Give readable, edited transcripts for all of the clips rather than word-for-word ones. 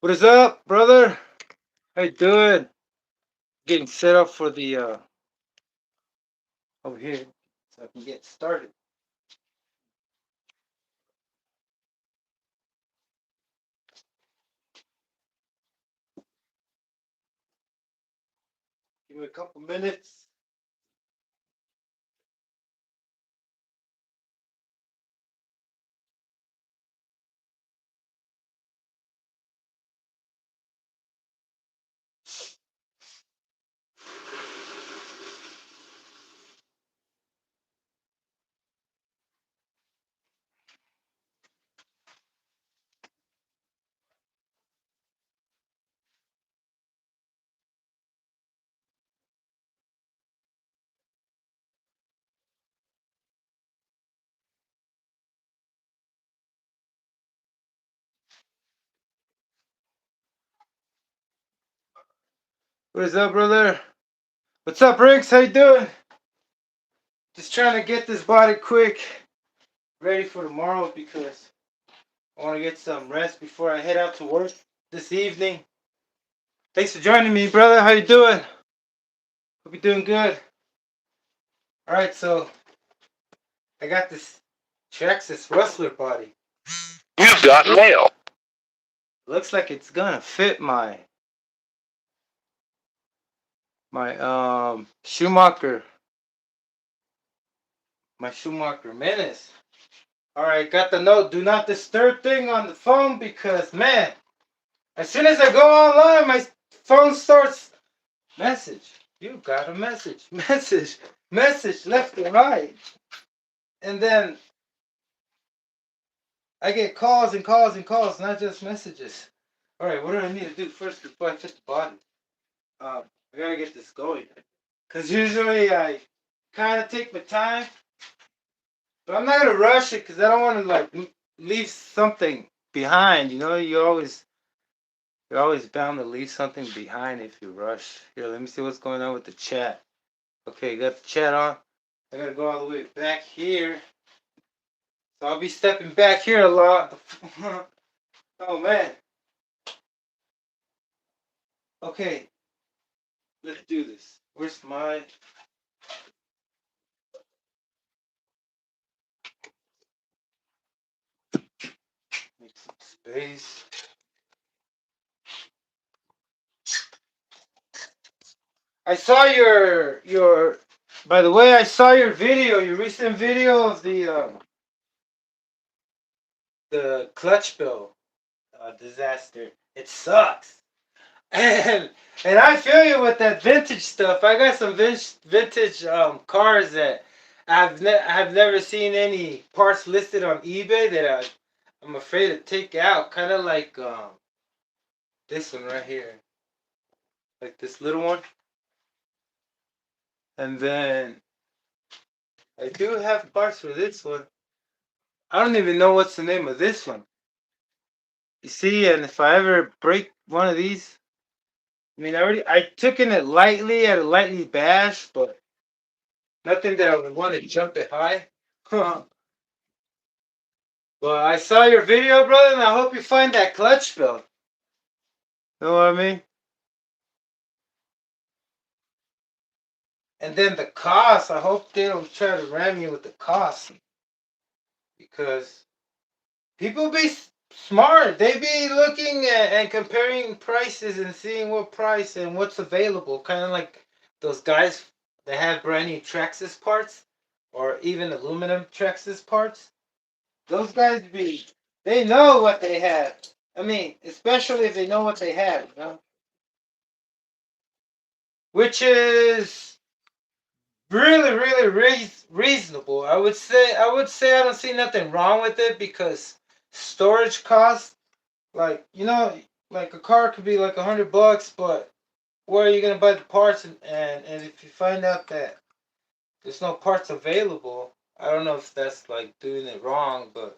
What is up, brother? How you doing? Getting set up for the over here so I can get started. Give me a couple minutes. What is up, brother? What's up, Rinks? How you doing? Just trying to get this body quick, ready for tomorrow because I want to get some rest before I head out to work this evening. Thanks for joining me, brother. How you doing? Hope you're doing good. All right, so I got this Traxxas Rustler body. You've got mail. Looks like it's gonna fit my Schumacher Menace. Alright, got the note, do not disturb thing on the phone because man, as soon as I go online my phone starts message. You got a message. Message left and right. And then I get calls and calls and calls, not just messages. Alright, what do I need to do first before I fit the body? I gotta get this going. Cause usually I kinda take my time. But I'm not gonna rush it because I don't want to like leave something behind. You know, you're always bound to leave something behind if you rush. Here, let me see what's going on with the chat. Okay, got the chat on. I gotta go all the way back here, so I'll be stepping back here a lot. Oh man. Okay, let's do this. Where's my? Make some space. I saw your. By the way, I saw your video, your recent video of the clutch bill disaster. It sucks, and and I feel you with that vintage stuff. I got some vintage cars that I've never seen any parts listed on eBay that I'm afraid to take out. Kind of like this one right here, like this little one, and then I do have parts for this one. I don't even know what's the name of this one. You see, and if I ever break one of these, I mean, I took in it lightly at a lightly bash, but nothing that I would want to jump it high. But I saw your video, brother, and I hope you find that clutch belt. You know what I mean? And then the cost, I hope they don't try to ram you with the cost. Because people be smart. They be looking at and comparing prices and seeing what price and what's available. Kind of like those guys that have brand new Traxxas parts or even aluminum Traxxas parts. Those guys they know what they have. I mean, especially if they know what they have, you know? Which is really reasonable. I would say I don't see nothing wrong with it because storage costs, like, you know, like a car could be like $100, but where are you gonna buy the parts and if you find out that there's no parts available, I don't know if that's like doing it wrong, but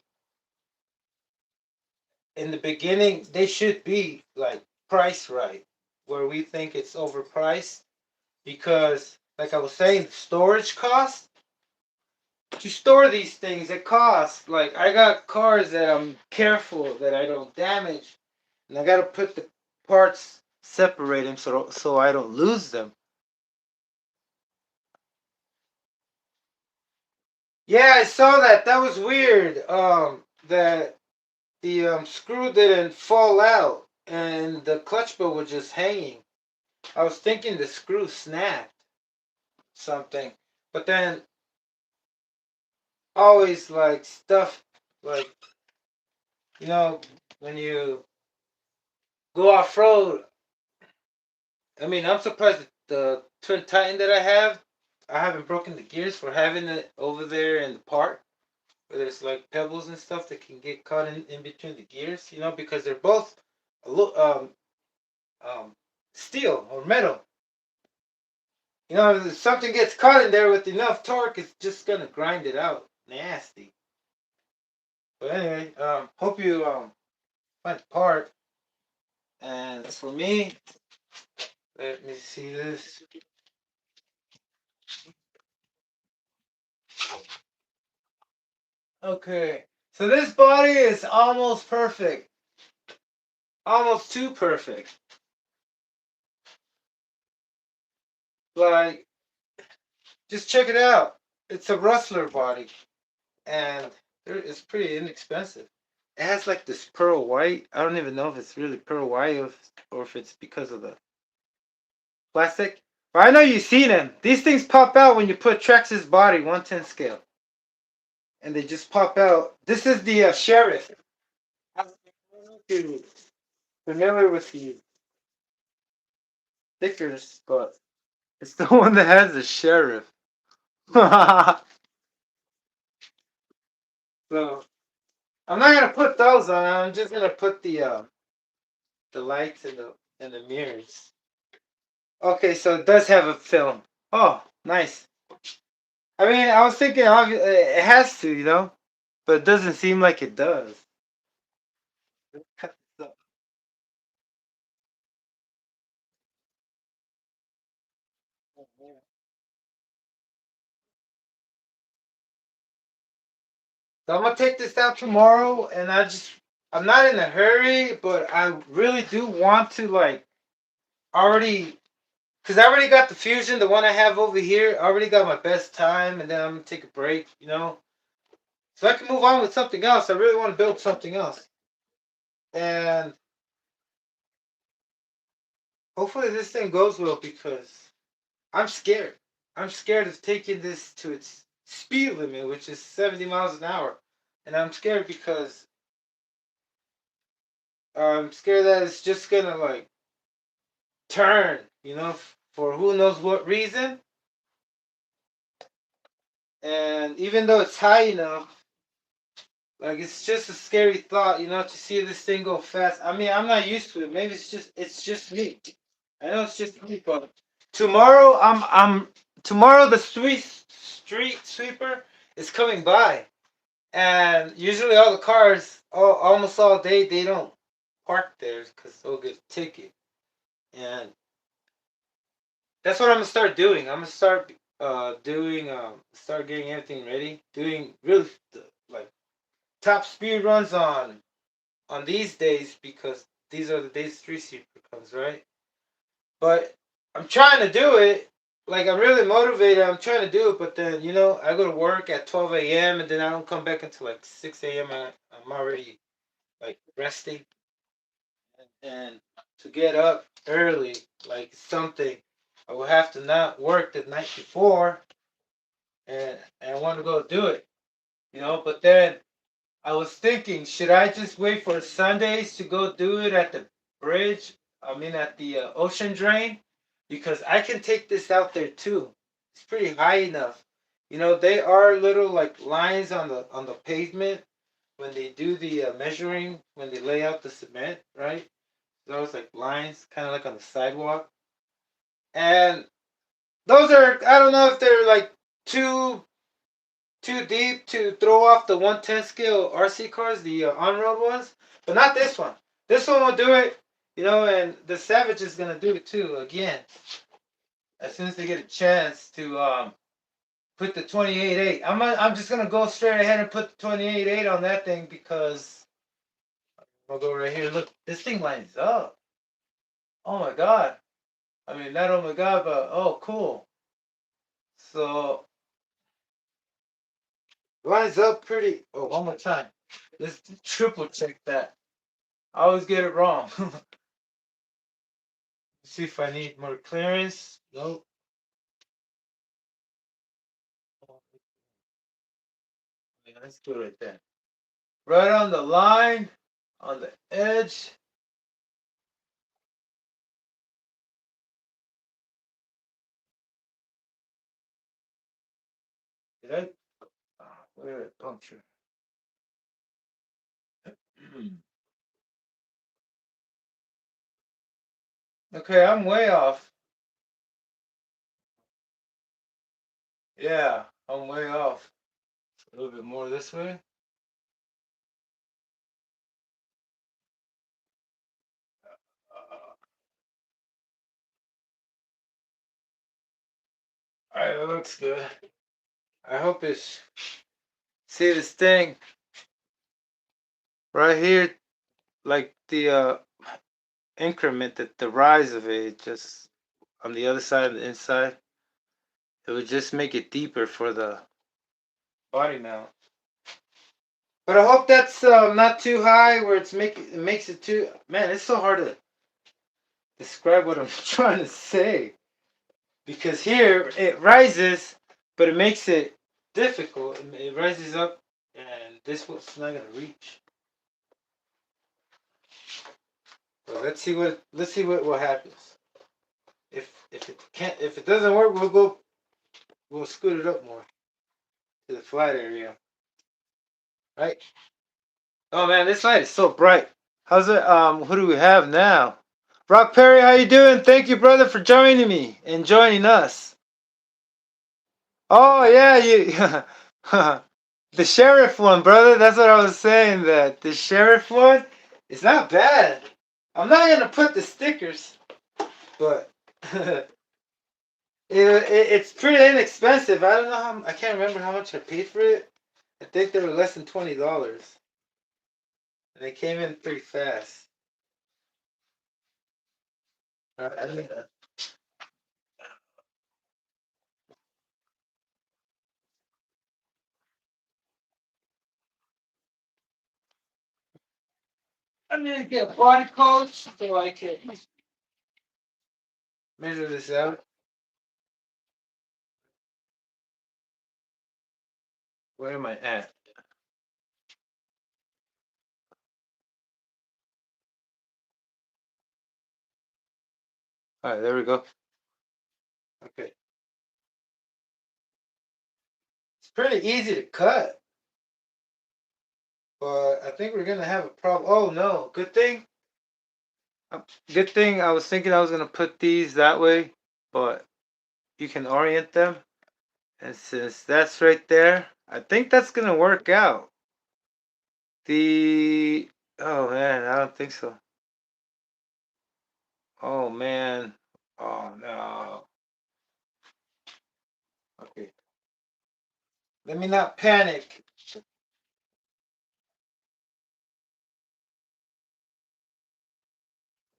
in the beginning they should be like priced right where we think it's overpriced because like I was saying, the storage cost to store these things, it costs. Like I got cars that I'm careful that I don't damage, and I gotta put the parts, separate them so I don't lose them. Yeah, I saw that. That was weird. That the screw didn't fall out and the clutch bolt was just hanging. I was thinking the screw snapped something, but then always like stuff like when you go off road. I mean, I'm surprised that the Twin Titan that I haven't broken the gears for having it over there in the park where there's like pebbles and stuff that can get caught in between the gears, because they're both um, steel or metal. If something gets caught in there with enough torque, it's just gonna grind it out. Nasty. But anyway, hope you find the part. And as for me, let me see this. Okay, so this body is almost perfect, almost too perfect. Like, just check it out. It's a rustler body, and it's pretty inexpensive. It has like this pearl white. I don't even know if it's really pearl white or if it's because of the plastic. But I know you've seen them. These things pop out when you put Trax's body 110 scale, and they just pop out. This is the Sheriff. I don't know if you're familiar with the stickers, but it's the one that has the Sheriff. So I'm not gonna put those on. I'm just gonna put the lights and the mirrors. Okay, so it does have a film. Oh, nice. I mean, I was thinking it has to, but it doesn't seem like it does. So I'm gonna take this out tomorrow, and I'm not in a hurry, but I really do want to already, cause I already got the Fusion, the one I have over here. I already got my best time, and then I'm gonna take a break, so I can move on with something else. I really want to build something else, and hopefully this thing goes well because I'm scared. I'm scared of taking this to its speed limit, which is 70 miles an hour, and I'm scared because I'm scared that it's just gonna turn, for who knows what reason. And even though it's high enough, it's just a scary thought, to see this thing go fast. I mean, I'm not used to it. Maybe it's just me. I know it's just me, but tomorrow the street sweeper is coming by, and usually all the cars, almost all day, they don't park there because they'll get a ticket. And that's what I'm gonna start doing. I'm gonna start start getting everything ready, doing really like top speed runs on these days because these are the days street sweeper comes, right? But I'm trying to do it. Like, I'm really motivated. I'm trying to do it, but then I go to work at 12 a.m. and then I don't come back until like 6 a.m. I'm already resting, and to get up early, like something, I will have to not work the night before, and I want to go do it, But then I was thinking, should I just wait for Sundays to go do it at the bridge? I mean, at the ocean drain, because I can take this out there too. It's pretty high enough. They are little lines on the pavement when they do the measuring, when they lay out the cement, right? Those lines, kind of like on the sidewalk, and those are, I don't know if they're too too deep to throw off the 110 scale RC cars, the on-road ones, but not this one. This one will do it, and the Savage is gonna do it too. Again, as soon as they get a chance to put the 28.8, I'm just gonna go straight ahead and put the 28.8 on that thing because I'll go right here. Look, this thing lines up. Oh my god. I mean, not oh my god, but oh, cool. So, lines up pretty. Oh, one more time. Let's triple check that. I always get it wrong. See if I need more clearance. Nope. Yeah, let's do it right there. Right on the line, on the edge. Did I? Where did I puncture? Okay, I'm way off. Yeah, I'm way off. A little bit more this way. Alright, that looks good. I hope it's. See this thing right here, like the increment, that the rise of it, just on the other side and the inside, it would just make it deeper for the body mount. But I hope that's not too high where it makes it too. Man, it's so hard to describe what I'm trying to say, because here it rises, but it makes it difficult. It rises up, and this one's not gonna reach. Well, let's see what happens. If it doesn't work, we'll scoot it up more to the flat area. Right? Oh man, this light is so bright. How's it? Who do we have now? Rock Perry, how you doing? Thank you, brother, for joining me and joining us. Oh yeah, you the sheriff one, brother. That's what I was saying. That the sheriff one is not bad. I'm not gonna put the stickers, but it's pretty inexpensive. I don't know how. I can't remember how much I paid for it. I think they were less than $20, and they came in pretty fast. I'm gonna get a body coach so I can measure this out. Where am I at? All right, there we go. Okay. It's pretty easy to cut, but I think we're gonna have a problem. Oh no, good thing. Good thing I was thinking I was gonna put these that way, but you can orient them. And since that's right there, I think that's gonna work out. The Oh man, I don't think so. Oh man. Oh no. Okay. Let me not panic.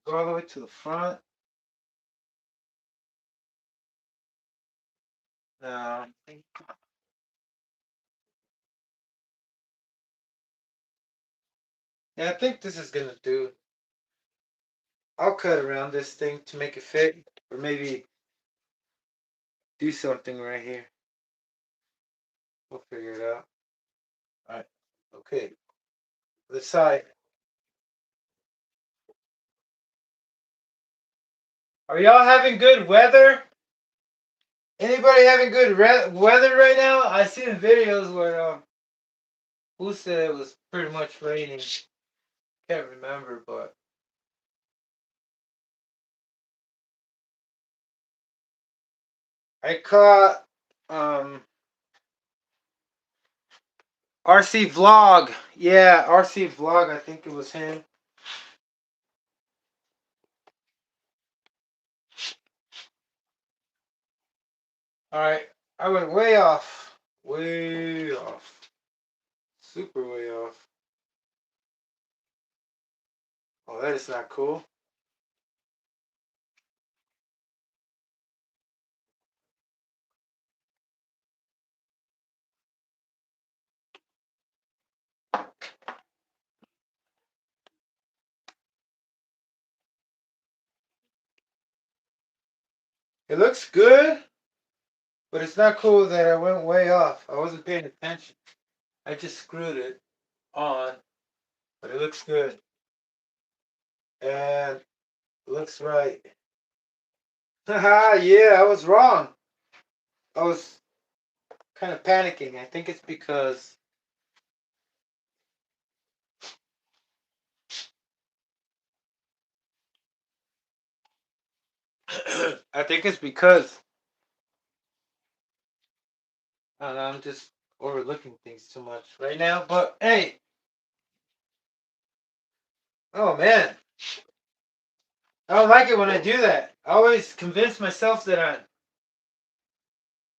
Go all the way to the front. No. Yeah, I think this is gonna do. I'll cut around this thing to make it fit, or maybe do something right here. We'll figure it out. All right. Okay. The side. Are y'all having good weather? Anybody having good weather right now? I seen videos where who said it was pretty much raining. Can't remember, but I caught RC Vlog. Yeah, RC Vlog. I think it was him. All right, I went way off. Way off. Super way off. Oh, that is not cool. It looks good, but it's not cool that I went way off. I wasn't paying attention. I just screwed it on, but it looks good. And looks right. Haha, yeah, I was wrong. I was kind of panicking. I think it's because I think it's because I don't know, I'm just overlooking things too much right now. But hey, oh man, I don't like it when I do that. I always convince myself that I'm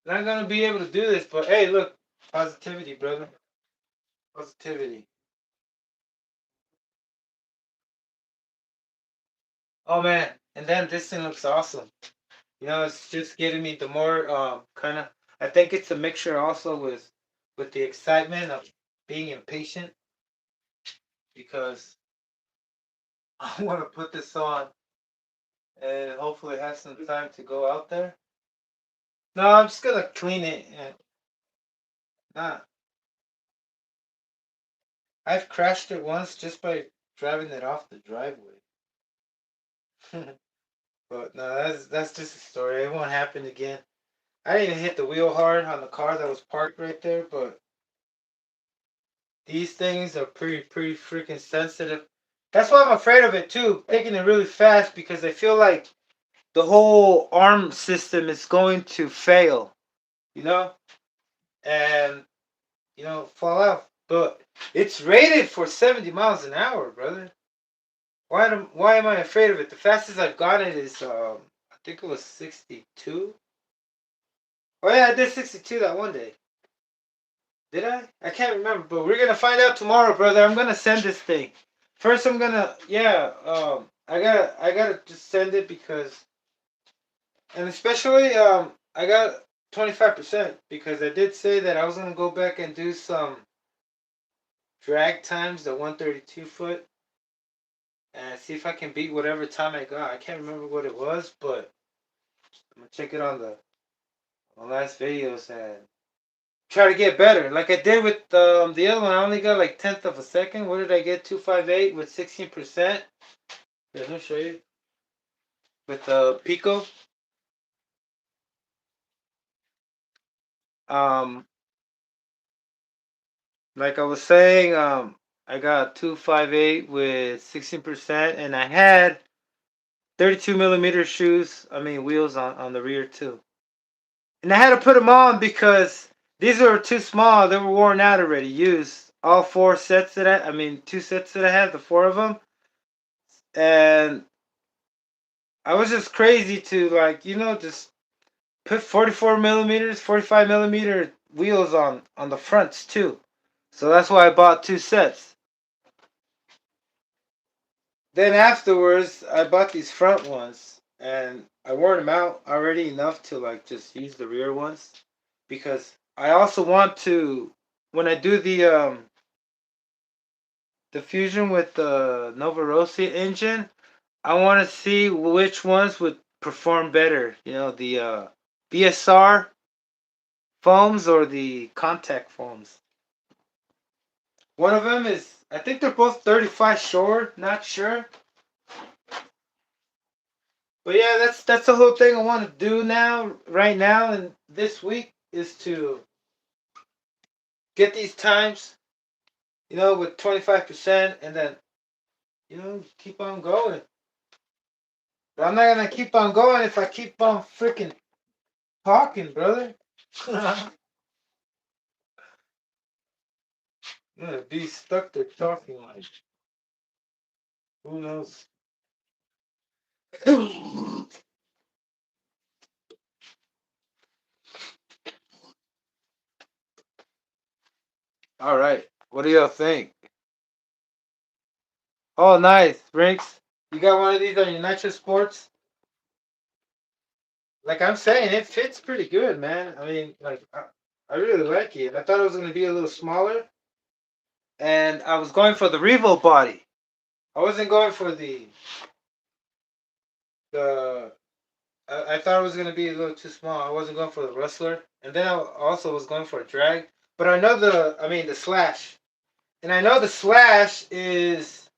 not gonna be able to do this. But hey, look, positivity, brother, positivity. Oh man, and then this thing looks awesome. You know, it's just getting me the more kind of. I think it's a mixture also with the excitement of being impatient because I want to put this on and hopefully have some time to go out there. No, I'm just gonna clean it and nah. I've crashed it once just by driving it off the driveway. But no, that's just a story. It won't happen again. I didn't even hit the wheel hard on the car that was parked right there, but these things are pretty freaking sensitive. That's why I'm afraid of it too, taking it really fast because I feel like the whole arm system is going to fail, you know, and fall out. But it's rated for 70 miles an hour, brother. Why am I afraid of it? The fastest I've gotten it is I think it was 62. Oh yeah, I did 62 that one day. Did I? I can't remember, but we're gonna find out tomorrow, brother. I'm gonna send this thing. First, I'm gonna I gotta just send it because, and especially I got 25% because I did say that I was gonna go back and do some drag times, the 132 foot, and see if I can beat whatever time I got. I can't remember what it was, but I'm gonna check it on the last videos and try to get better. Like I did with the other one, I only got like tenth of a second. What did I get? 258 with 16%. Yeah, let me show you. With the Pico. Um, like I was saying, I got 258 with 16%, and I had 32 millimeter shoes. I mean wheels on the rear too. And I had to put them on because these were too small. They were worn out already, used. All four sets I mean, two sets that I had, the four of them. And I was just crazy to, like, just put 44 millimeters, 45 millimeter wheels on the fronts too. So that's why I bought two sets. Then afterwards, I bought these front ones and I wore them out already enough to like just use the rear ones because I also want to, when I do the fusion with the Nova Rossi engine, I want to see which ones would perform better. The BSR foams or the contact foams. One of them is, I think they're both 35 short, not sure. But yeah, that's the whole thing I want to do now, right now, and this week is to get these times, with 25%, and then, keep on going. But I'm not gonna keep on going if I keep on freaking talking, brother. I'm gonna be stuck there talking like, who knows? All right, what do y'all think? Oh, nice, Rinks. You got one of these on your Nitro Sports? Like I'm saying, it fits pretty good, man. I mean, like I really like it. I thought it was gonna be a little smaller, and I was going for the Revo body. I wasn't going for the. I thought it was gonna be a little too small. I wasn't going for the rustler, and then I also was going for a drag. But I know the slash, and I know the slash is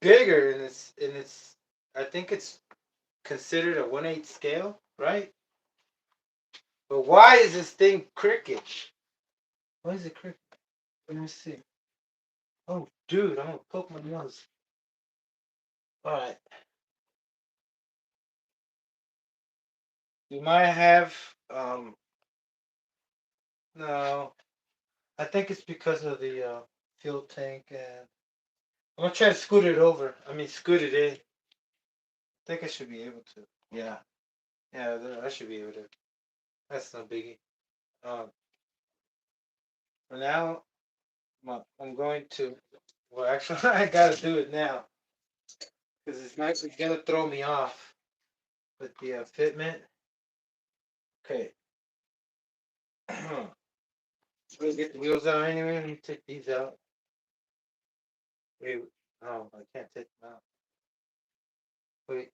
bigger, and it's. I think it's considered a 1/8 scale, right? But why is this thing cricket? Why is it cricket? Let me see. Oh, dude, I'm gonna poke my nose. All right. You might have no. I think it's because of the fuel tank, and I'm gonna try to scoot it over. I mean, scoot it in. I think I should be able to. Yeah, yeah, I should be able to. That's no biggie. Um, for now, I'm going to. Well, actually, I gotta do it now because it's gonna throw me off with the fitment. Okay. We'll get the wheels out anyway. Let me take these out. Wait, no, I can't take them out. Wait.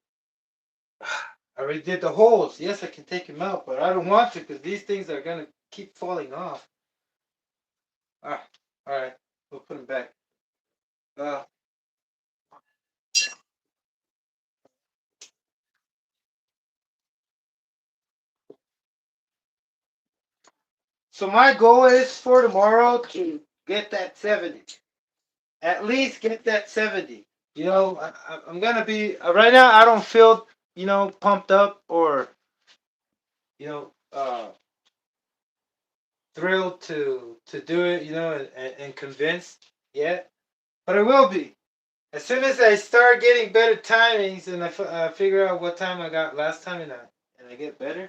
I already did the holes. Yes, I can take them out, but I don't want to because these things are gonna keep falling off. Ah, all right. We'll put them back. Uh, so my goal is for tomorrow to get that 70. At least get that 70. You know, I'm gonna be right now. I don't feel pumped up or you know thrilled to do it. And convinced yet, but I will be. As soon as I start getting better timings and I figure out what time I got last time and I get better,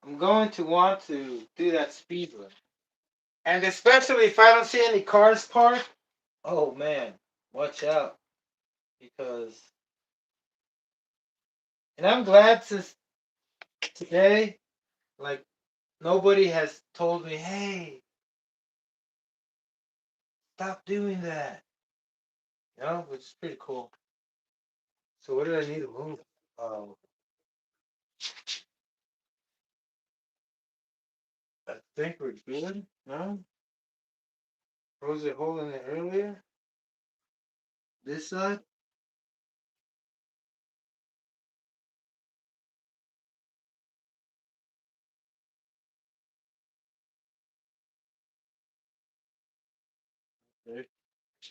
I'm going to want to do that speed run. And especially if I don't see any cars parked, oh man, watch out. Because, and I'm glad since today, like, nobody has told me, hey, stop doing that. Which is pretty cool. So what did I need to move? Um, I think we're good. No? What was it holding it earlier? This side? There.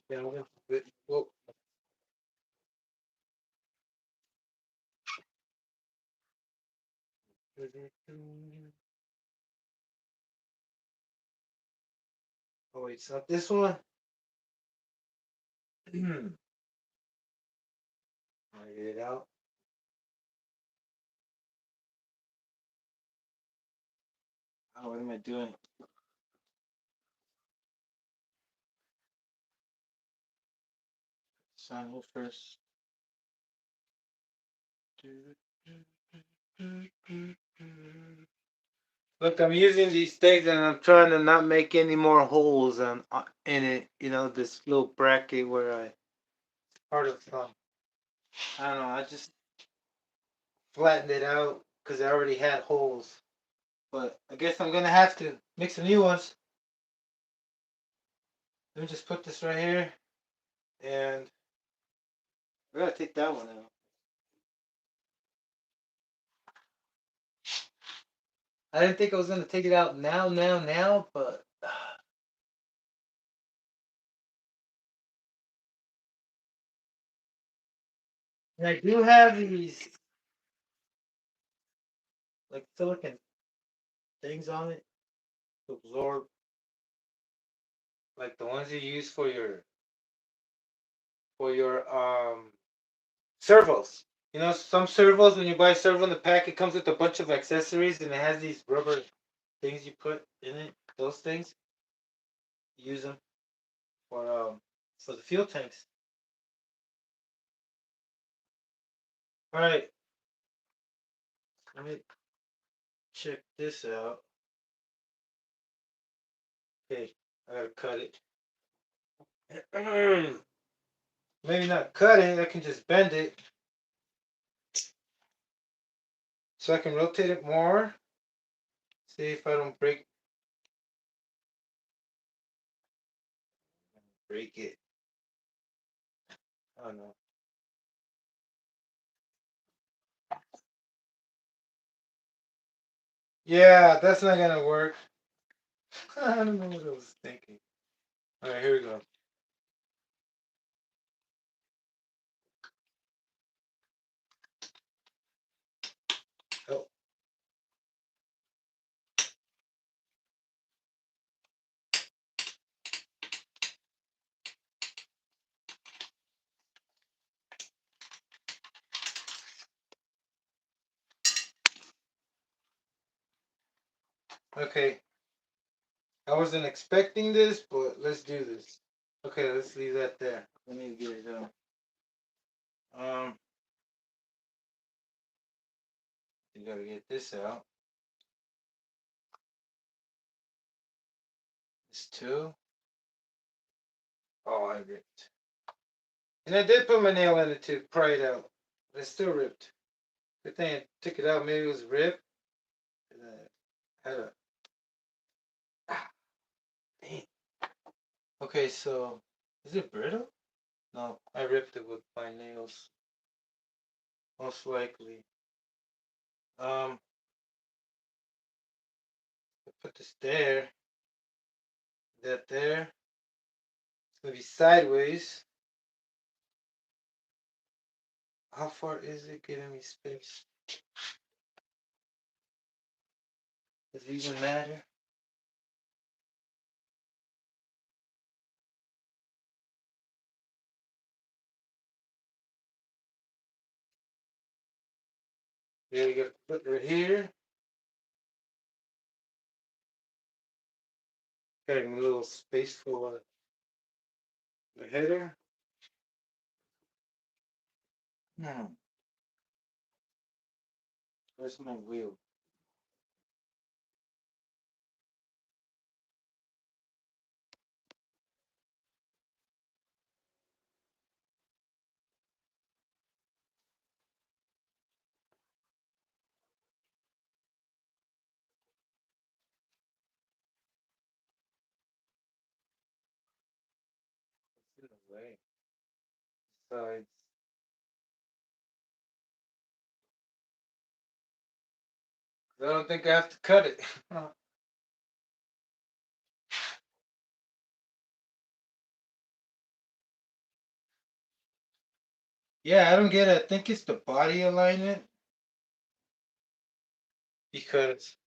Yeah, I'm gonna put whoa. Oh wait, it's not this one. I get it out. Oh, what am I doing? Sign here first. Look, I'm using these things and I'm trying to not make any more holes in it. This little bracket where I part of I don't know. I just flattened it out because I already had holes. But I guess I'm gonna have to make some new ones. Let me just put this right here, and I gotta take that one out. I didn't think I was gonna take it out now, but and I do have these like silicon things on it to absorb, like the ones you use for your servos. Some servos when you buy a servo in the pack, it comes with a bunch of accessories and it has these rubber things you put in it. Those things, use them for for the fuel tanks. All right. Let me check this out. Okay, I gotta cut it. Maybe not cut it, I can just bend it. So I can rotate it more. See if I don't break it. Oh no. Yeah, that's not gonna work. I don't know what I was thinking. Alright, here we go. Oh. Okay. I wasn't expecting this, but let's do this. Okay, let's leave that there. Let me get it done. You gotta get this out. This too. Oh, I ripped. And I did put my nail in it to pry it out. But it still ripped. Good thing I took it out. Maybe it was ripped. And I had a... Ah, dang. Okay, so... Is it brittle? No, I ripped it with my nails. Most likely. I put this there. That there. It's gonna be sideways. How far is it giving me space? Does it even matter? Yeah, you gotta put it right here. Getting a little space for the header. Where's my wheel? It's in the way. Sides. I don't think I have to cut it. Yeah, I don't get it. I think it's the body alignment. Because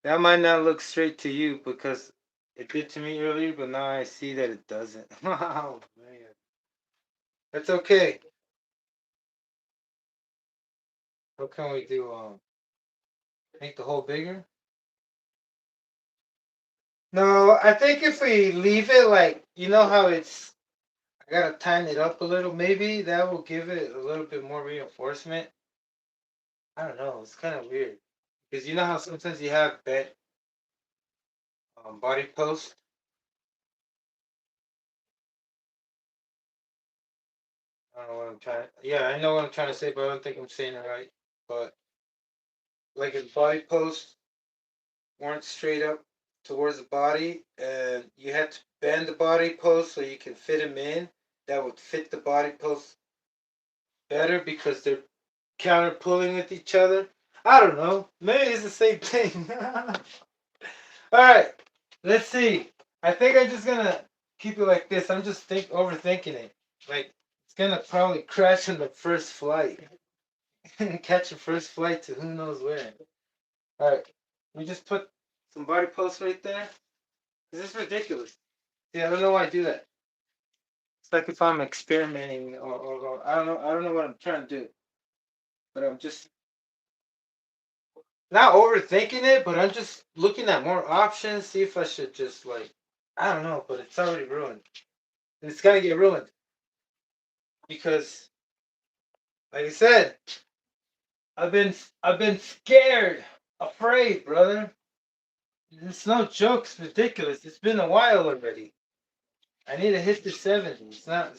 that might not look straight to you because it did to me earlier, but now I see that it doesn't. Oh man. That's okay. What can we do? Make the hole bigger? No, I think if we leave it like, you know how it's, I gotta tighten it up a little. Maybe that will give it a little bit more reinforcement. I don't know. It's kind of weird. Because you know how sometimes you have bent body post? I don't know what I'm trying. Yeah, I know what I'm trying to say, but I don't think I'm saying it right. But like his body posts weren't straight up towards the body, and you had to bend the body post so you can fit him in. That would fit the body post better because they're counter pulling with each other. I don't know. Maybe it's the same thing. All right, let's see. I think I'm just gonna keep it like this. I'm just overthinking it. Like it's gonna probably crash on the first flight. Catch a first flight to who knows where. All right, we just put some body posts right there. This is ridiculous. Yeah, I don't know why I do that. It's like if I'm experimenting or I don't know. I don't know what I'm trying to do, but I'm just not overthinking it. But I'm just looking at more options. See if I should just like I don't know, but it's already ruined. It's gonna get ruined because, like I said, I've been scared, afraid, brother. It's no joke. It's ridiculous. It's been a while already. I need to hit the 70. It's not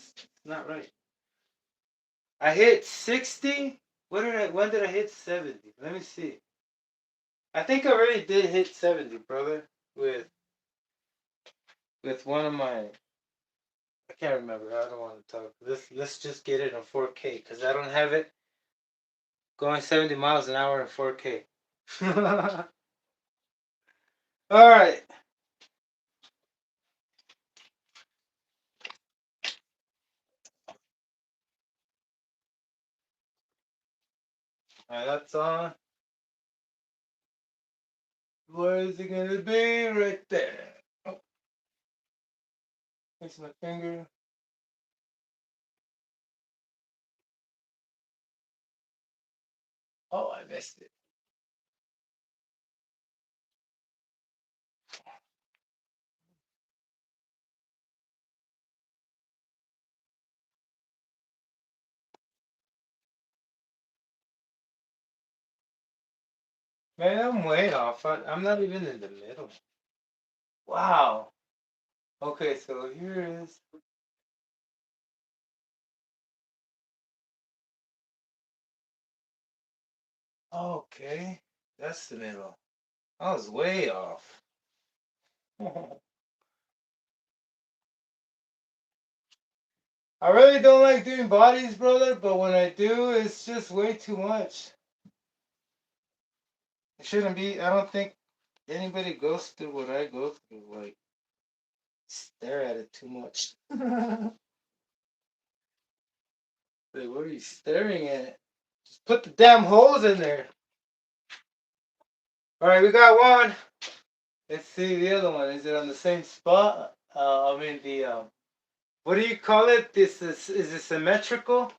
right. I hit 60. When did I hit 70? Let me see. I think I already did hit 70, brother. With one of my, I can't remember. I don't want to talk. Let's just get it in 4K because I don't have it going 70 miles an hour in 4K. All right. All right, that's on. Where is it gonna be? Right there. Oh, it's my finger. Oh, I missed it. Man, I'm way off. I'm not even in the middle. Wow. Okay, so here is. Okay, that's the middle. I was way off. I really don't like doing bodies, brother, but when I do, it's just way too much. It shouldn't be. I don't think anybody goes through what I go through. Like, stare at it too much. Like, what are you staring at? Just put the damn holes in there. All right, we got one. Let's see the other one. Is it on the same spot? I mean the what do you call it? This is it symmetrical?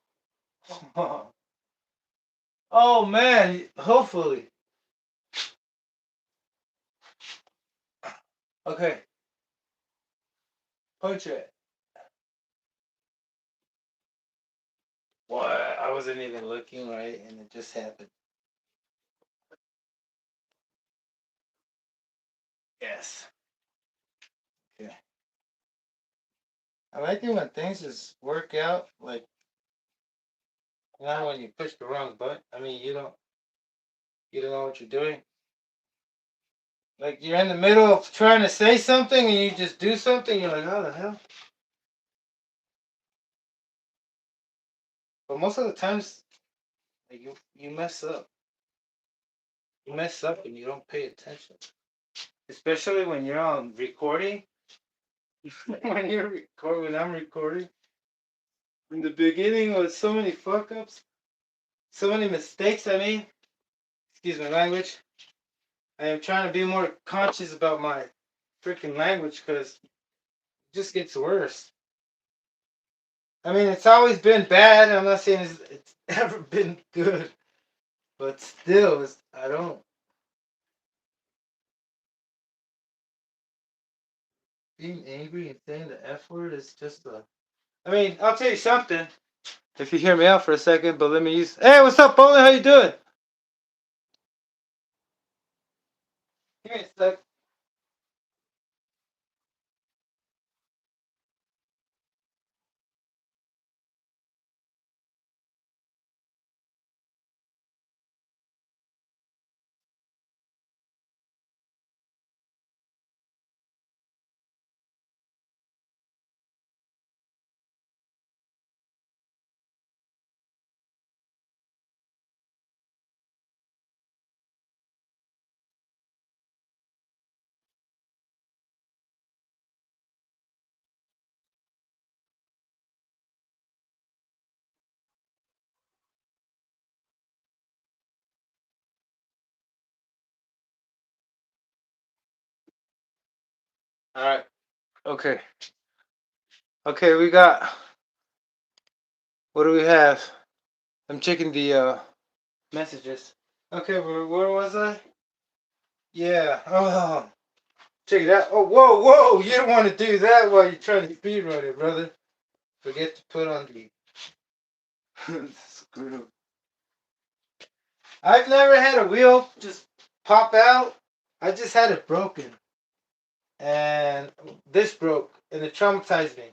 Oh man, hopefully. Okay, punch it. What? I wasn't even looking right, and it just happened. Yes. Okay. I like it when things just work out. Like not when you push the wrong button. I mean, you don't know what you're doing. Like you're in the middle of trying to say something, and you just do something. You're like, how the hell? But most of the times, like you mess up. You mess up and you don't pay attention. Especially when you're on recording. When I'm recording. In the beginning was so many fuck ups, so many mistakes I made. Excuse my language. I am trying to be more conscious about my freaking language because it just gets worse. I mean, it's always been bad. I'm not saying it's ever been good, but still, I don't. Being angry and saying the F word is just a. I mean, I'll tell you something. If you hear me out for a second, but let me use. Hey, what's up, Bowling? How you doing? Give me a sec. All right. Okay. Okay, we got. What do we have? I'm checking the messages. Okay, where was I? Yeah. Oh. Check it out. Oh, whoa! You don't want to do that while you're trying to speed run it, brother. Forget to put on the screw. I've never had a wheel just pop out. I just had it broken. And this broke. And it traumatized me.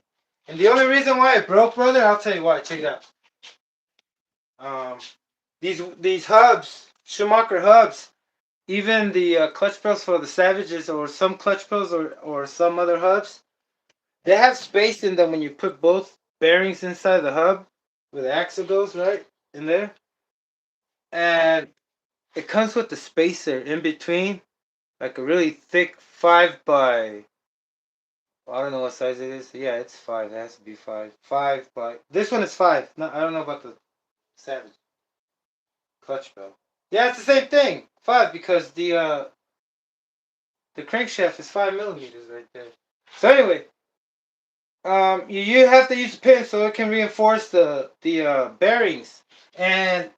And the only reason why it broke, brother, I'll tell you why. Check it out. These hubs, Schumacher hubs, even the clutch pros for the Savages or some clutch pros or some other hubs, they have space in them when you put both bearings inside the hub where the axle goes, right? In there. And it comes with the spacer in between, like a really thick 5 by, I don't know what size it is. Yeah, it's 5. It has to be 5. 5 by, this one is 5. No, I don't know about the Savage clutch belt. Yeah, it's the same thing. 5 because the crankshaft is 5 millimeters right there. So anyway, you have to use a pin so it can reinforce the bearings. And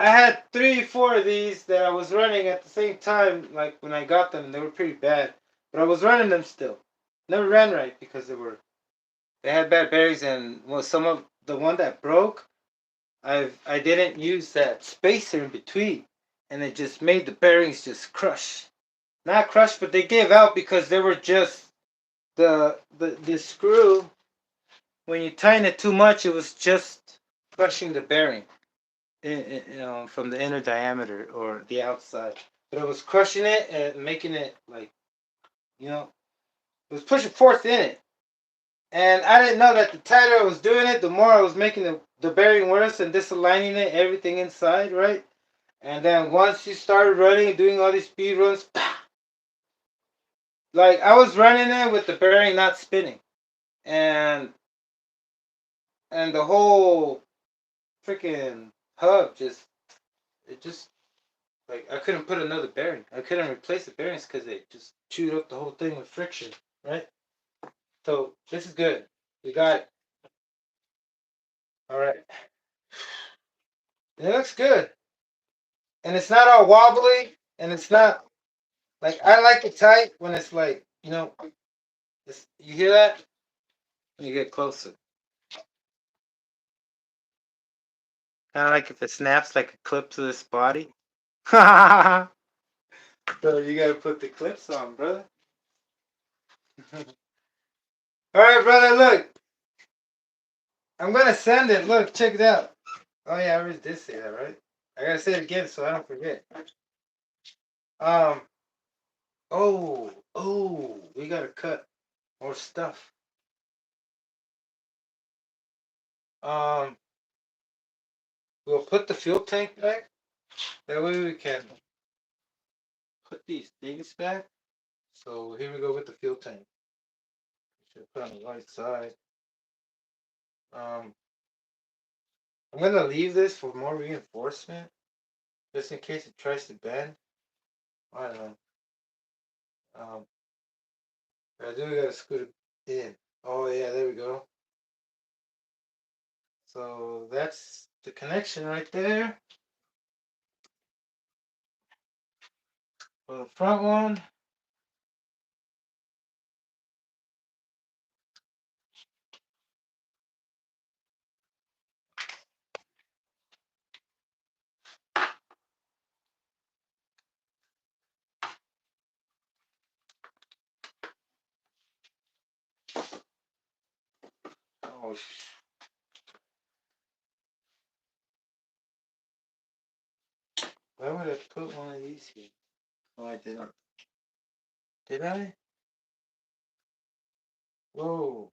I had 3 or 4 of these that I was running at the same time, like when I got them, and they were pretty bad. But I was running them still. Never ran right because they had bad bearings, and well, some of the one that broke, I didn't use that spacer in between, and it just made the bearings just crush. Not crush, but they gave out because they were just the screw. When you tighten it too much, it was just crushing the bearing, from the inner diameter or the outside. But it was crushing it and making it like, it was pushing force in it. And I didn't know that the tighter I was doing it, the more I was making the bearing worse and disaligning it, everything inside, right? And then once you started running, doing all these speed runs, like I was running it with the bearing not spinning. And the whole freaking hub just like I couldn't put another bearing. I couldn't replace the bearings because they just chewed up the whole thing with friction, right? So this is good. We got it. All right. It looks good, and it's not all wobbly, and it's not like I like it tight when it's like you hear that when you get closer. Kind of like if it snaps like a clip to this body. So you gotta put the clips on, brother. All right, brother. Look, I'm gonna send it. Look, check it out. Oh yeah, I already did say that, right? I gotta say it again so I don't forget. Um. We gotta cut more stuff. Um. We'll put the fuel tank back. That way we can put these things back. So here we go with the fuel tank. Should put on the right side. Um. I'm gonna leave this for more reinforcement, just in case it tries to bend. I don't know. Um. I do gotta scoot it in. Oh yeah, there we go. So that's the connection right there for the front one. Oh, why would I put one of these here? Oh, I didn't. Did I? Whoa.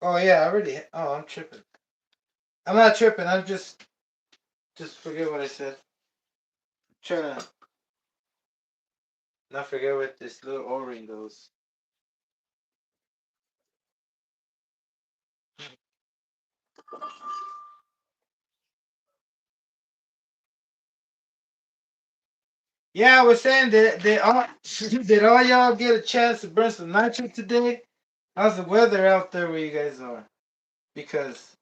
Oh yeah, I already. Oh, I'm tripping. I'm not tripping. I'm just forget what I said. I'm trying to not forget what this little O-ring goes. Yeah, I was saying that did all y'all get a chance to burn some nitro today? How's the weather out there where you guys are? Because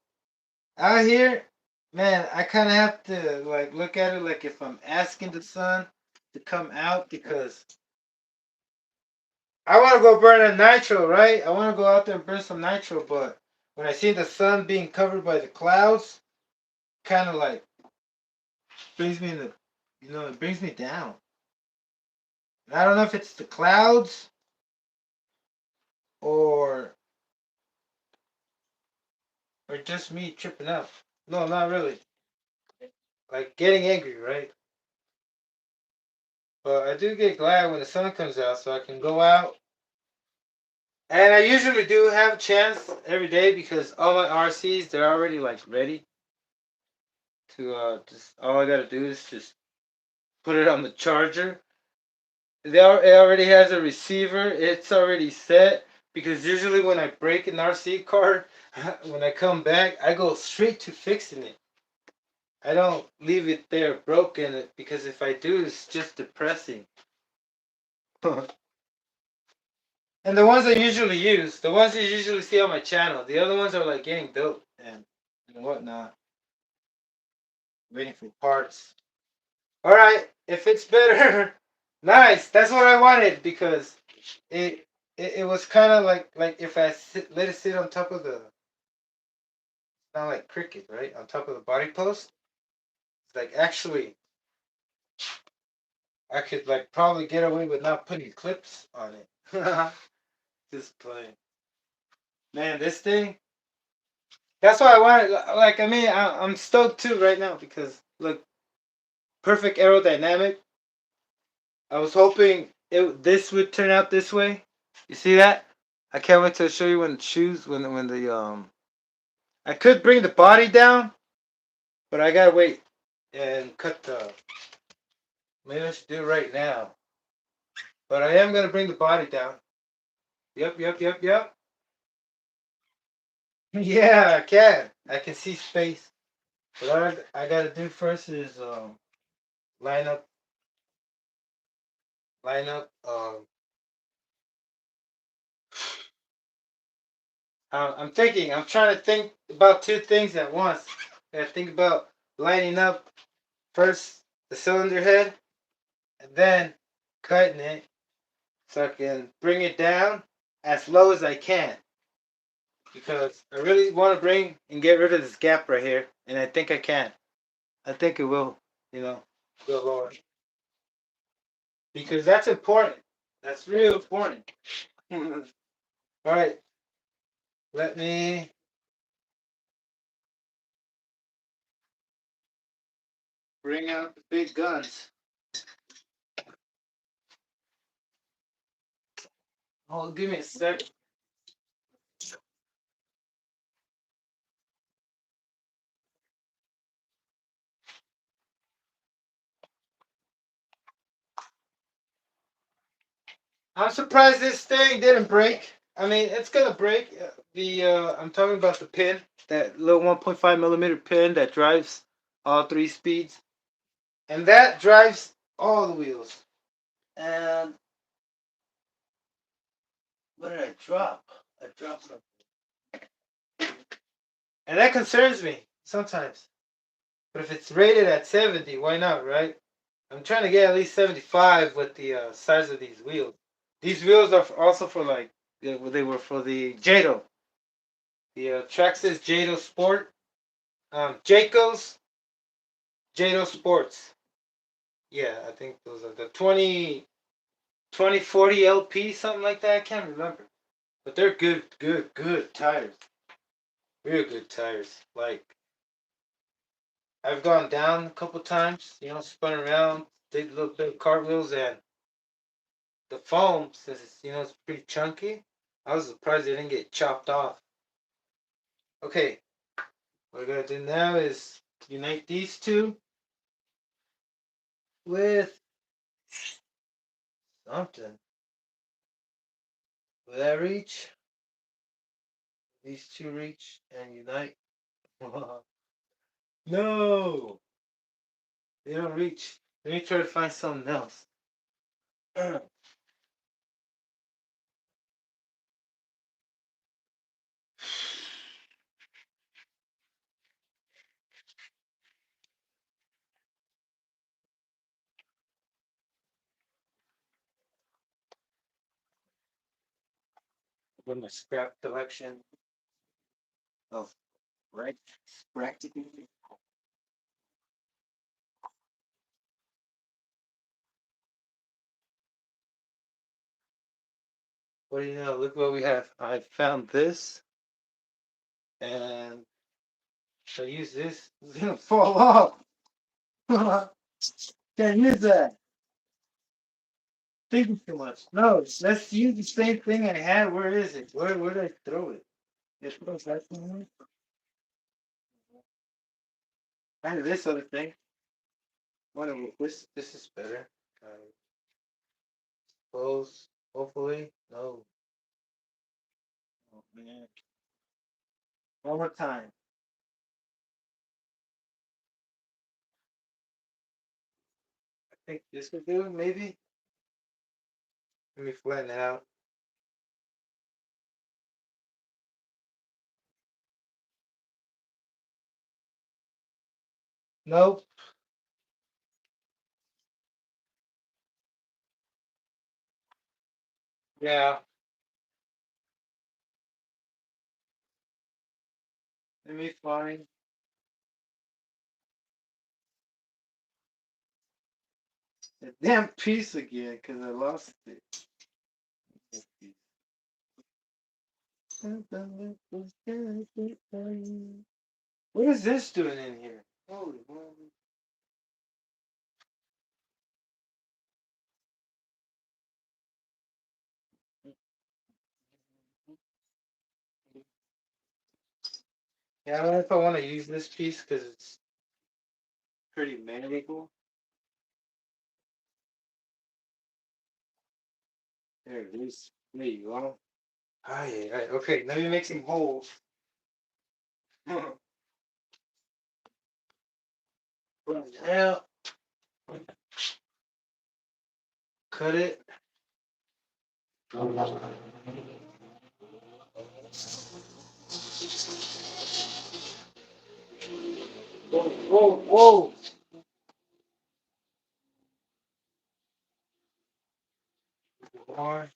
out here, man, I kind of have to like look at it like if I'm asking the sun to come out because I want to go burn a nitro, right? I want to go out there and burn some nitro, but when I see the sun being covered by the clouds, kind of like brings me in the, it brings me down. And I don't know if it's the clouds or just me tripping up. No, not really. Like getting angry, right? But I do get glad when the sun comes out so I can go out. And I usually do have a chance every day because all my RCs, they're already like ready to just all I gotta do is just put it on the charger. It already has a receiver. It's already set because usually when I break an RC car, when I come back, I go straight to fixing it. I don't leave it there broken because if I do, it's just depressing. And the ones I usually use, the ones you usually see on my channel, the other ones are like getting built and whatnot, waiting for parts. All right, if it's better, nice. That's what I wanted because it it was kind of like if let it sit on top of the, not like cricket, right, on top of the body post. It's like actually I could like probably get away with not putting clips on it. Just playing. Man, this thing. That's why I wanted. Like I mean, I'm stoked too right now because look, perfect aerodynamic. I was hoping this would turn out this way. You see that? I can't wait to show you when the shoes when the I could bring the body down, but I gotta wait and cut the. Maybe I should do it right now. But I am gonna bring the body down. Yep. Yeah, I can. I can see space. What I gotta do first is line up, line up. I'm thinking. I'm trying to think about two things at once. I think about lining up first the cylinder head and then cutting it so I can bring it down as low as I can because I really want to bring and get rid of this gap right here, and I think I can. I think it will, you know, go lower because that's important. That's real important. All right, let me. Bring out the big guns. Oh, give me a sec. I'm surprised this thing didn't break. I mean, it's gonna break. I'm talking about the pin, that little 1.5 millimeter pin that drives all three speeds, and that drives all the wheels. And what did I drop? I dropped something, and that concerns me sometimes. But if it's rated at 70, why not, right? I'm trying to get at least 75 with the size of these wheels. These wheels are also for like, they were for the Jado. The track says Jado Sport. Jayco's Jado Sports. Yeah, I think those are the 2040 LP, something like that. I can't remember. But they're good tires. Real good tires. Like, I've gone down a couple times, spun around, did a little bit of cartwheels, and the foam, since it's pretty chunky, I was surprised it didn't get chopped off. Okay, what I gotta do now is unite these two with something. Will that reach? These two reach and unite. No, they don't reach. Let me try to find something else. with my scrap collection of practically. What do you know? Look what we have. I found this, and if I use this, it's gonna fall off. Can't use that. Thinking too much. No, let's use the same thing I had. Where is it? Where did I throw it? It throws that thing. I had this other thing. Whatever. This is better. Close. Hopefully. No. Oh man. One more time. I think this could do it, maybe. Let me flatten it out. Nope. Yeah. Let me find the damn piece again because I lost it. What is this doing in here? Holy moly. Yeah, I don't know if I want to use this piece because it's pretty manageable. There it is. There you go. Aye, aye. Okay, let me make some holes. Now, cut it. Whoa, whoa, whoa. More.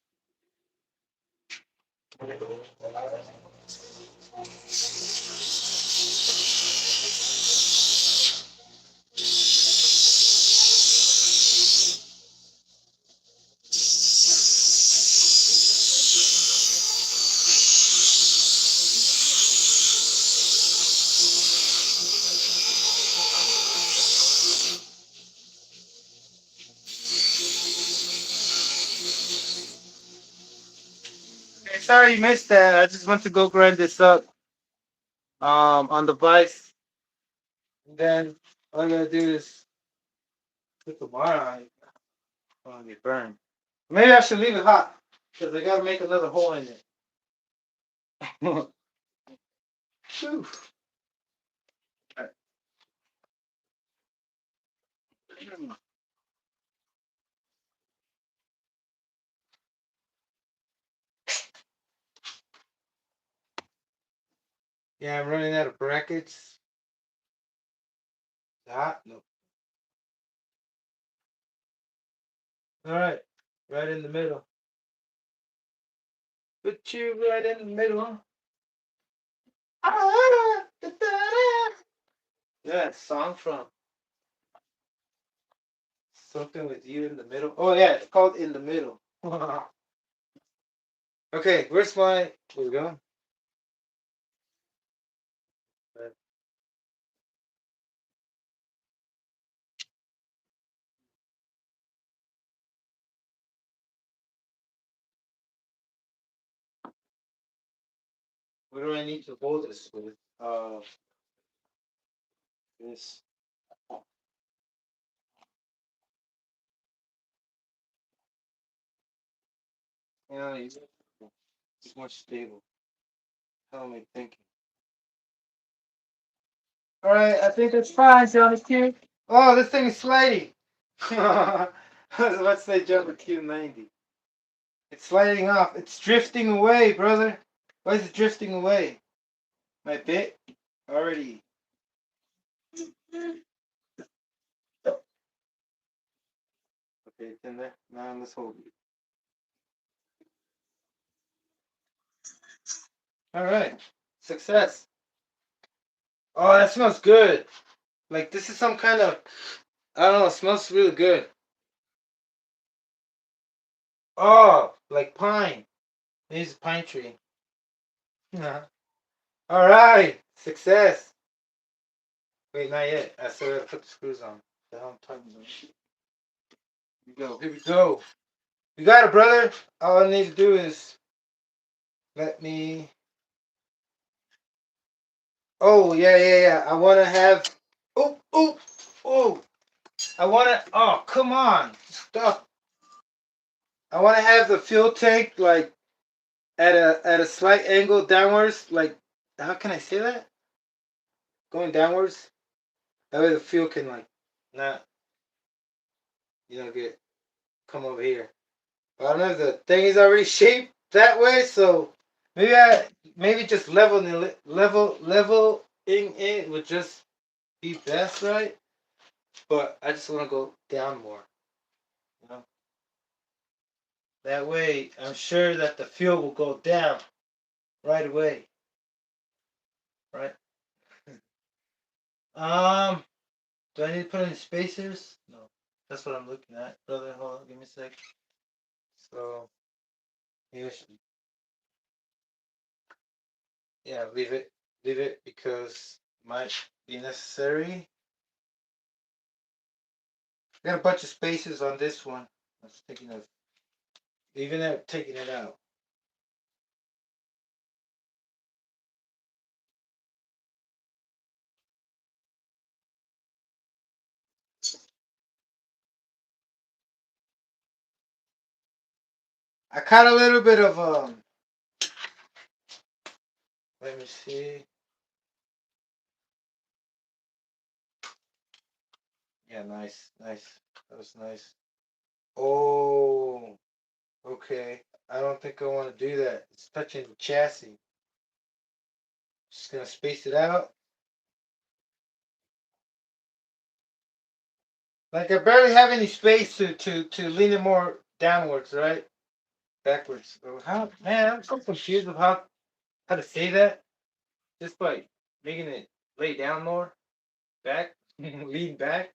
Hey, sorry you missed that. I just went to go grind this up on the vice. And then all I gotta do is put the bar on it. Oh, get burned. Maybe I should leave it hot because I gotta make another hole in it. Whew. Yeah, I'm running out of brackets. Hot? No. All right, right in the middle. Put you right in the middle. Ah, da, da, da. Yeah, song from something with you in the middle. Oh yeah, it's called In the Middle. Okay, where's my? Here we go. What do I need to hold this with? This. Yeah, it's more stable. How am I thinking? All right, I think that's fine, Johnny Q. Oh, this thing is sliding. I was about to say Johnny Q90. It's sliding off. It's drifting away, brother. Why is it drifting away? My bit already. Okay, it's in there. Now let's hold it. All right. Success. Oh, that smells good. Like this is some kind of, I don't know, it smells really good. Oh, like pine. This is a pine tree. Yeah. All right. Success. Wait, not yet. I still gotta put the screws on. The hell I'm talking about. Here we go. Here we go. You got it, brother. All I need to do is let me. Oh, yeah, yeah, yeah. I want to have. Oh, oh, oh. I want to. Oh, come on. Stop. I want to have the fuel tank like at a slight angle downwards. Like, how can I say that? Going downwards. That way the fuel can like not, get come over here. But I don't know if the thing is already shaped that way, so maybe just leveling it would just be best, right? But I just want to go down more, you know. That way, I'm sure that the fuel will go down right away, right? Um, do I need to put any spacers? No, that's what I'm looking at, brother. Hold on, give me a sec. So, maybe I should, yeah, leave it because it might be necessary. I got a bunch of spacers on this one. I was thinking of leaving it, taking it out. I caught a little bit of let me see. Yeah, nice, nice. That was nice. Oh, okay. I don't think I want to do that. It's touching the chassis. Just gonna space it out. Like I barely have any space to lean it more downwards, right? Backwards. So how, man, I'm so confused of how to say that. Just by making it lay down more. Back. Lean back.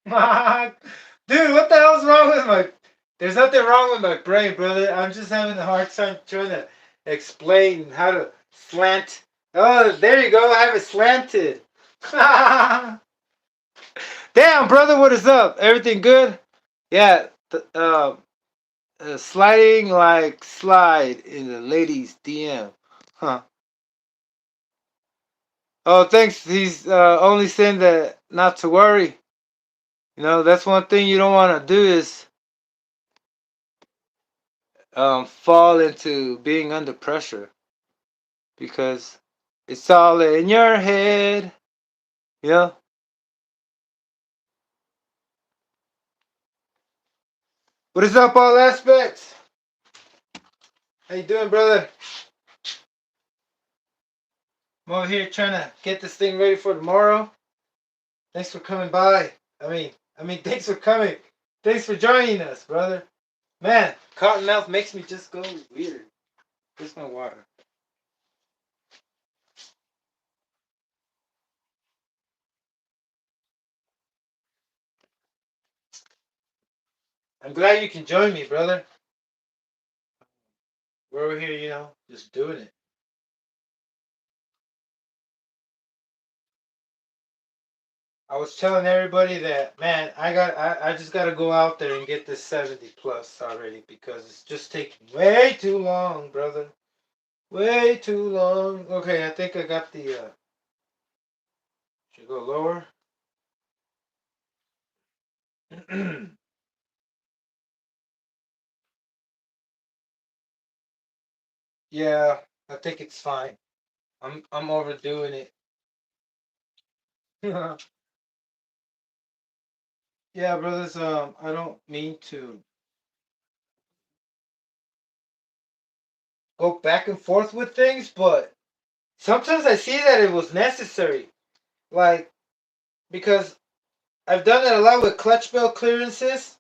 Dude, what the hell's wrong with my? There's nothing wrong with my brain, brother. I'm just having a hard time trying to explain how to slant. Oh, there you go. I have it slanted. Damn, brother, what is up? Everything good? Yeah, sliding like slide in the ladies' DM. Huh. Oh, thanks. He's only saying that not to worry. That's one thing you don't want to do is fall into being under pressure because it's all in your head. You know? What is up, all aspects? How you doing, brother? I'm over here trying to get this thing ready for tomorrow. Thanks for coming by. Thanks for coming. Thanks for joining us, brother. Man, Cottonmouth makes me just go weird. Where's my water? I'm glad you can join me, brother. We're over here, just doing it. I was telling everybody that, man, I just gotta go out there and get this 70 plus already because it's just taking way too long, brother. Way too long. Okay, I think I got the should go lower. Yeah, I think it's fine. I'm overdoing it. Yeah, brothers, I don't mean to go back and forth with things, but sometimes I see that it was necessary. Like, because I've done it a lot with clutch belt clearances.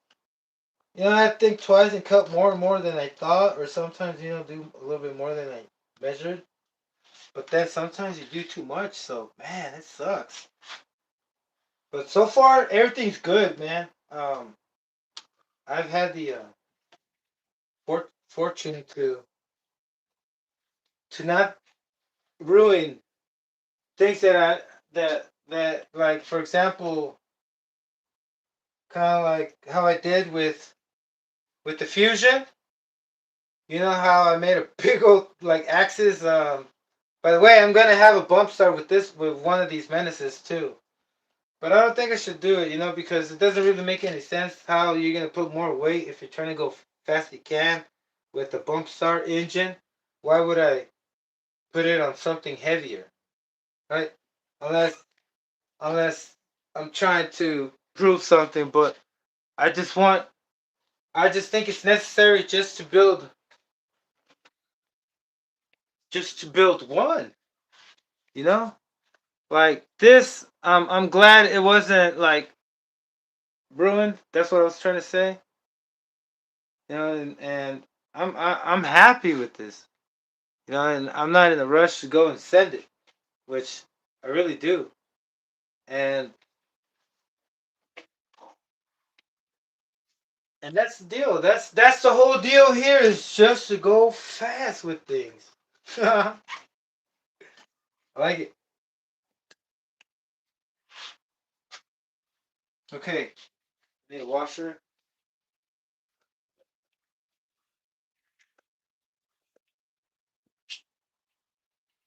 I think twice and cut more and more than I thought, or sometimes, do a little bit more than I measured. But then sometimes you do too much, so man, it sucks. But so far, everything's good, man. I've had the fortune to not ruin things that like, for example, kind of like how I did with the fusion. You know how I made a big old like axis. By the way, I'm gonna have a bump start with one of these menaces too. But I don't think I should do it, because it doesn't really make any sense how you're gonna put more weight if you're trying to go fast you can with the bump start engine. Why would I put it on something heavier, right? Unless unless I'm trying to prove something, but I just want I just think it's necessary just to build one, you know? Like this, I'm glad it wasn't like ruined. That's what I was trying to say. And I'm happy with this. And I'm not in a rush to go and send it, which I really do. And and that's the deal. That's the whole deal here is just to go fast with things. I like it. Okay, need a washer.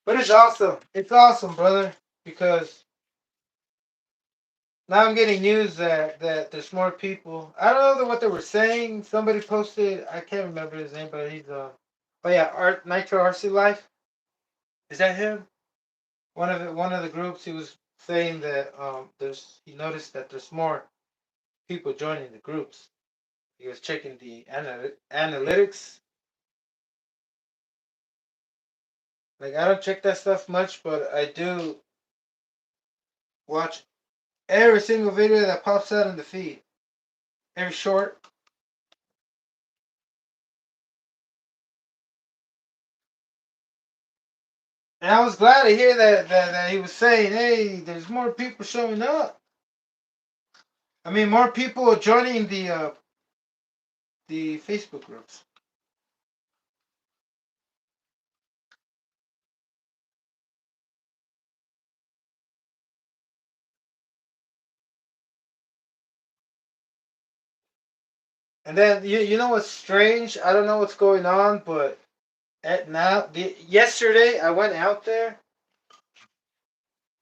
But it's awesome. It's awesome, brother, because now I'm getting news that there's more people. I don't know what they were saying. Somebody posted. I can't remember his name, but he's Oh yeah, Art Nitro RC Life. Is that him? One of the groups. He was saying that he noticed that there's more people joining the groups. He was checking the analytics. Like I don't check that stuff much, but I do watch every single video that pops out in the feed. Every short. And I was glad to hear that he was saying, hey, there's more people showing up. I mean, more people joining the Facebook groups. And then you know what's strange? I don't know what's going on, but yesterday I went out there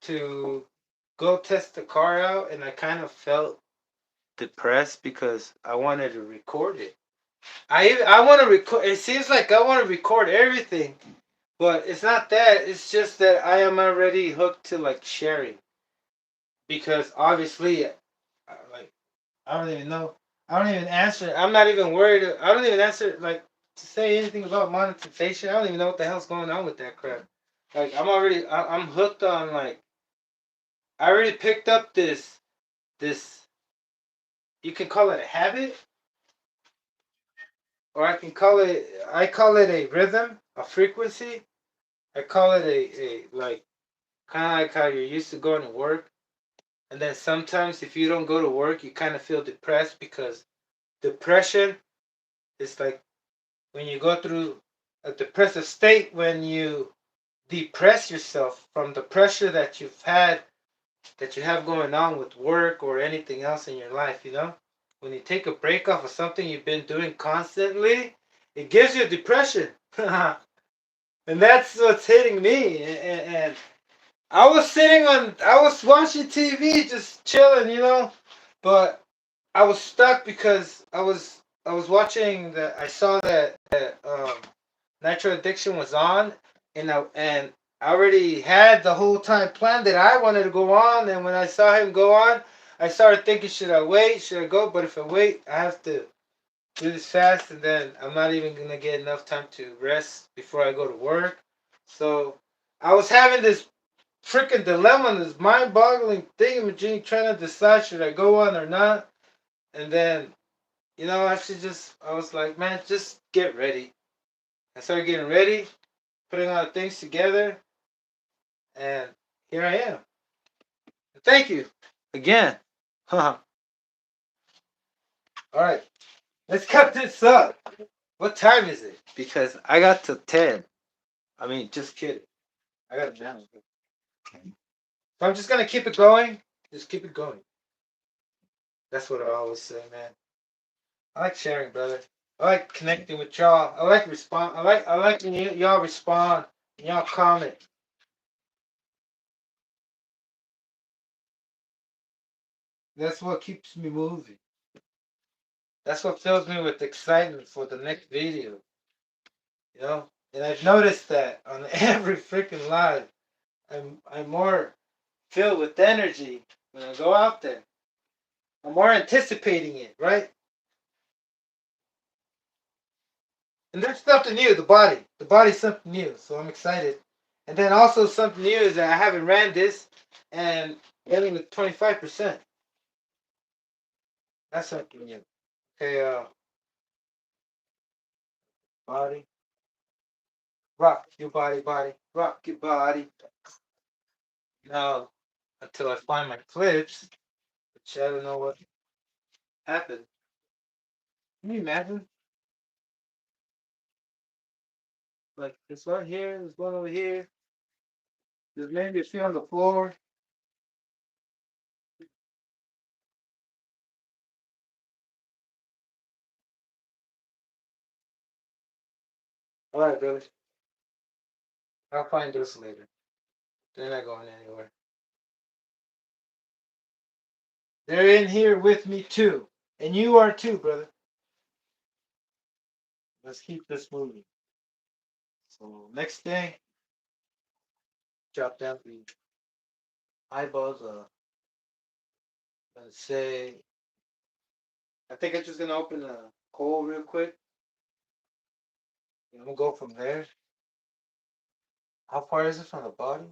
to go test the car out, and I kind of felt depressed because I wanted to record it. I want to record. It seems like I want to record everything, but it's not that. It's just that I am already hooked to like sharing because obviously, like I don't even know. I don't even answer. I'm not even worried. I don't even answer like to say anything about monetization. I don't even know what the hell's going on with that crap. Like I'm hooked on like I already picked up this. You can call it a habit, or I call it a rhythm, a frequency. I call it a like kind of like how you're used to going to work, and then sometimes if you don't go to work, you kind of feel depressed because depression is like when you go through a depressive state when you depress yourself from the pressure that you have going on with work or anything else in your life. When you take a break off of something you've been doing constantly, it gives you depression. And that's what's hitting me. And I was watching TV, just chilling. But I was stuck because I was watching I saw that Nitro Addiction was on, and I already had the whole time planned that I wanted to go on. And when I saw him go on, I started thinking, should I wait? Should I go? But if I wait, I have to do this fast, and then I'm not even gonna get enough time to rest before I go to work. So I was having this freaking dilemma, this mind-boggling thing, trying to decide should I go on or not. And then I was like, man, just get ready. I started getting ready, putting all the things together, And here I am. Thank you again. All right, let's cut this up. What time is it? Because I got to 10. I mean, just kidding. I got it down. So I'm just gonna keep it going. Just keep it going. That's what I always say, man. I like sharing, brother. I like connecting with y'all. I like respond. I like when y'all respond and y'all comment. That's what keeps me moving. That's what fills me with excitement for the next video. You know, and I've noticed that on every freaking live, I'm more filled with energy when I go out there. I'm more anticipating it, right? And there's something new. The body's something new, so I'm excited. And then also something new is that I haven't ran this, and getting to 25%. That's something new. Okay, body, rock your body, rock your body. Now, until I find my clips, which I don't know what happened. Can you imagine? Like, there's one here, there's one over here. There's maybe a few on the floor. All right, brother. I'll find this later. They're not going anywhere. They're in here with me too. And you are too, brother. Let's keep this moving. So next thing, drop down the eyeballs. Let's say, I think I'm just gonna open a hole real quick. And I'm gonna go from there. How far is it from the body?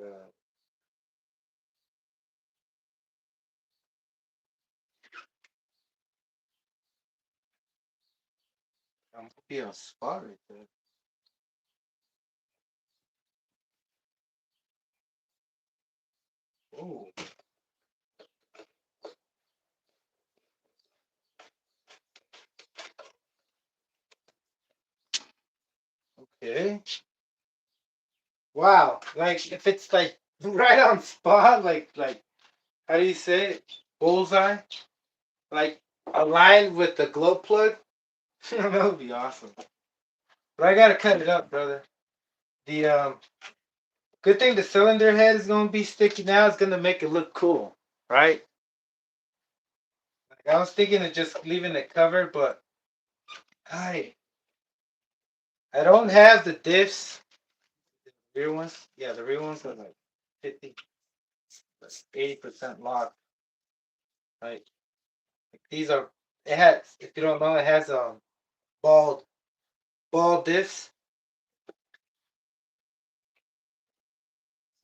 Uh, I'm gonna be on spot right there. Oh, okay. Wow. Like if it's like right on spot, like how do you say it? Bullseye? Like aligned with the glow plug? That would be awesome. But I gotta cut it up, brother. The good thing the cylinder head is gonna be sticky now. It's gonna make it look cool, right? Like I was thinking of just leaving it covered, but I I don't have the diffs. The rear ones, yeah, the rear ones are like 50, 80% locked, right? Like these are. It has. If you don't know, it has ball ball diffs.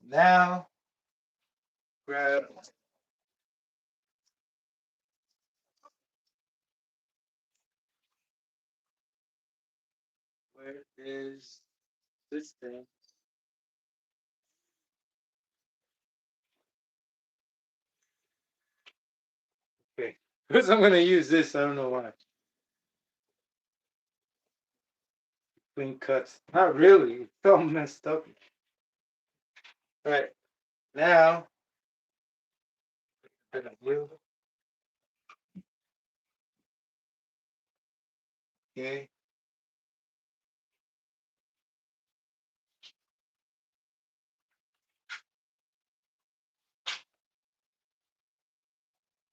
Now grab. Where is this thing? Okay. Because I'm gonna use this. I don't know why. Clean cuts. Not really. It's so messed up. All right. Now. Okay.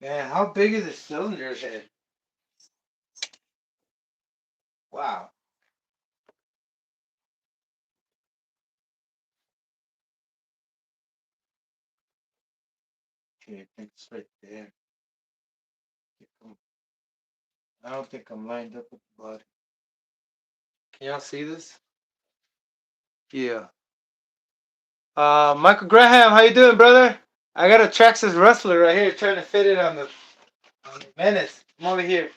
Man, how big is the cylinder head? Wow. Okay, I think it's right there. I don't think I'm lined up with the body. Can y'all see this? Yeah. Michael Graham, how you doing, brother? I got a Traxxas Rustler right here, trying to fit it on the Menace. I'm over here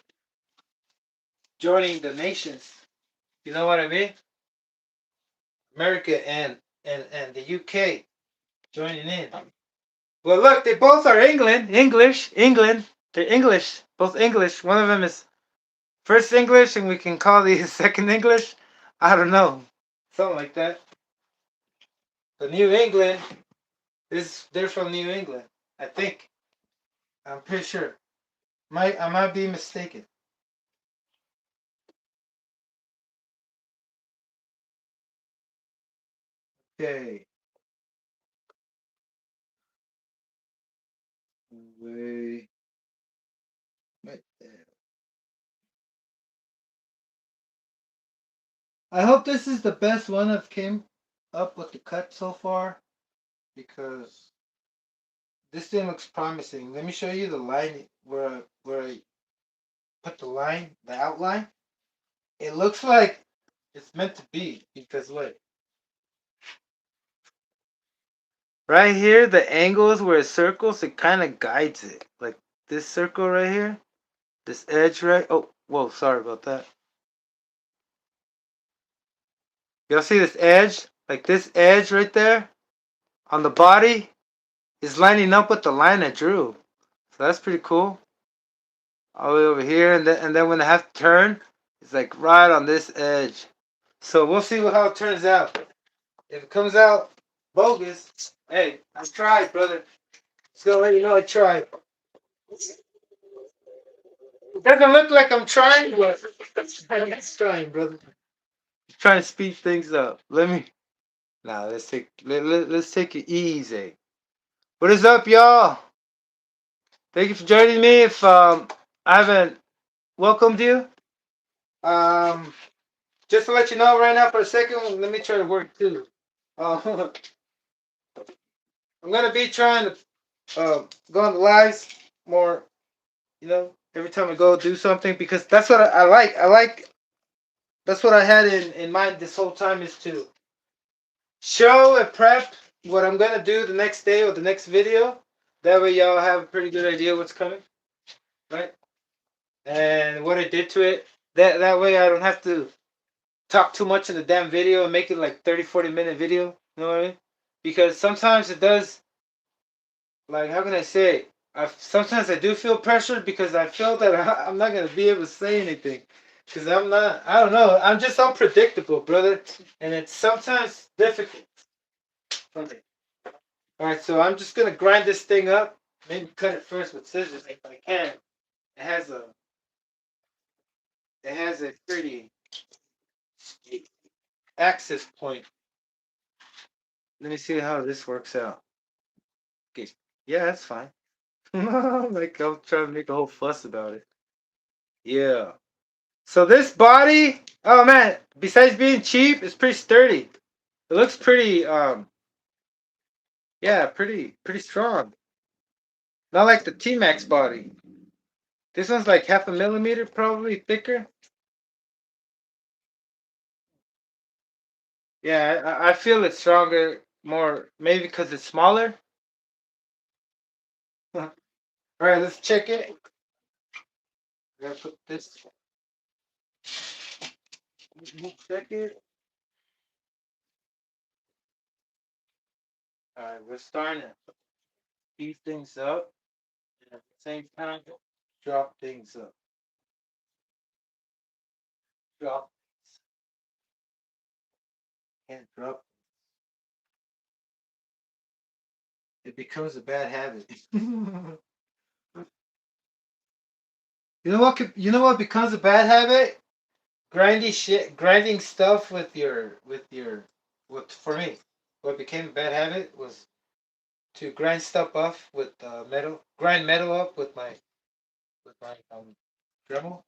joining the nations. You know what I mean? America and the UK joining in. Well, look, they both are English. They're English, both English. One of them is first English, and we can call the second English. I don't know, something like that. The New England they're from New England, I think. I'm pretty sure. I might be mistaken. Okay. Way right there. I hope this is the best one I've came up with the cut so far, because this thing looks promising. Let me show you the line where I put the line, the outline. It looks like it's meant to be, because look. Right here, the angles where it circles, it kind of guides it. Like this circle right here, this edge right. Oh, whoa, sorry about that. Y'all see this edge? Like this edge right there on the body is lining up with the line I drew. So that's pretty cool. All the way over here, and then when I have to turn, it's like right on this edge. So we'll see how it turns out. If it comes out bogus, hey, I tried, brother. Just gonna let you know I tried. It doesn't look like I'm trying, but I'm trying, brother. Trying to speed things up. Let's let's take it easy. What is up, y'all? Thank you for joining me. If I haven't welcomed you, just to let you know right now for a second, let me try to work too. I'm gonna be trying to go on the lives more. Every time I go do something, because that's what I like. That's what I had in mind this whole time, is to show and prep what I'm gonna do the next day or the next video. That way y'all have a pretty good idea what's coming, right? And what I did to it. That way I don't have to talk too much in the damn video and make it like 30-40 minute video. You know what I mean? Because sometimes it does, like, how can I say? Sometimes I do feel pressured, because I feel that I'm not gonna be able to say anything, because I'm not. I don't know. I'm just unpredictable, brother, and it's sometimes difficult for me. All right, so I'm just gonna grind this thing up. Maybe cut it first with scissors if I can. It has a. It has a pretty access point. Let me see how this works out. Okay. Yeah, that's fine. Like, I'm trying to make a whole fuss about it. Yeah. So this body, oh man, besides being cheap, it's pretty sturdy. It looks pretty, yeah, pretty strong. Not like the T-Max body. This one's like 0.5 millimeter, probably thicker. Yeah, I feel it's stronger, more, maybe because it's smaller. All right, let's check it. I gotta put this. Check it. All right, we're starting to speed things up, and at the same time, drop things up. Drop. Can't drop. It becomes a bad habit. You know what? You know what becomes a bad habit? Grinding stuff with for me. What became a bad habit was to grind stuff off with metal. Grind metal up with my Dremel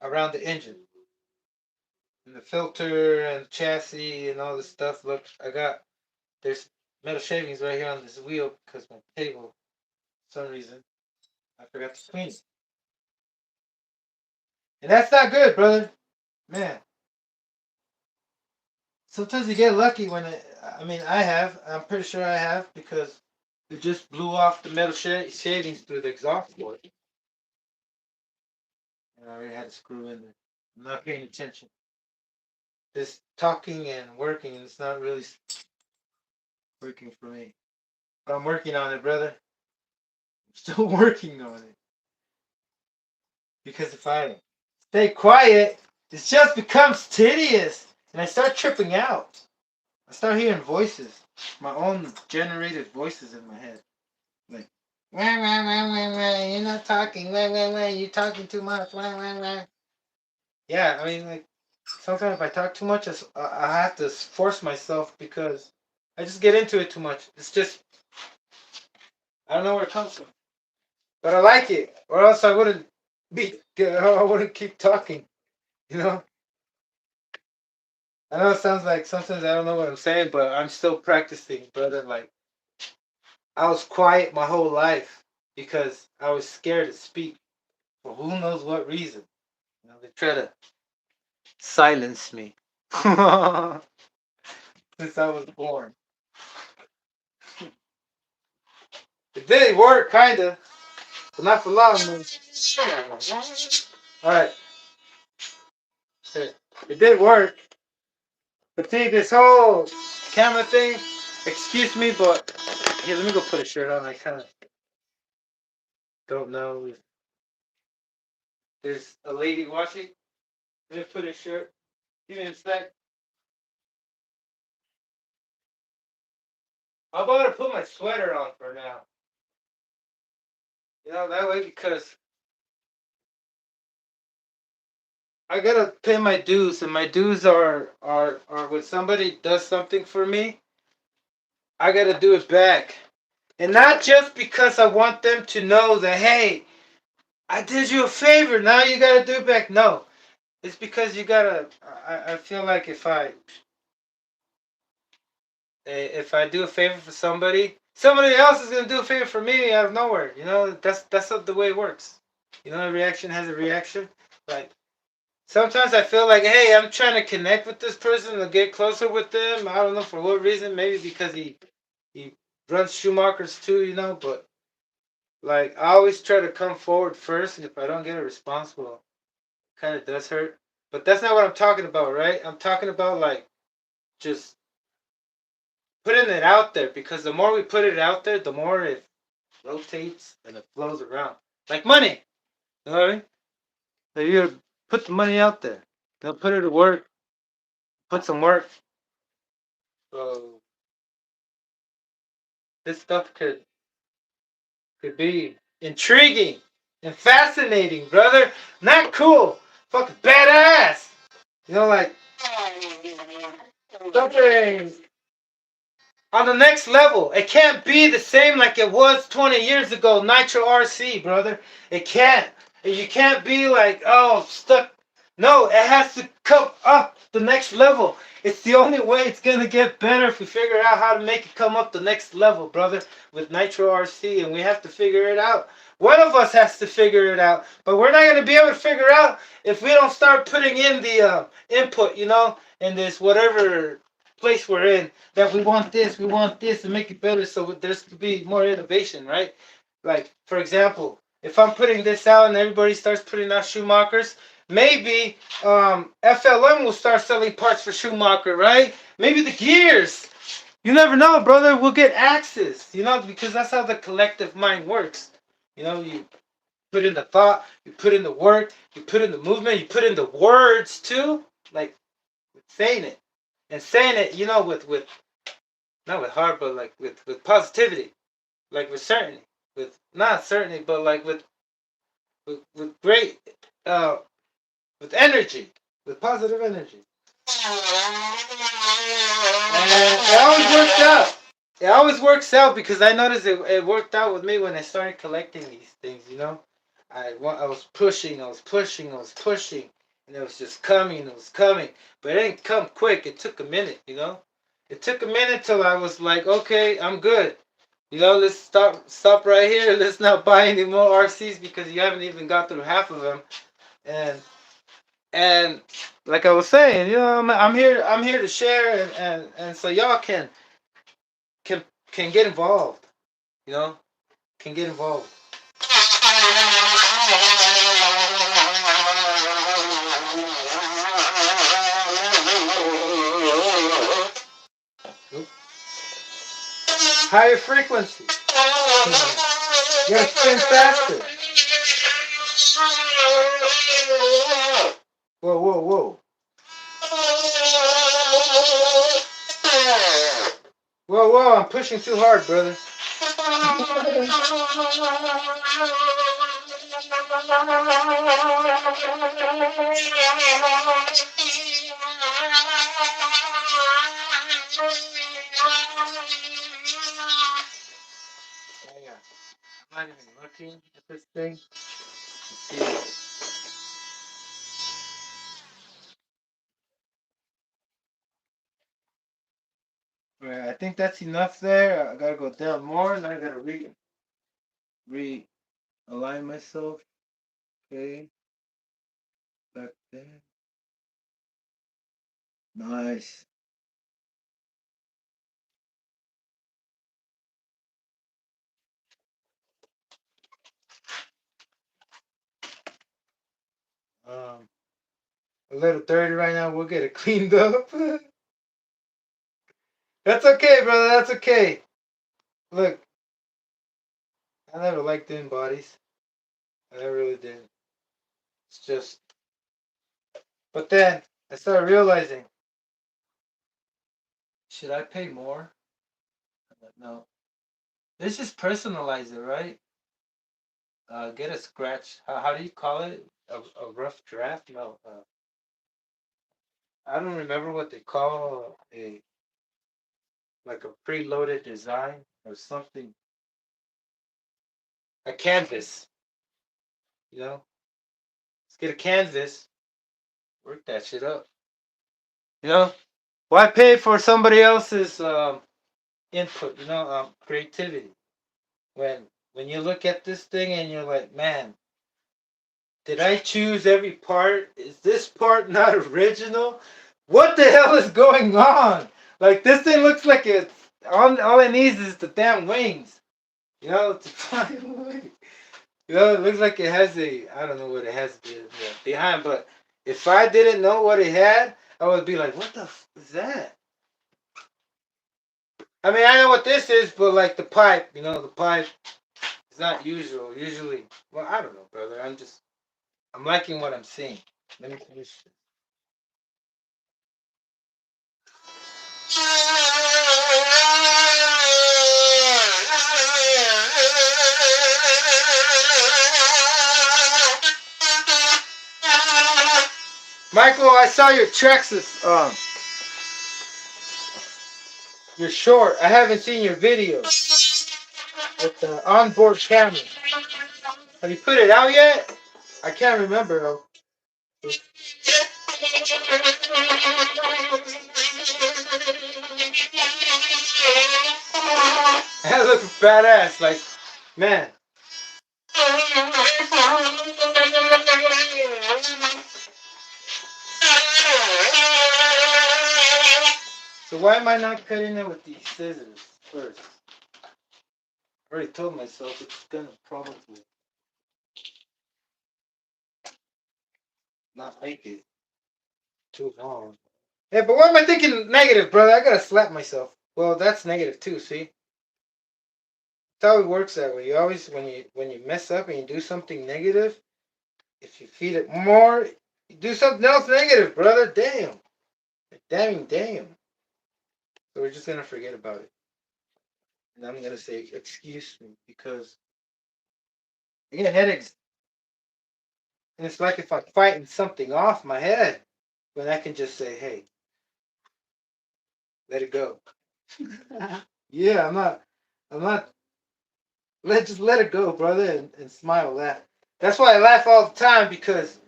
around the engine and the filter and chassis and all this stuff. Look, there's metal shavings right here on this wheel, because my table, for some reason, I forgot to clean it. And that's not good, brother. Man. Sometimes you get lucky when I mean, I have. I'm pretty sure I have, because it just blew off the metal shavings through the exhaust port. And I already had a screw in there. I'm not paying attention. This talking and working, it's not really working for me. But I'm working on it, brother. I'm still working on it. Because if I stay quiet, it just becomes tedious. And I start tripping out. I start hearing voices. My own generated voices in my head. Like, wah, wah, wah, wah, wah, you're not talking, wah, wah, wah, you're talking too much, wah, wah, wah. Yeah, I mean, like, sometimes if I talk too much, I have to force myself because I just get into it too much. It's just, I don't know where it comes from. But I like it, or else I wouldn't I wouldn't keep talking, you know? I know it sounds like sometimes I don't know what I'm saying, but I'm still practicing, brother. Like, I was quiet my whole life because I was scared to speak for who knows what reason. You know, they try to silence me since I was born. It did work, kinda, but not for long. Man. All right, it did work. But see, this whole camera thing, excuse me, but here, let me go put a shirt on. I kind of don't know if there's a lady watching. Let me put a shirt. Give me a sec. How about I put my sweater on for now? You know, that way because I gotta pay my dues, and my dues are when somebody does something for me, I gotta do it back. And not just because I want them to know that, hey, I did you a favor, now you gotta do it back. No. It's because you gotta. I feel like if I do a favor for somebody, somebody else is gonna do a favor for me out of nowhere. You know, that's not the way it works. You know, a reaction has a reaction. Like sometimes I feel like, hey, I'm trying to connect with this person to get closer with them. I don't know for what reason. Maybe because he runs Schumacher's too. You know, but like I always try to come forward first, and if I don't get a response, well, it kind of does hurt. But that's not what I'm talking about, right? I'm talking about like just putting it out there because the more we put it out there, the more it rotates and it flows around. Like money. You know what I mean? So you put the money out there. They'll put it to work, put some work. So this stuff could be intriguing and fascinating, brother. Not cool. Fucking badass. You know, like something on the next level. It can't be the same like it was 20 years ago, Nitro RC, brother. It can't. You can't be like, oh, stuck. No, it has to come up the next level. It's the only way it's going to get better if we figure out how to make it come up the next level, brother, with Nitro RC, and we have to figure it out. One of us has to figure it out, but we're not going to be able to figure out if we don't start putting in the input, you know, in this whatever place we're in, that we want this, and make it better so there's to be more innovation, right? Like, for example, if I'm putting this out and everybody starts putting out Schumachers, maybe FLM will start selling parts for Schumacher, right? Maybe the gears. You never know, brother. We'll get axes, you know, because that's how the collective mind works. You know, you put in the thought, you put in the work, you put in the movement, you put in the words too, like saying it. And saying it, you know, with not with heart, but like with positivity, like with certainty, with not certainty, but like with great, uh, with energy, with positive energy. And it always works out. It always works out because I noticed it worked out with me when I started collecting these things. You know, I was pushing, I was pushing, I was pushing, and it was just coming, it was coming, but it didn't come quick. It took a minute. You know, it took a minute till I was like, okay, I'm good. You know, let's stop right here. Let's not buy any more RCs because you haven't even got through half of them. And and like I was saying, you know, I'm here to share and so y'all can can get involved. You know, can get involved. Higher frequency. You gotta spin faster. Whoa, whoa, whoa. Whoa, whoa, I'm pushing too hard, brother. Yeah. I'm not even looking at this thing. Let's see. Right, I think that's enough there. I gotta go down more, and I gotta realign myself. Okay, back there. Nice. Um, a little dirty right now. We'll get it cleaned up. That's okay, brother. That's okay. Look, I never liked doing bodies. I really did. It's just, but then I started realizing, should I pay more? I'm like, no. Let's just personalize it, right? Get a scratch. How do you call it? A rough draft? No. I don't remember what they call a like a preloaded design or something. A canvas. You know, let's get a canvas. Work that shit up. You know, why pay for somebody else's input? You know, creativity. When you look at this thing and you're like, man, did I choose every part? Is this part not original? What the hell is going on? Like this thing looks like it's all it needs is the damn wings. You know, to fly away. You know, it looks like it has I don't know what it has behind, but if I didn't know what it had, I would be like, what the is that? I mean, I know what this is, but like the pipe, you know, the pipe is not usual. Usually, well, I don't know, brother. I'm liking what I'm seeing. Let me finish. Michael, I saw your Traxxas. You're short. I haven't seen your video with the onboard camera. Have you put it out yet? I can't remember though. That looks badass. Like, man. So why am I not cutting it with these scissors first? I already told myself it's gonna probably not make it too long. Yeah, but why am I thinking negative, brother? I gotta slap myself. Well, that's negative too. See, that's how it works that way. You always when you mess up and you do something negative, if you feed it more, you do something else negative, brother. Damn, damn. So we're just gonna forget about it, and I'm gonna say excuse me because I get headaches, and it's like if I'm fighting something off my head, when I can just say, hey, let it go. Yeah, I'm not. Just let it go, brother, and smile, laugh. That's why I laugh all the time because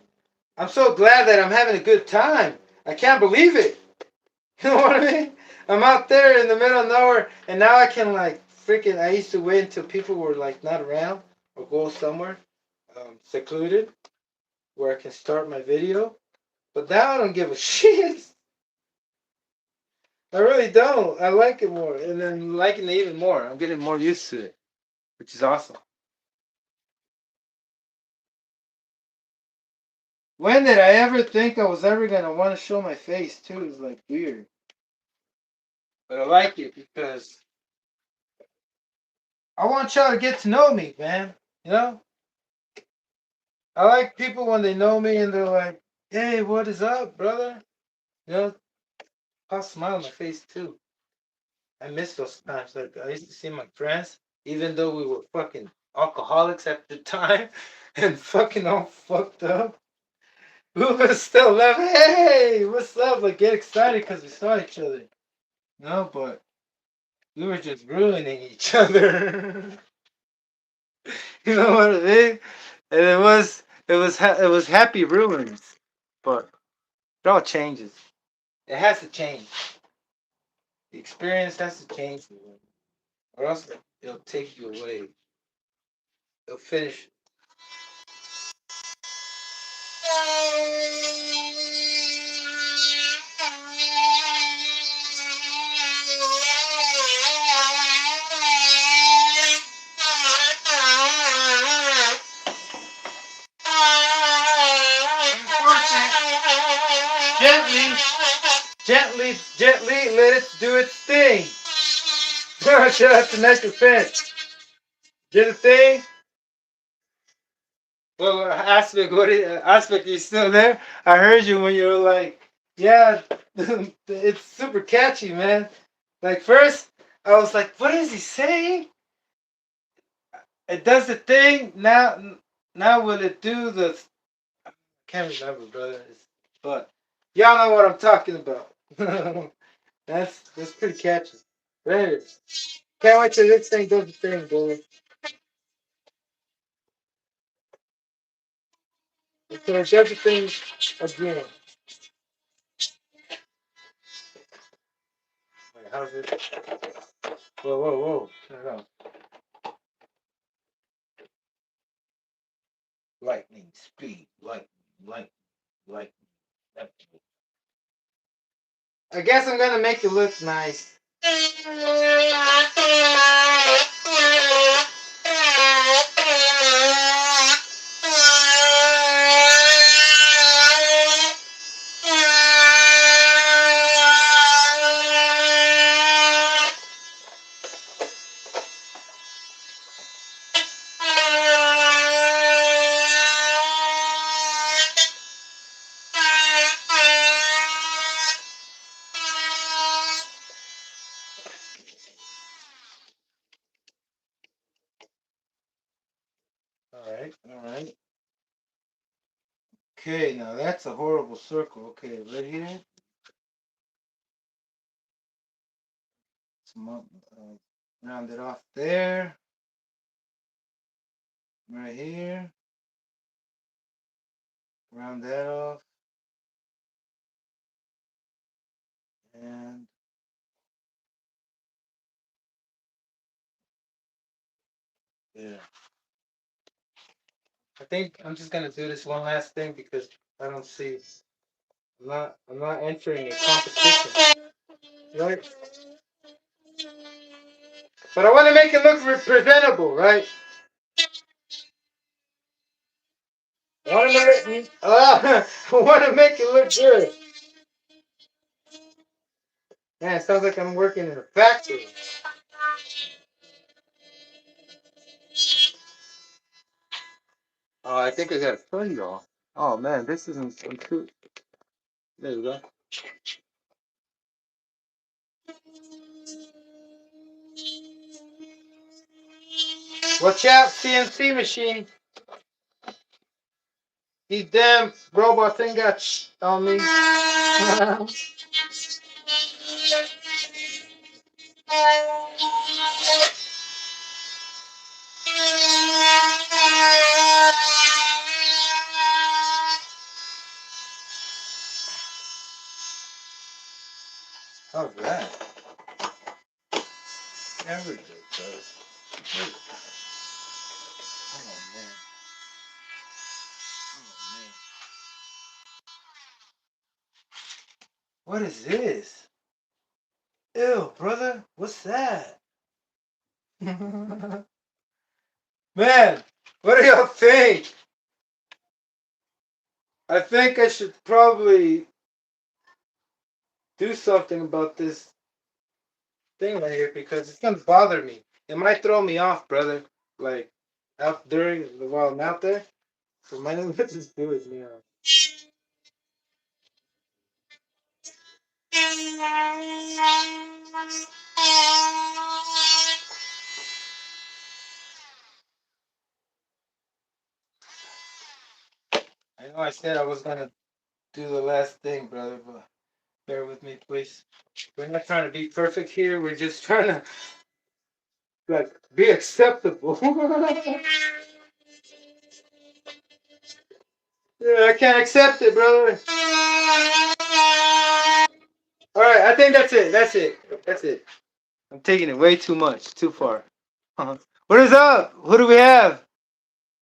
I'm so glad that I'm having a good time. I can't believe it. You know what I mean? I'm out there in the middle of nowhere, and now I can like freaking. I used to wait until people were like not around or go somewhere secluded where I can start my video. But now I don't give a shit. I really don't. I like it more, and then liking it even more. I'm getting more used to it, which is awesome. When did I ever think I was ever gonna want to show my face too? It's like weird, but I like it because I want y'all to get to know me, man. You know? I like people when they know me and they're like, hey, what is up, brother? You know, I'll smile on my face too. I miss those times. Like, I used to see my friends, even though we were fucking alcoholics at the time and fucking all fucked up. We would still laugh, hey, what's up? Like, get excited because we saw each other. No, but we were just ruining each other. You know what I mean? And it was happy ruins, but it all changes. It has to change. The experience has to change, or else it'll take you away. It'll finish. Gently, gently, let it do its thing. Shut up the next offense. Did a thing? Well, Aspect, Aspect, you still there? I heard you when you were like, yeah, it's super catchy, man. Like, first, I was like, what is he saying? It does the thing. Now will it do the, I can't remember, brother. But y'all know what I'm talking about. That's pretty catchy. Right. Can't wait till this thing does the thing, boy. Until it does the thing again. Wait, how's it? Whoa, whoa, whoa. Turn it on. Lightning speed. Lightning. I guess I'm gonna make it look nice. Alright. Okay, now that's a horrible circle. Okay, right here. Some, round it off there. Right here. Round that off. And yeah. I think I'm just gonna do this one last thing because I don't see. I'm not entering a competition, right? But I want to make it look presentable, right? I want to make, I want to make it look good. Man, it sounds like I'm working in a factory. Oh, I think I got a turn y'all. Oh man, this isn't so true. There we go. Watch out, CNC machine. These damn robots ain't got on me. How's that? There we go, cuz. Oh man. Oh man. What is this? Ew, brother. What's that? Man, what do y'all think? I think I should probably do something about this thing right here because it's gonna bother me. it might throw me off, brother. Like out during while I'm out there. So my name just do it, you know. I know I said I was gonna do the last thing, brother, but bear with me, please. We're not trying to be perfect here. We're just trying to like be acceptable. Yeah, I can't accept it, brother. All right, I think that's it. That's it. That's it. I'm taking it way too much, too far. What is up? Who do we have?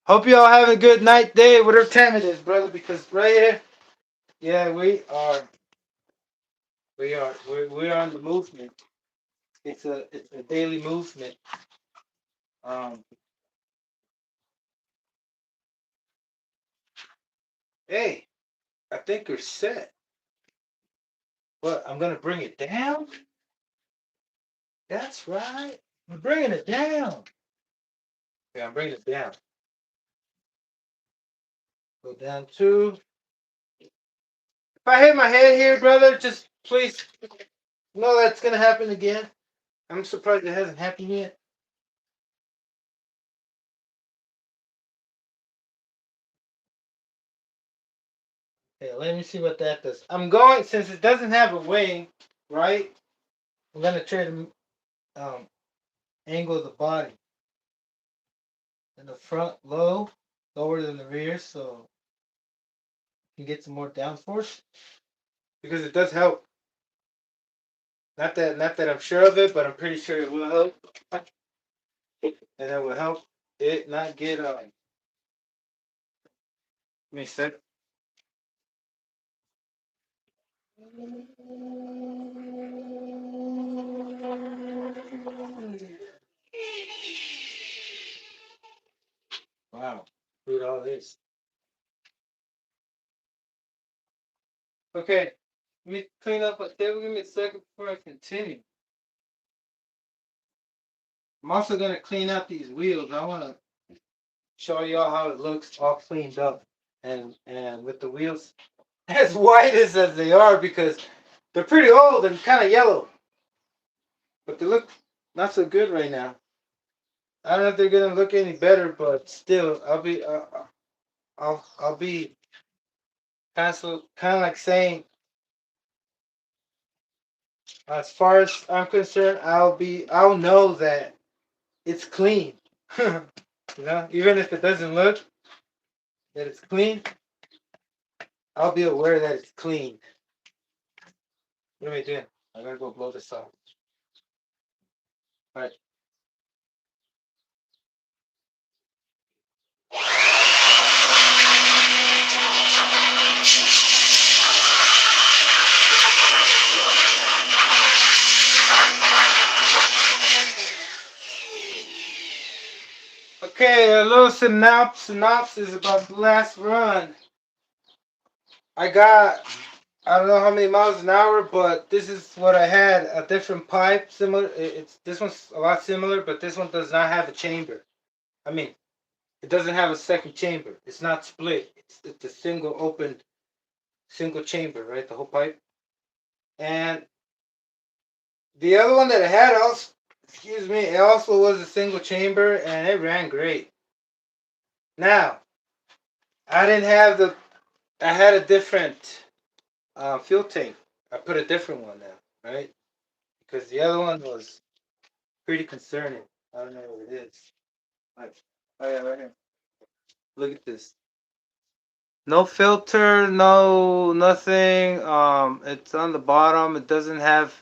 Hope you all have a good night, day, whatever time it is, brother. Because right here, yeah, we're on the movement. It's a daily movement. Um, hey, I think you're set. What? I'm gonna bring it down. That's right. I'm bringing it down. Yeah, I'm bringing it down. Go down two. If I hit my head here, brother, just please know that's gonna happen again. I'm surprised it hasn't happened yet. Okay, let me see what that does. I'm going since it doesn't have a wing, right? I'm gonna try to angle the body in the front low, lower than the rear, so you can get some more downforce because it does help. Not that I'm sure of it, but I'm pretty sure it will help, and it will help it not get me sick. Wow, read all this. Okay, let me clean up a table. Give me a second before I continue. I'm also gonna clean out these wheels. I wanna show y'all how it looks all cleaned up and with the wheels as white as they are because they're pretty old and kind of yellow, but they look not so good right now. I don't know if they're gonna look any better, but still, I'll be kind of like saying, as far as I'm concerned, I'll know that it's clean. Even if it doesn't look that it's clean, I'll be aware that it's clean. What am I doing? I gotta go blow this off. All right. Okay, a little synopsis about the last run. I don't know how many miles an hour, but this is what I had. A different pipe, similar. It's this one's a lot similar, but this one does not have a chamber. I mean, it doesn't have a second chamber. It's not split. It's a single open, single chamber, right? The whole pipe. And the other one that I had also, excuse me, it also was a single chamber, and it ran great. Now, I didn't have the. I had a different fuel tank. I put a different one now, right? Because the other one was pretty concerning. I don't know what it is. Like, oh yeah, right here. Look at this. No filter, no nothing. It's on the bottom. It doesn't have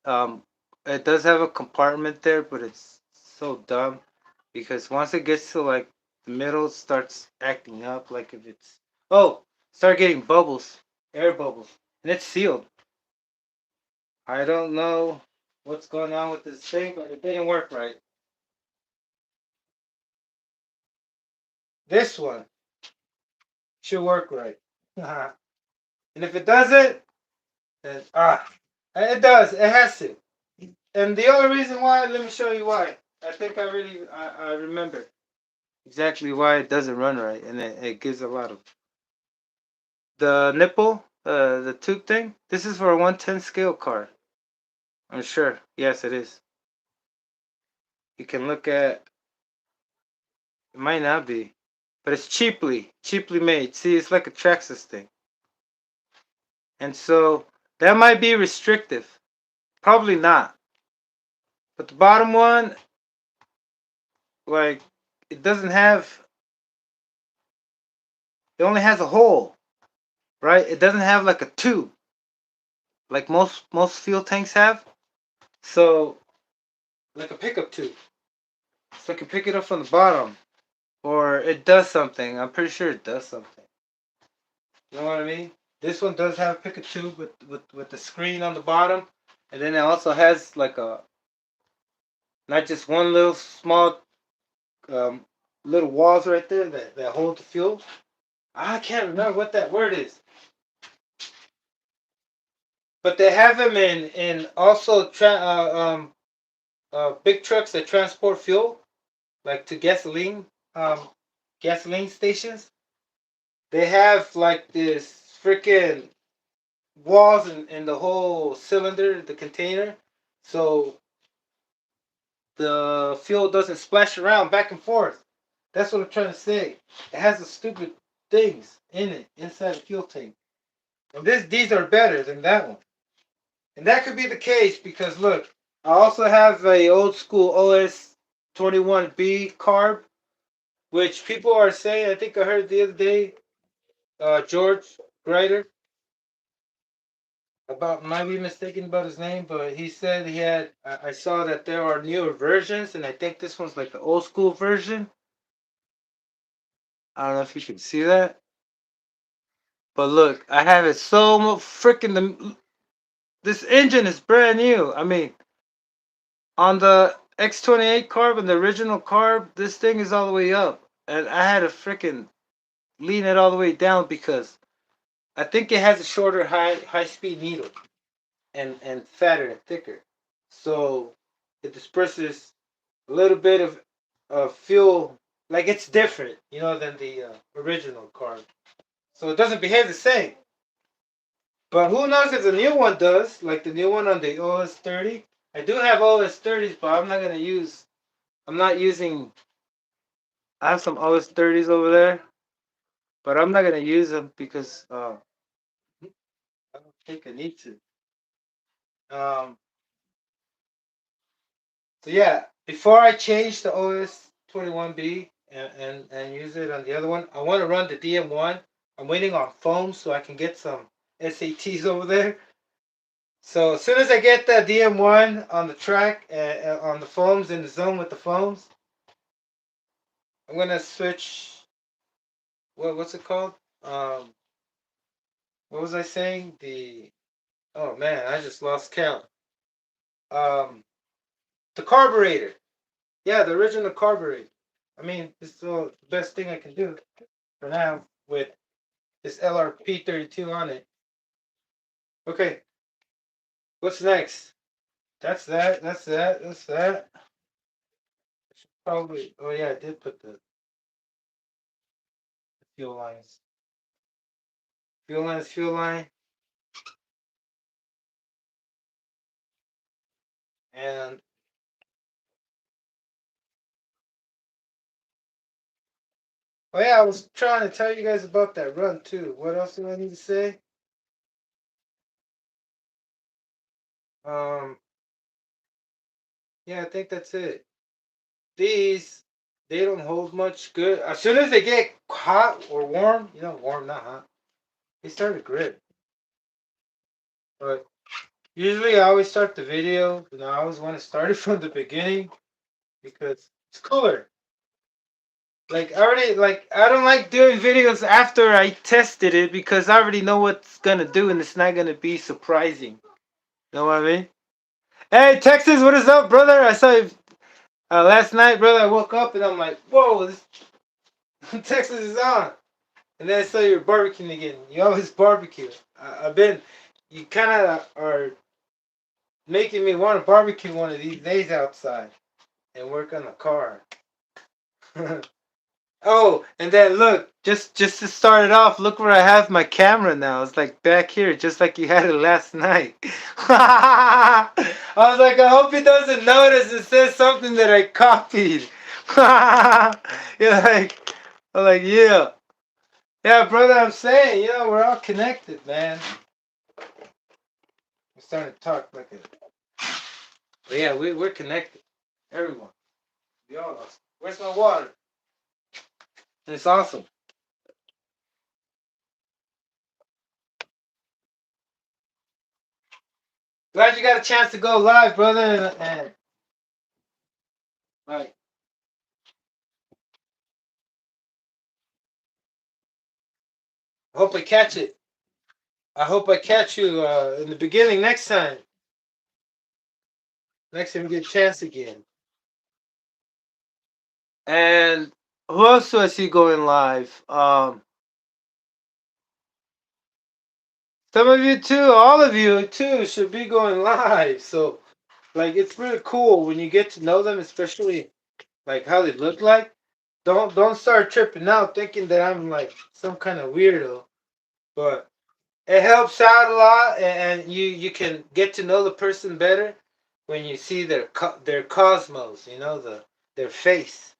um, it does have a compartment there, but it's so dumb because once it gets to like the middle, it starts acting up. Like if it's start getting bubbles, air bubbles, and it's sealed. I don't know what's going on with this thing, but it didn't work right. This one should work right. And if it doesn't, then it does. It has to. And the only reason why, let me show you why. I think I remember exactly why it doesn't run right, and it gives a lot of the nipple, the tooth thing. This is for a 110 scale card. I'm sure. Yes, it is. You can look at. It might not be, but it's cheaply made. See, it's like a Traxxas thing, and so that might be restrictive. Probably not. But the bottom one, like, it doesn't have. It only has a hole, right? It doesn't have like a tube, like most fuel tanks have. So, like a pickup tube. So I can pick it up from the bottom, or it does something. I'm pretty sure it does something. You know what I mean? This one does have a pickup tube with the screen on the bottom, and then it also has like a not just one little small um, little walls right there that hold the fuel. I can't remember what that word is, but they have them in also big trucks that transport fuel, like to um, gasoline stations. They have like this freaking walls in the whole cylinder, the container, so the fuel doesn't splash around back and forth. That's what I'm trying to say. It has the stupid things in it inside the fuel tank. And these are better than that one. And that could be the case because look, I also have a old school OS 21B carb, which people are saying. I think I heard the other day, George Grider, about might be mistaken about his name, but he said he had. I saw that there are newer versions, and I think this one's like the old school version. I don't know if you can see that, but look, I have it so freaking the. This engine is brand new. I mean, on the X28 carb and the original carb, this thing is all the way up, and I had to freaking lean it all the way down because I think it has a shorter high speed needle and fatter and thicker, so it disperses a little bit of fuel. Like it's different, than the original carb. So it doesn't behave the same. But who knows if the new one does? Like the new one on the OS 30. I do have OS 30s, but I'm not gonna use. I'm not using. I have some OS 30s over there, but I'm not gonna use them because I don't think I need to. Um, so yeah, before I change the OS 21B and use it on the other one, I want to run the DM1. I'm waiting on foams so I can get some SATs over there. So as soon as I get the DM1 on the track, on the foams, in the zone with the foams, I'm gonna switch. What's it called? Um, what was I saying? Oh man, I just lost count. Um, the carburetor. Yeah, the original carburetor. I mean, it's the best thing I can do for now with this LRP 32 on it. Okay, what's next? That's that. That's that. That's that. Probably. Oh yeah, I did put the fuel lines. Fuel lines. Fuel line. And oh yeah, I was trying to tell you guys about that run too. What else do I need to say? Um, yeah, I think that's it. These they don't hold much good. As soon as they get hot or warm, warm not hot, they start to grip. But usually I always start the video, I always want to start it from the beginning because it's cooler. Like I already I don't like doing videos after I tested it because I already know what's gonna do and it's not gonna be surprising. You know what I mean? Hey Texas, what is up, brother? I saw you last night, brother. I woke up and I'm like, whoa, this Texas is on. And then I saw you barbecuing again. You always barbecue. You kind of are making me want to barbecue one of these days outside. and work on the car. Oh, and then look, just to start it off, look where I have my camera now. It's like back here, just like you had it last night. I was like, I hope he doesn't notice it says something that I copied. You're like, I'm like, yeah. Yeah, brother, I'm saying, we're all connected, man. I'm starting to talk like it. But yeah, we're connected. Everyone. We all are. Where's my water? It's awesome. Glad you got a chance to go live, brother. And right. I hope I catch it. I hope I catch you in the beginning next time. Next time we get a chance again. And who else do I see going live? Some of you too, all of you too, should be going live. So, like, it's really cool when you get to know them, especially like how they look like. Don't start tripping out thinking that I'm like some kind of weirdo. But it helps out a lot, and you can get to know the person better when you see their cosmos, their face.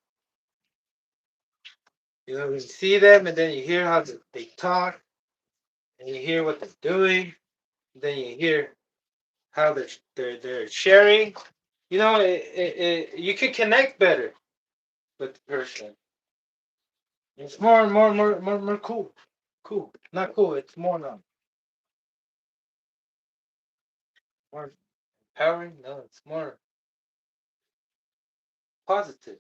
You see them, and then you hear how they talk, and you hear what they're doing, and then you hear how they're sharing. You can connect better with the person. It's more cool. Cool, not cool. It's more empowering. No, it's more positive.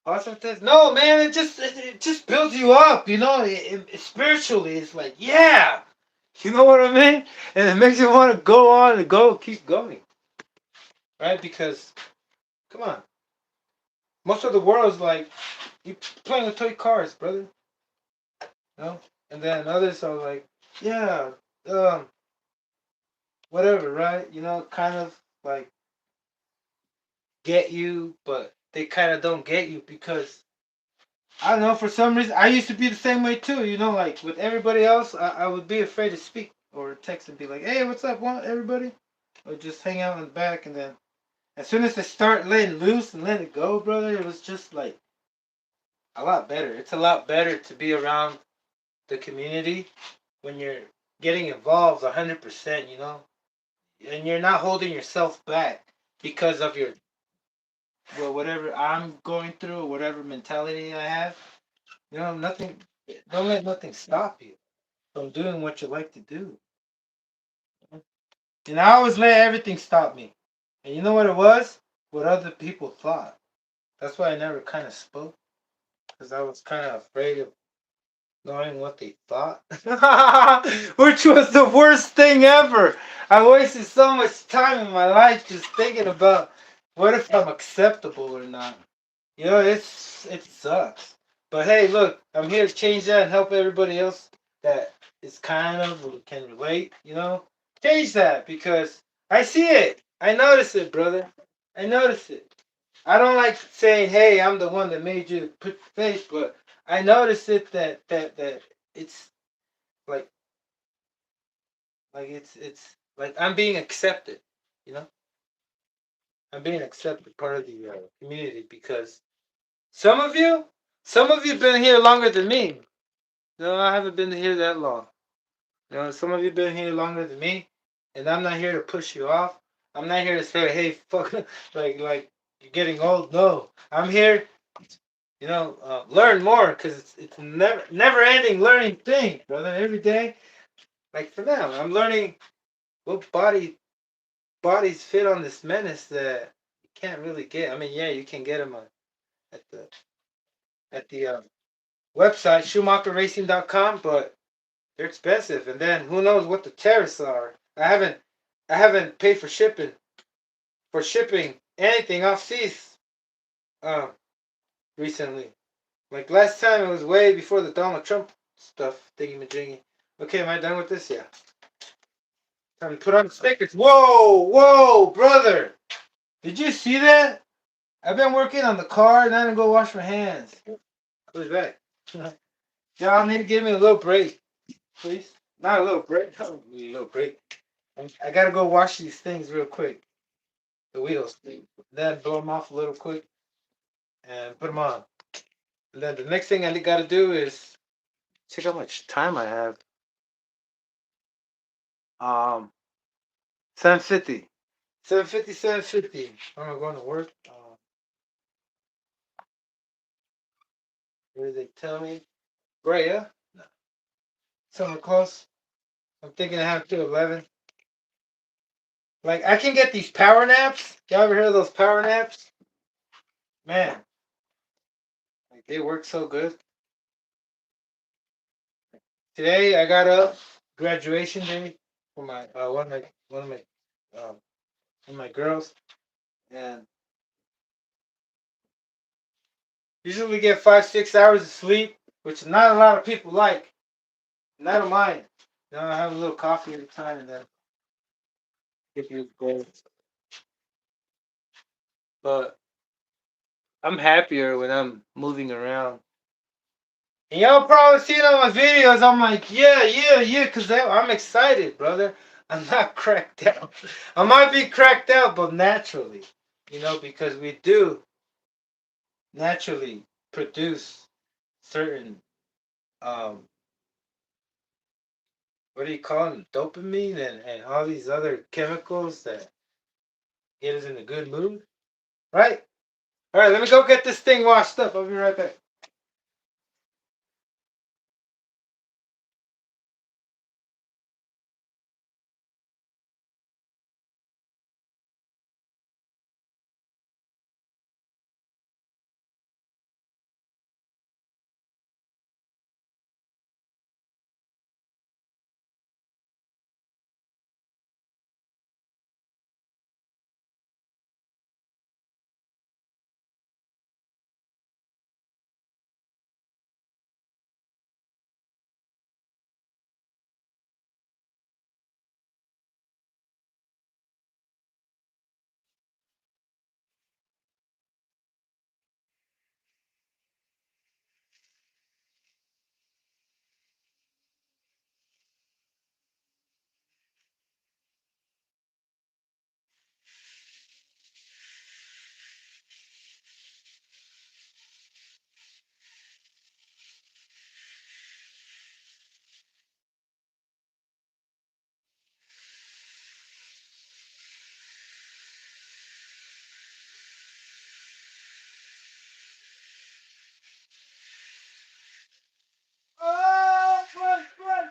Positive? No, man. It just builds you up. Spiritually, it's like, yeah. You know what I mean? And it makes you want to go on and keep going, right? Because come on, most of the world's like you playing with toy cars, brother. And then others are like, yeah, um, whatever, right? Kind of like get you, but they kind of don't get you because I don't know. For some reason, I used to be the same way too. Like with everybody else, I would be afraid to speak or text and be like, "Hey, what's up, everybody?" Or just hang out in the back. And then as soon as they start letting loose and let it go, brother, it was just like a lot better. It's a lot better to be around the community when you're getting involved 100%. And you're not holding yourself back because of your whatever I'm going through or whatever mentality I have. Nothing. Don't let nothing stop you from doing what you like to do. And I always let everything stop me. And you know what it was? What other people thought. That's why I never kind of spoke. Because I was kind of afraid of knowing what they thought. Which was the worst thing ever. I wasted so much time in my life just thinking about what if I'm acceptable or not. It sucks. But hey, look, I'm here to change that and help everybody else that is kind of or can relate. Change that because I see it. I notice it, brother. I notice it. I don't like saying, "Hey, I'm the one that made you put the face," but I notice it that it's like it's like I'm being accepted. You know, I'm being accepted part of the community because some of you, some of you been here longer than me. No, I haven't been here that long. Some of you been here longer than me, and I'm not here to push you off. I'm not here to say, "Hey, fuck," like you're getting old. No, I'm here, learn more because it's never ending learning thing, brother. Every day, like for now, I'm learning what bodies fit on this menace that you can't really get. I mean, yeah, you can get them at the website schumacherracing.com, but they're expensive, and then who knows what the tariffs are. I haven't paid for shipping anything off seas um recently. Like last time, it was way before the Donald Trump stuff thingy majingy. Okay, am I done with this? Yeah. Time to put on the stickers. Whoa, brother! Did you see that? I've been working on the car and I didn't go wash my hands. I'll be back. Y'all need to give me a little break, please. Not a little break. A little break. I gotta go wash these things real quick. The wheels. Then blow them off a little quick and put them on. And then the next thing I gotta do is check how much time I have. 7:50. 7:50, 7:50. I'm going to work. What did they tell me? Right, yeah? No. Somewhere close. I'm thinking I have to 11. Like, I can get these power naps. Y'all ever heard of those power naps? Man, like they work so good. Today I got up, graduation day for my one of my girls, and usually we get 5-6 hours of sleep, which not a lot of people like. And I don't mind. You know, I have a little coffee at a time and then get you going. But I'm happier when I'm moving around. And y'all probably seen on my videos, I'm like, yeah, because I'm excited, brother. I'm not cracked out. I might be cracked out, but naturally, because we do naturally produce certain, um, what do you call them? Dopamine and all these other chemicals that get us in a good mood, right? All right, let me go get this thing washed up. I'll be right back. Oh, fun.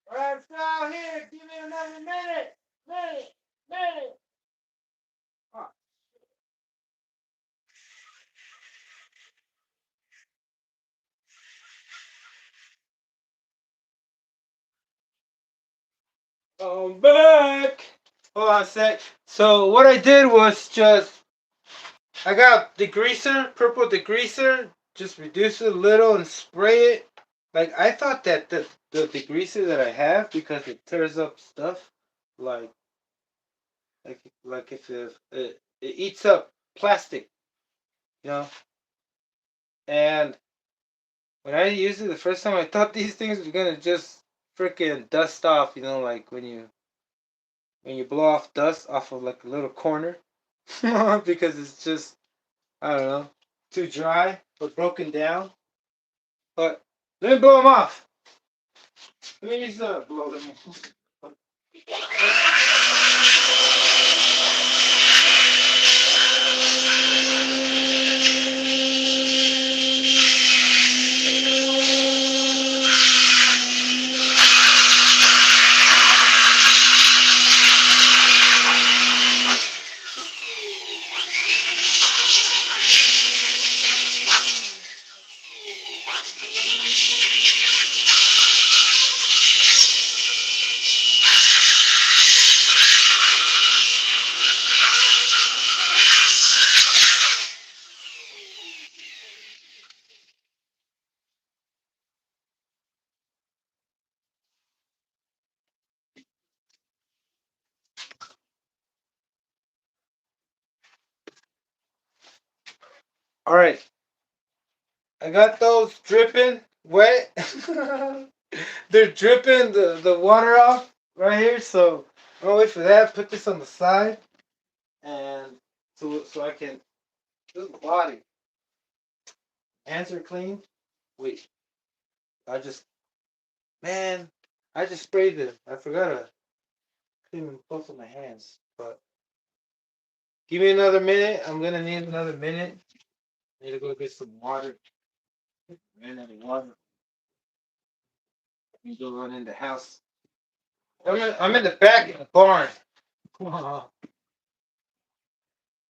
All right, stop here. Give me another minute. Minute. Oh. I'm back. Hold on a sec. So what I did was I got degreaser, purple degreaser, just reduce it a little and spray it. Like I thought that the degreaser that I have, because it tears up stuff, like like if it eats up plastic, you know. And when I used it the first time, I thought these things were gonna just freaking dust off, like when you blow off dust off of like a little corner, because it's just, I don't know, too dry or broken down. But let me blow them off. Let me use blow them off. Alright. I got those dripping wet. They're dripping the water off right here, so I'm gonna wait for that. Put this on the side, and so I can do the body. Hands are clean. Wait, I just man, I just sprayed it. I forgot to clean both of my hands. But give me another minute. I'm gonna need another minute. I need to go get some water. Ran out of water. Let me go run in the house. I'm in the back in the barn.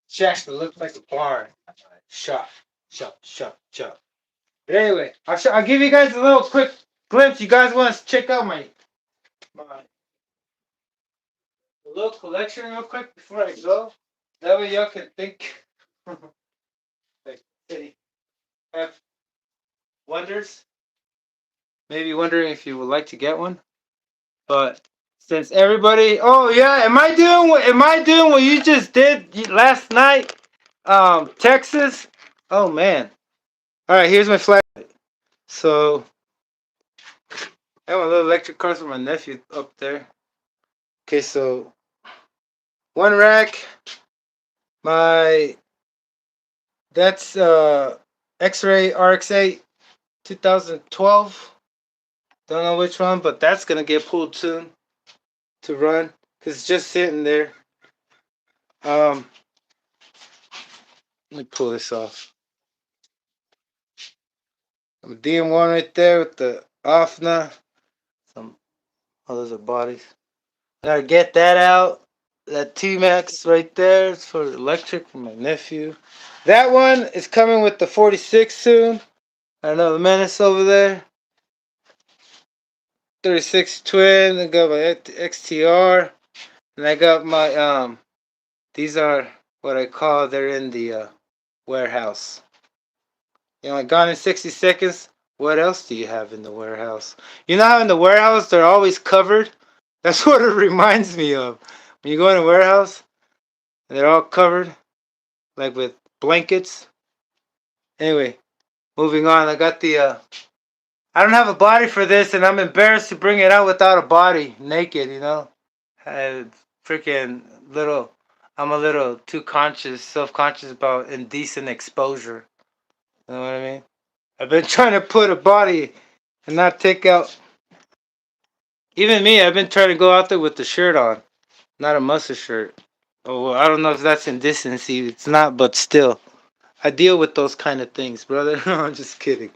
Shacks that looks like a barn. Shot, shot, shot, shot. But anyway, I'll give you guys a little quick glimpse. You guys want to check out my little collection real quick before I go? That way y'all can think. Like, say, have wonders. Maybe wondering if you would like to get one. But since everybody, oh yeah, am I doing what you just did last night? Texas. Oh man. All right, here's my flashlight. So I have a little electric car for my nephew up there. Okay, so one rack. My that's X-Ray RX-8 2012. Don't know which one, but that's gonna get pulled soon to run because it's just sitting there. Let me pull this off. I'm DM1 right there with the OFNA. Some others are bodies. Gotta get that out. That T-Max right there is for electric for my nephew. That one is coming with the 46 soon. I know the Menace over there. 36 twin. I got my XTR. And I got my these are what I call they're in the warehouse. You know, like gone in 60 seconds. What else do you have in the warehouse? You know how in the warehouse they're always covered? That's what it reminds me of. When you go in a warehouse and they're all covered, like with blankets. Anyway, moving on. I got the I don't have a body for this and I'm embarrassed to bring it out without a body. Naked, you know? I freaking little I'm a little too self-conscious about indecent exposure. You know what I mean? I've been trying to put a body and not take out. Even me, I've been trying to go out there with the shirt on, not a muscle shirt. Oh, well, I don't know if that's indecency. It's not, but still. I deal with those kind of things, brother. No, I'm just kidding.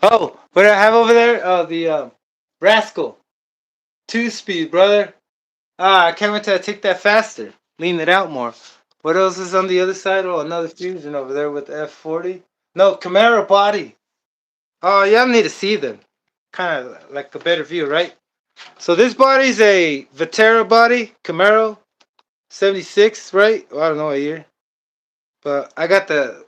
Oh, what do I have over there? Oh, the Rascal. 2-speed, brother. Ah, I can't wait till I take that faster. Lean it out more. What else is on the other side? Oh, another Fusion over there with the F40. No, Camaro body. Oh, y'all need to see them. Kind of like a better view, right? So this body's a Vetera body, Camaro, 76, right? Well, I don't know what year. But I got the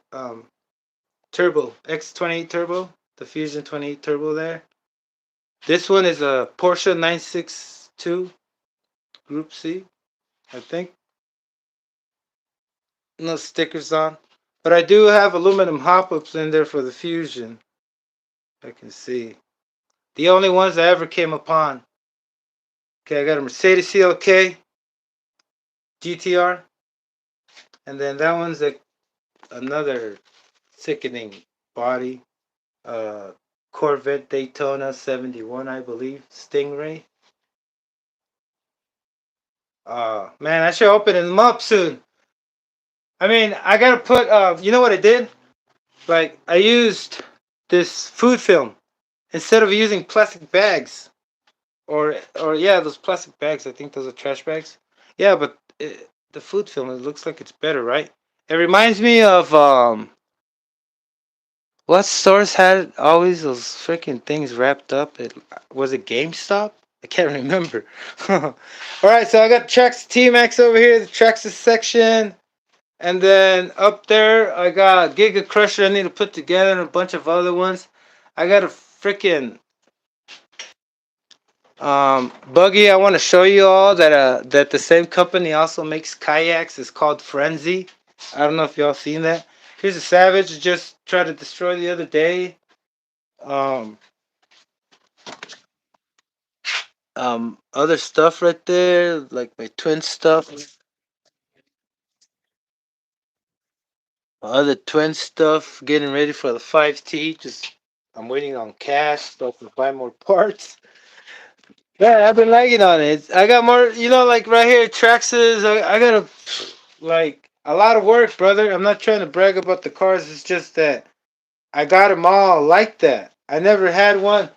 turbo, X28 turbo, the Fusion 28 turbo there. This one is a Porsche 962 Group C, I think. No stickers on. But I do have aluminum hop-ups in there for the Fusion. I can see. The only ones I ever came upon. Okay, I got a Mercedes CLK GTR. And then that one's another sickening body. Corvette Daytona 71, I believe. Stingray. Man, I should open them up soon. I mean, I gotta put, you know what I did? Like, I used this food film instead of using plastic bags. Or yeah, those plastic bags. I think those are trash bags. Yeah, but the food film, it looks like it's better, right? It reminds me of, what stores had always those freaking things wrapped up? Was it GameStop? I can't remember. All right, so I got Trax T-Max over here, the Traxxas section. And then up there, I got Giga Crusher I need to put together and a bunch of other ones. I got a freaking buggy I want to show you all that the same company also makes kayaks. It's called Frenzy. I don't know if y'all seen that. Here's a Savage just tried to destroy the other day. Um, other stuff right there, like my twin stuff. My other twin stuff, getting ready for the 5T. Just I'm waiting on cash so I can buy more parts. Yeah, I've been lagging on it. I got more, like right here, Traxxas. I got like a lot of work, brother. I'm not trying to brag about the cars. It's just that I got them all like that. I never had one.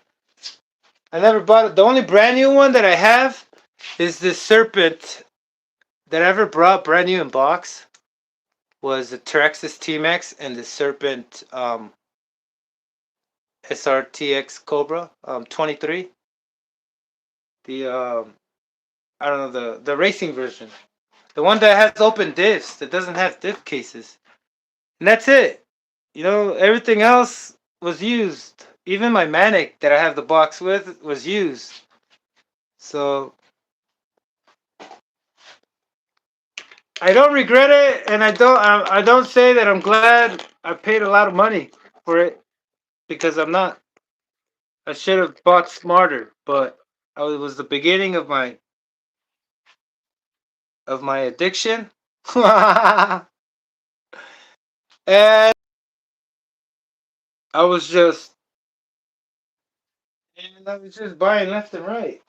I never bought it. The only brand new one that I have is this Serpent that I ever brought brand new in box was the Traxxas T-Max and the Serpent SRTX Cobra 23. The I don't know, the racing version. The one that has open diffs, that doesn't have diff cases. And that's it. Everything else was used. Even my Manic that I have the box with was used. So I don't regret it, and I don't say that I'm glad I paid a lot of money for it because I'm not. I should have bought smarter, but it was the beginning of my addiction. And I was just buying left and right.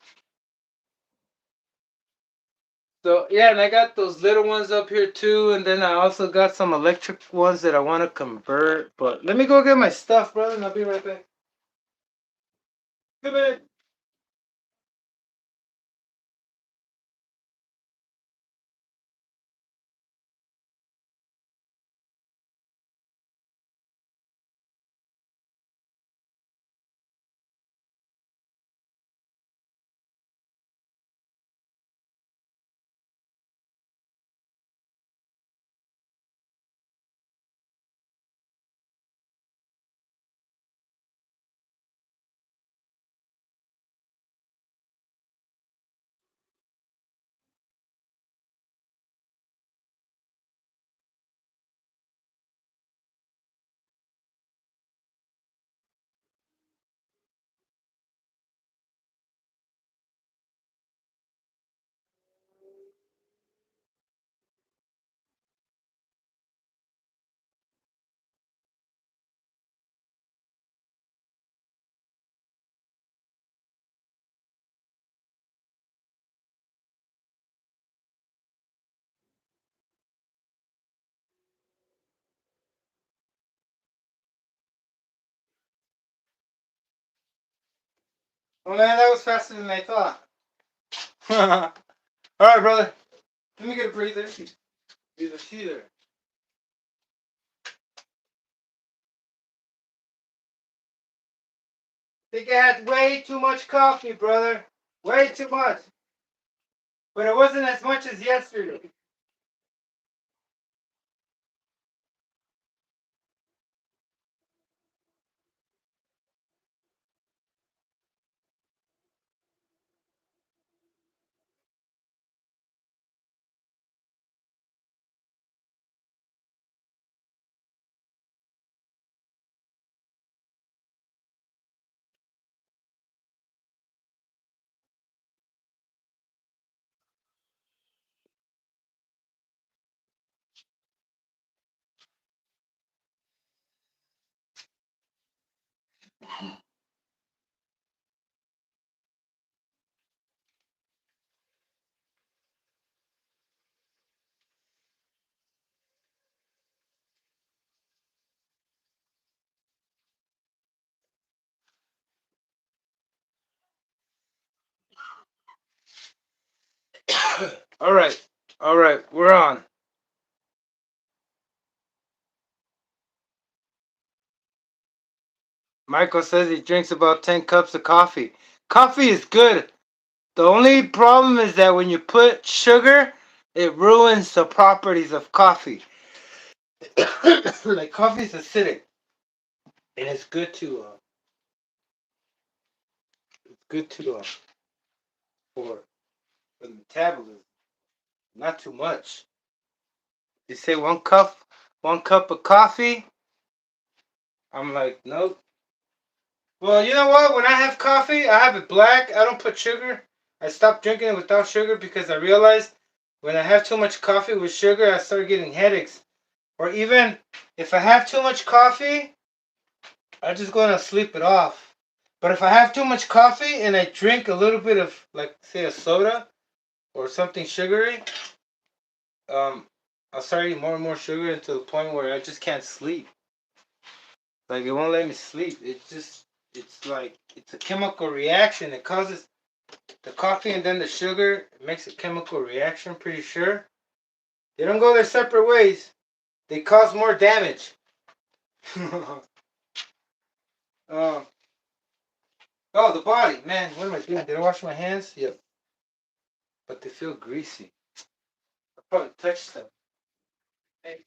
So yeah, and I got those little ones up here too, and then I also got some electric ones that I want to convert. But let me go get my stuff, brother, and I'll be right back. Come in. Oh man, that was faster than I thought. All right, brother. Let me get a breather. Breather here. I think I had way too much coffee, brother. Way too much. But it wasn't as much as yesterday. All right. All right. We're on. Michael says he drinks about 10 cups of coffee. Coffee is good. The only problem is that when you put sugar, it ruins the properties of coffee. Like coffee is acidic, and it's good to for the metabolism. Not too much. You say 1 cup. 1 cup of coffee. I'm like, nope. Well, you know what? When I have coffee, I have it black. I don't put sugar. I stopped drinking it without sugar because I realized when I have too much coffee with sugar, I start getting headaches. Or even if I have too much coffee, I just go and sleep it off. But if I have too much coffee and I drink a little bit of, like, say, a soda or something sugary, um, I'll start eating more and more sugar until the point where I just can't sleep. Like, it won't let me sleep. It's like, it's a chemical reaction. It causes the coffee and then the sugar. It makes a chemical reaction, pretty sure. They don't go their separate ways. They cause more damage. uh, oh, the body. Man, what am I doing? Did I wash my hands? Yep. But they feel greasy. I probably touched them. Hey.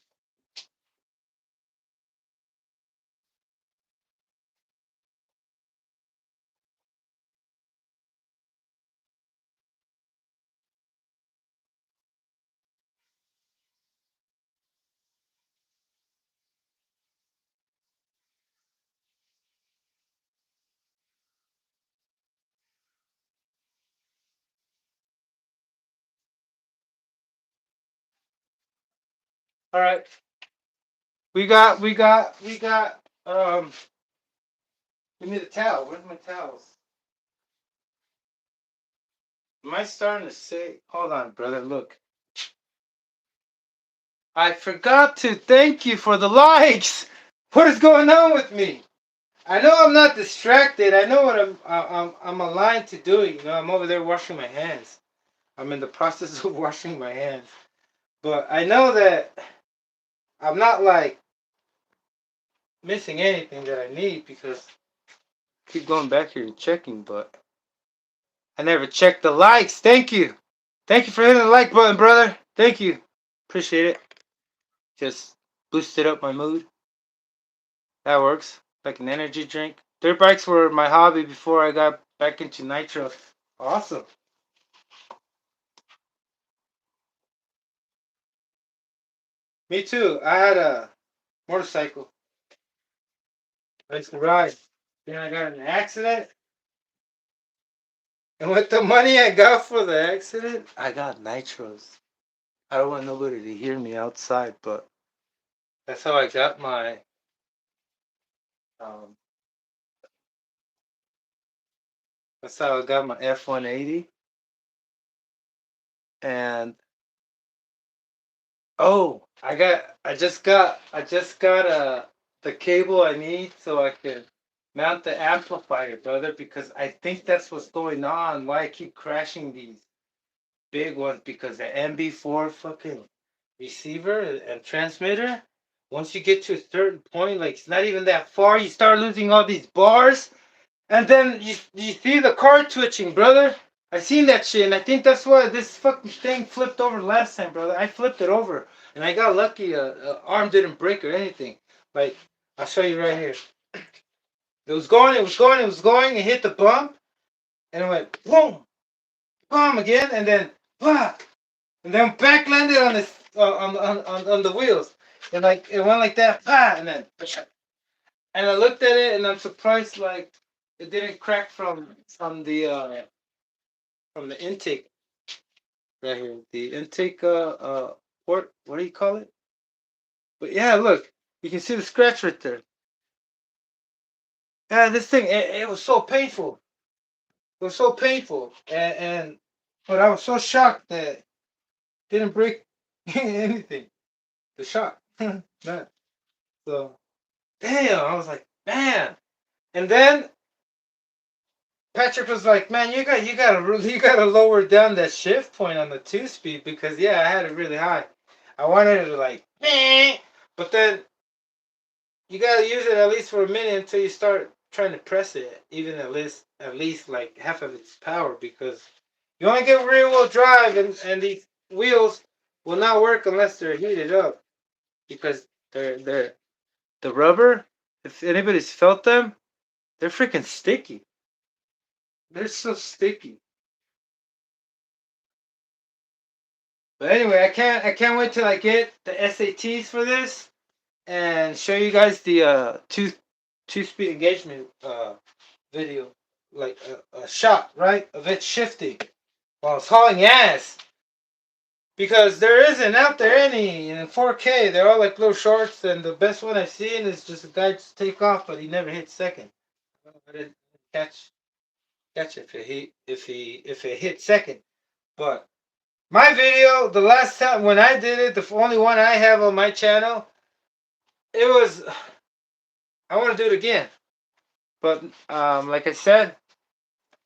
All right. We got, give me the towel. Where's my towels? Am I starting to say, hold on, brother, look. I forgot to thank you for the likes. What is going on with me? I know I'm not distracted. I know what I'm aligned to doing. You know, I'm over there washing my hands. I'm in the process of washing my hands. But I know that I'm not like missing anything that I need because I keep going back here and checking, but I never checked the likes. Thank you. Thank you for hitting the like button, brother. Thank you. Appreciate it. Just boosted up my mood. That works. Like an energy drink. Dirt bikes were my hobby before I got back into nitro. Awesome. Me too. I had a motorcycle. I used to ride. Then I got in an accident. And with the money I got for the accident, I got nitros. I don't want nobody to hear me outside, but that's how I got my um that's how I got my F-180. And oh, I just got the cable I need so I can mount the amplifier, brother, because I think that's what's going on. Why I keep crashing these big ones, because the MB4 fucking receiver and transmitter, once you get to a certain point, like it's not even that far, you start losing all these bars, and then you see the car twitching, brother. I seen that shit, and I think that's why this fucking thing flipped over last time, brother. I flipped it over, and I got lucky. Arm didn't break or anything. Like, I'll show you right here. It was going, it was going, it was going. It hit the bump, and it went boom, boom again, and then bah, and then back landed on this on the wheels, and like it went like that, bah, and then and I looked at it, and I'm surprised like it didn't crack from the intake right here. The intake port. What do you call it? But yeah, look, you can see the scratch right there. Yeah, this thing it was so painful. It was so painful, and but I was so shocked that it didn't break anything. The shock, man. So damn, I was like, man. And then Patrick was like, man, you gotta lower down that shift point on the 2-speed because yeah, I had it really high. I wanted it to like, meh, but then you gotta use it at least for a minute until you start trying to press it, even at least like half of its power, because you only get rear wheel drive, and these wheels will not work unless they're heated up because they're the rubber. If anybody's felt them, they're freaking sticky. They're so sticky. But anyway, I can't wait till I get the SATs for this. and show you guys the two-speed engagement video, like a shot, right, of it shifting while it's hauling ass. Because there isn't out there any in 4K. They're all like little shorts, and the best one I've seen is just a guy just take off, but he never hit second. I didn't catch if it hit second. But my video, the last time when I did it, the only one I have on my channel, it was. I want to do it again, but like I said,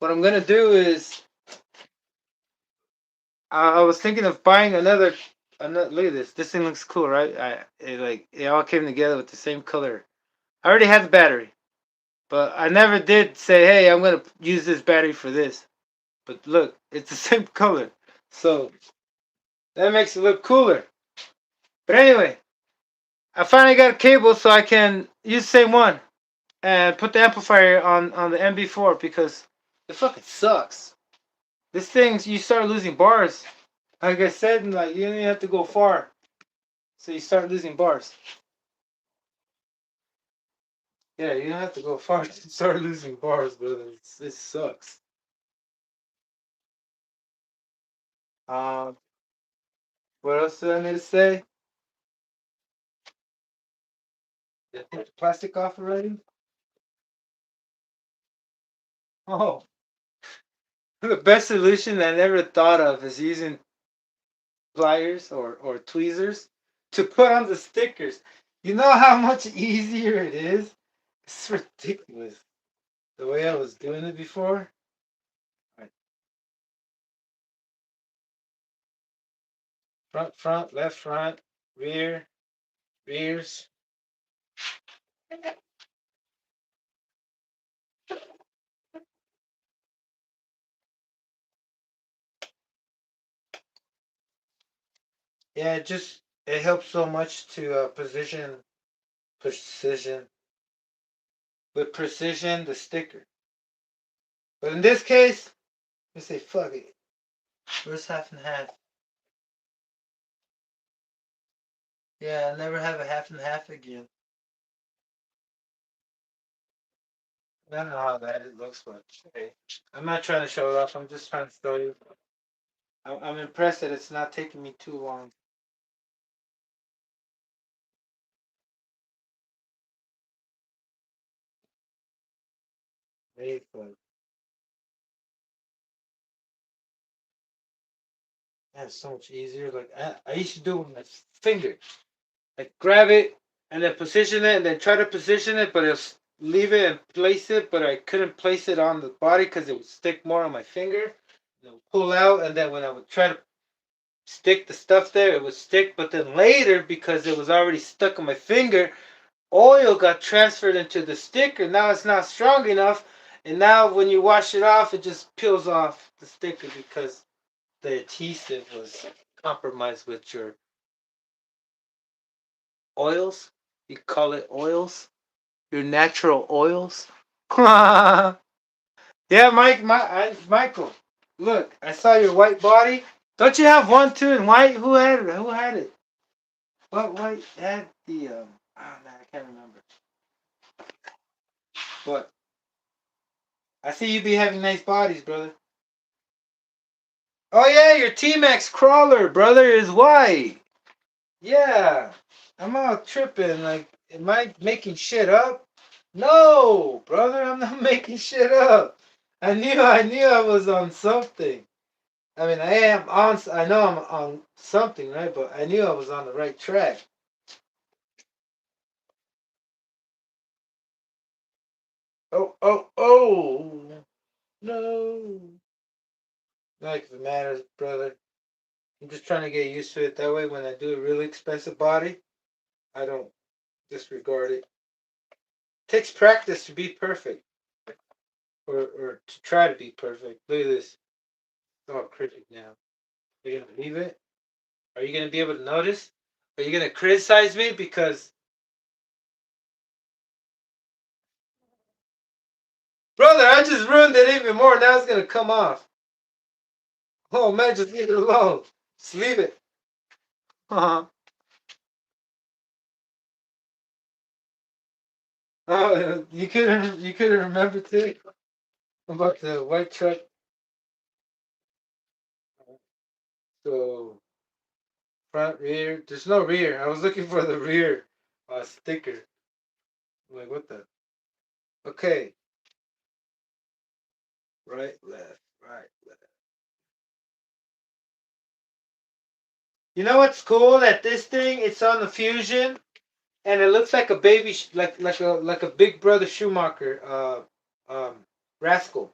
what I'm gonna do is I was thinking of buying another. Look at this. This thing looks cool, right? It all came together with the same color. I already had the battery, but I never did say, hey, I'm gonna use this battery for this. But look, it's the same color, so that makes it look cooler. But anyway, I finally got a cable so I can use the same one and put the amplifier on the MB4 because it fucking sucks. This thing, you start losing bars. Like I said, like you don't even have to go far, so you start losing bars. Yeah, you don't have to go far to start losing bars, brother. It sucks. Um, what else do I need to say? Did I take the plastic off already? Oh, the best solution I never thought of is using pliers or tweezers to put on the stickers. You know how much easier it is? It's ridiculous. The way I was doing it before. Right. Front, left, front, rear, rears. Yeah, it helps so much to precision with precision the sticker. But in this case, let's say fuck it. Where's half and half? Yeah, I'll never have a half and half again. I don't know how bad it looks, but hey, I'm not trying to show it off. I'm just trying to show you. I'm impressed that it's not taking me too long. Very fun. That's so much easier. Like I used to do it with my finger. Like grab it and then position it and then try to position it, but it'll leave it and place it, but I couldn't place it on the body because it would stick more on my finger. It would pull out, and then when I would try to stick the stuff there, it would stick. But then later, because it was already stuck on my finger, oil got transferred into the sticker. Now it's not strong enough, and now when you wash it off, it just peels off the sticker because the adhesive was compromised with your oils. You call it oils? Your natural oils? Yeah, Michael. Look, I saw your white body. Don't you have one too in white? Who had it? Who had it? What white had the oh man, I can't remember. But I see you be having nice bodies, brother. Oh yeah, your T-Max crawler, brother, is white. Yeah. I'm all tripping. Like, am I making shit up? No, brother, I'm not making shit up. I knew I was on something. I mean, I know I'm on something, right? But I knew I was on the right track. Oh. No. Not like it matters, brother. I'm just trying to get used to it. That way, when I do a really expensive body, I don't disregard it. It takes practice to be perfect, or to try to be perfect. Look at this. It's all crooked now. Are you gonna leave it? Are you gonna be able to notice? Are you gonna criticize me because, brother, I just ruined it even more. Now it's gonna come off. Oh man, just leave it alone. Just leave it. Oh, you couldn't remember too about the white truck. So front, rear. There's no rear. I was looking for the rear sticker. I'm like, what the? Okay. Right, left, right, left. You know what's cool? That this thing, it's on the Fusion, and it looks like a baby, like a Big Brother Schumacher, Rascal.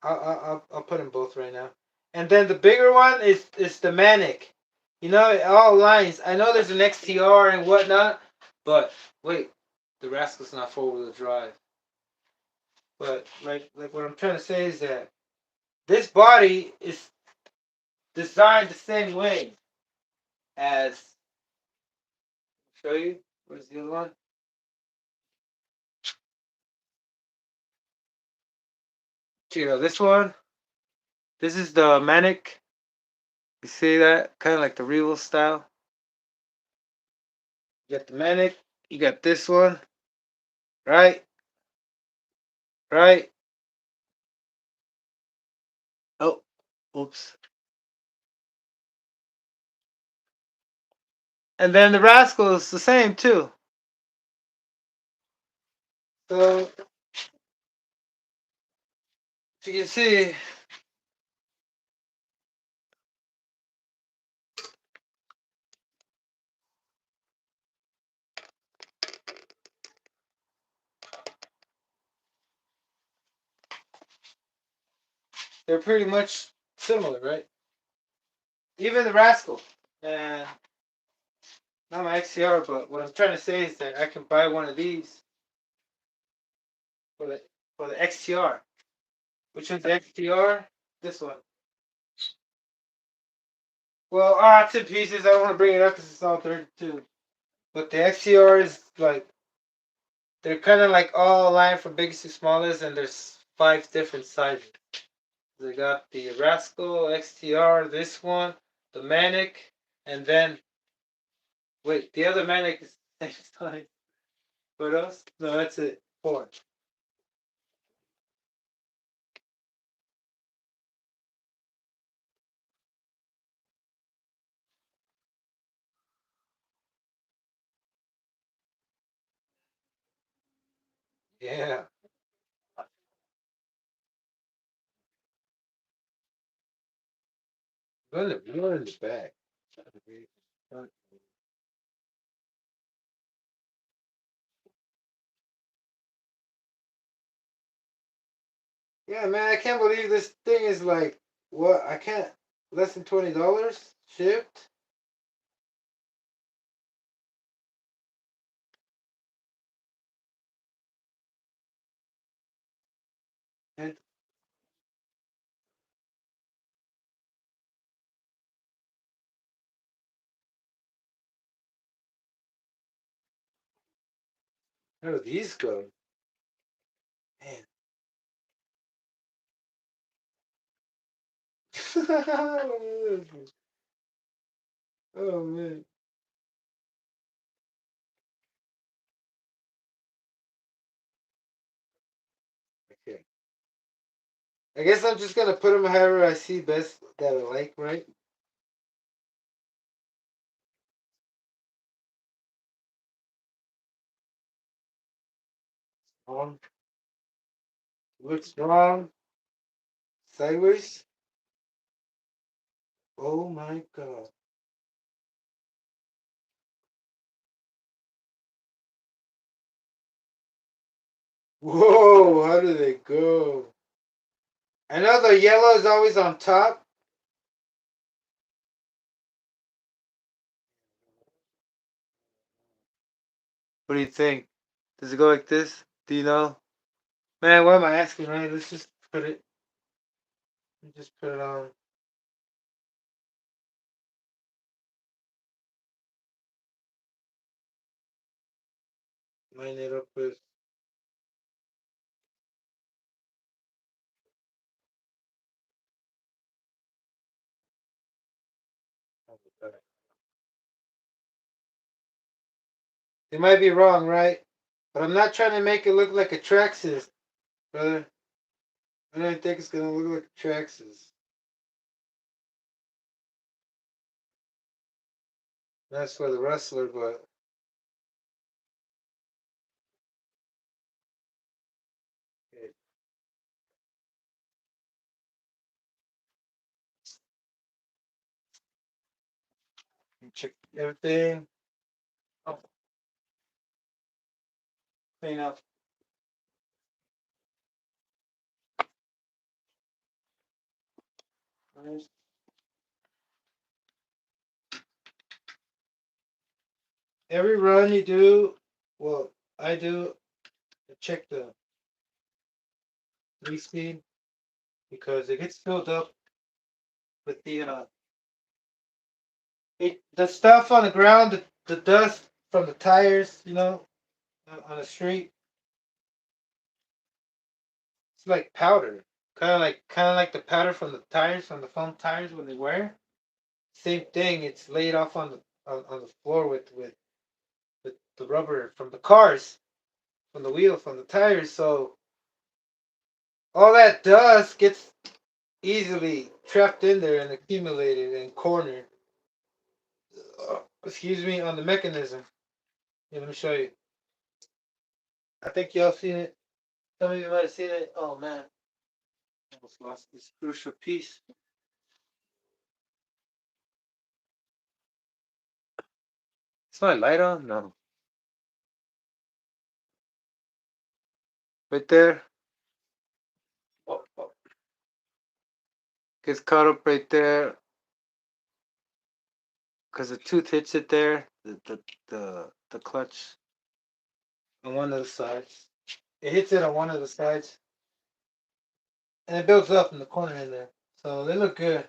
I'll put them both right now. And then the bigger one is the Manic. You know, it all lines. I know there's an XTR and whatnot, but wait, the Rascal's not 4-wheel drive. But like what I'm trying to say is that this body is designed the same way as. Show you. Where's the other one? You know this one. This is the Manic. You see that? Kind of like the Regal style. You got the Manic. You got this one. Right? Right? Oh, oops. And then the Rascal is the same too. So, if you can see, they're pretty much similar, right? Even the Rascal. And not my XCR, but what I'm trying to say is that I can buy one of these for the XTR. Which one's the XTR? This one. Well, it's in pieces. I don't want to bring it up because it's all 32. But the XCR is like, they're kind of like all aligned from biggest to smallest, and there's 5 different sizes. They got the Rascal, XTR, this one, the Manic, and then, wait, the other Manic is the same size. What else? No, that's it. 4. Yeah. Go in the back. Yeah, man, I can't believe this thing is like, what? I can't, less than $20 shipped? And how do these go? Man. Oh, man. Okay. I guess I'm just gonna put them however I see best that I like, right? On. Looks wrong. Sideways. Oh my god. Whoa, how do they go? I know the yellow is always on top. What do you think? Does it go like this? Do you know? Man, why am I asking, right? Let's just put it. Just put it on. Line it up with. They might be wrong, right? But I'm not trying to make it look like a Traxxas, brother. I don't think it's gonna look like a Traxxas. That's for the rustler, but okay. Check everything. Oh, clean up. Every run you do, well, I do. I check the 3-speed because it gets filled up with the stuff on the ground, the dust from the tires, on the street. It's like powder, kind of like the powder from the tires, from the foam tires when they wear. Same thing. It's laid off on the floor with the rubber from the cars, from the wheel, from the tires. So all that dust gets easily trapped in there and accumulated and cornered. Excuse me, on the mechanism. Here, let me show you. I think y'all seen it. Some of you might have seen it. Oh man, I almost lost this crucial piece. Is my light on? No. Right there. Oh, oh. Gets caught up right there because the tooth hits it there. The clutch on one of the sides. It hits it on one of the sides, and it builds up in the corner in there. So they look good.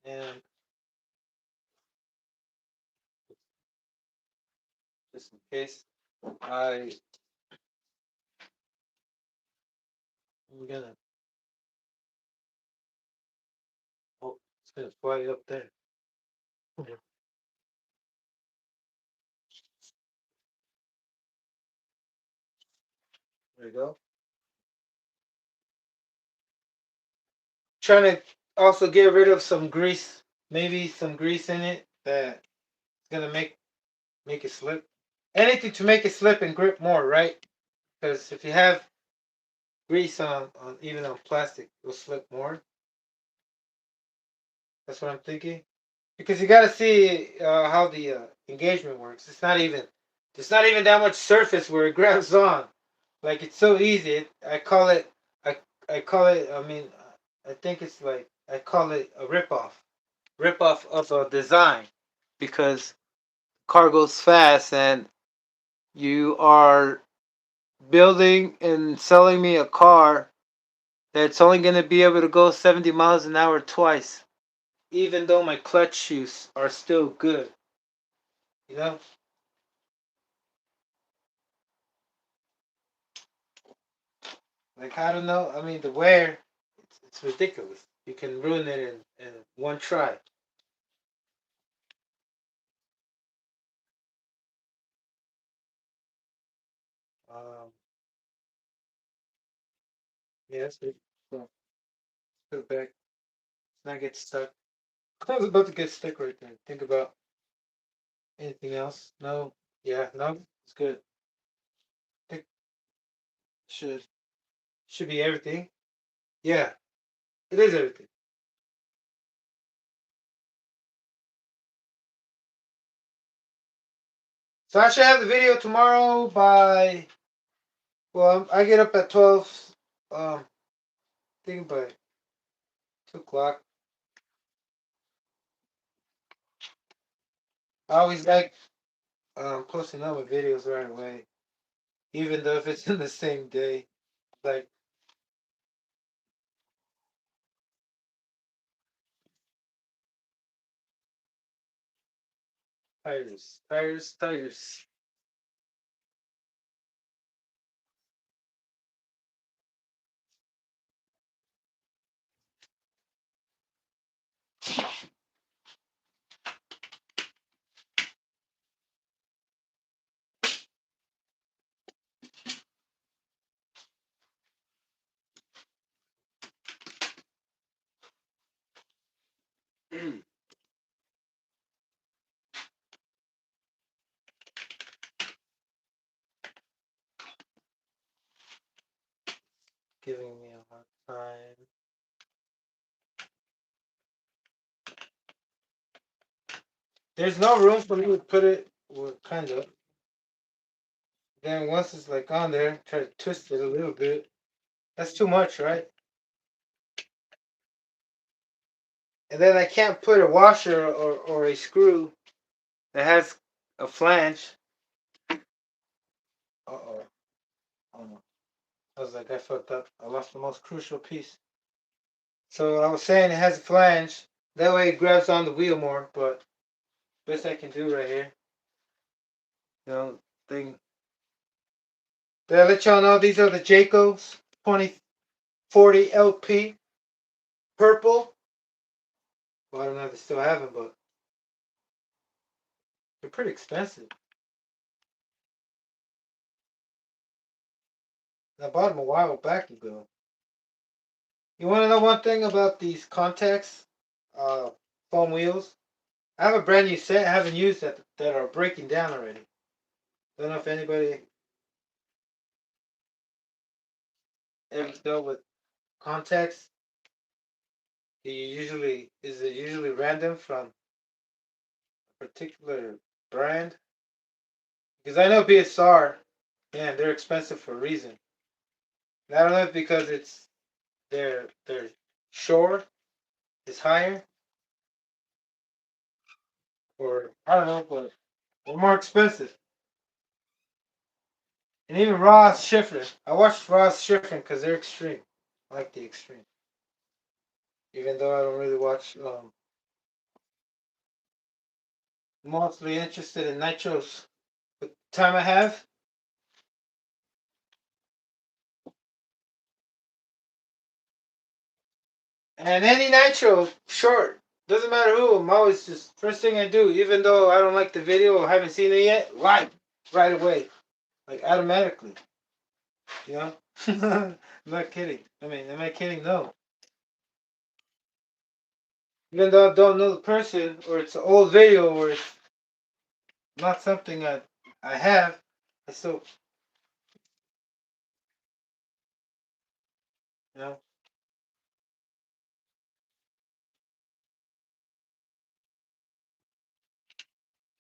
And just in case, I'm gonna. Oh, it's gonna fly up there. There you go. Trying to also get rid of some grease, maybe some grease in it that's gonna make it slip. Anything to make it slip and grip more, right? Because if you have grease on even on plastic, it'll slip more. That's what I'm thinking. Because you got to see how the engagement works. It's not even that much surface where it grabs on. Like it's so easy. I call it. I mean, I think it's like I call it a rip off of a design, because car goes fast and you are building and selling me a car that's only going to be able to go 70 miles an hour twice, even though my clutch shoes are still good. You know, like I don't know. I mean, the wear, it's ridiculous. You can ruin it in one try. Um, yeah, that's it. So, put it back. Not get stuck. I was about to get stuck right there. Think about anything else? No. Yeah, no. It's good. I think should be everything. Yeah, it is everything. So I should have the video tomorrow by. Well, I get up at 12. I think by 2 o'clock. I always like posting up my videos right away, even though if it's in the same day. Like tires, tires, tires. giving me a hard time. There's no room for me to put it, well, kind of. Then once it's like on there, try to twist it a little bit. That's too much, right? And then I can't put a washer or a screw that has a flange. Uh-oh. Oh no. I was like, I fucked up. I lost the most crucial piece. So I was saying it has a flange. That way it grabs on the wheel more, but best I can do right here. You know, thing. Did I let y'all know these are the Jaycos 2040 LP? Purple. Well, I don't know if they still have them, but they're pretty expensive. I bought them a while back ago. You want to know one thing about these contacts, foam wheels? I have a brand new set I haven't used that are breaking down already. Don't know if anybody ever dealt with contacts. Is it usually random from a particular brand? Because I know BSR, man, they're expensive for a reason. And I don't know if because it's their shore is higher, or I don't know, but they're more expensive. And even Ross Schifrin. I watched Ross Schifrin because they're extreme. I like the extreme. Even though I don't really watch, mostly interested in nitros. But the time I have, and any nitro, short, doesn't matter who, I'm always just, first thing I do, even though I don't like the video or haven't seen it yet, like, right away. Like, automatically. You know? I'm not kidding. I mean, am I kidding? No. Even though I don't know the person, or it's an old video, or it's not something I have, I still, you know.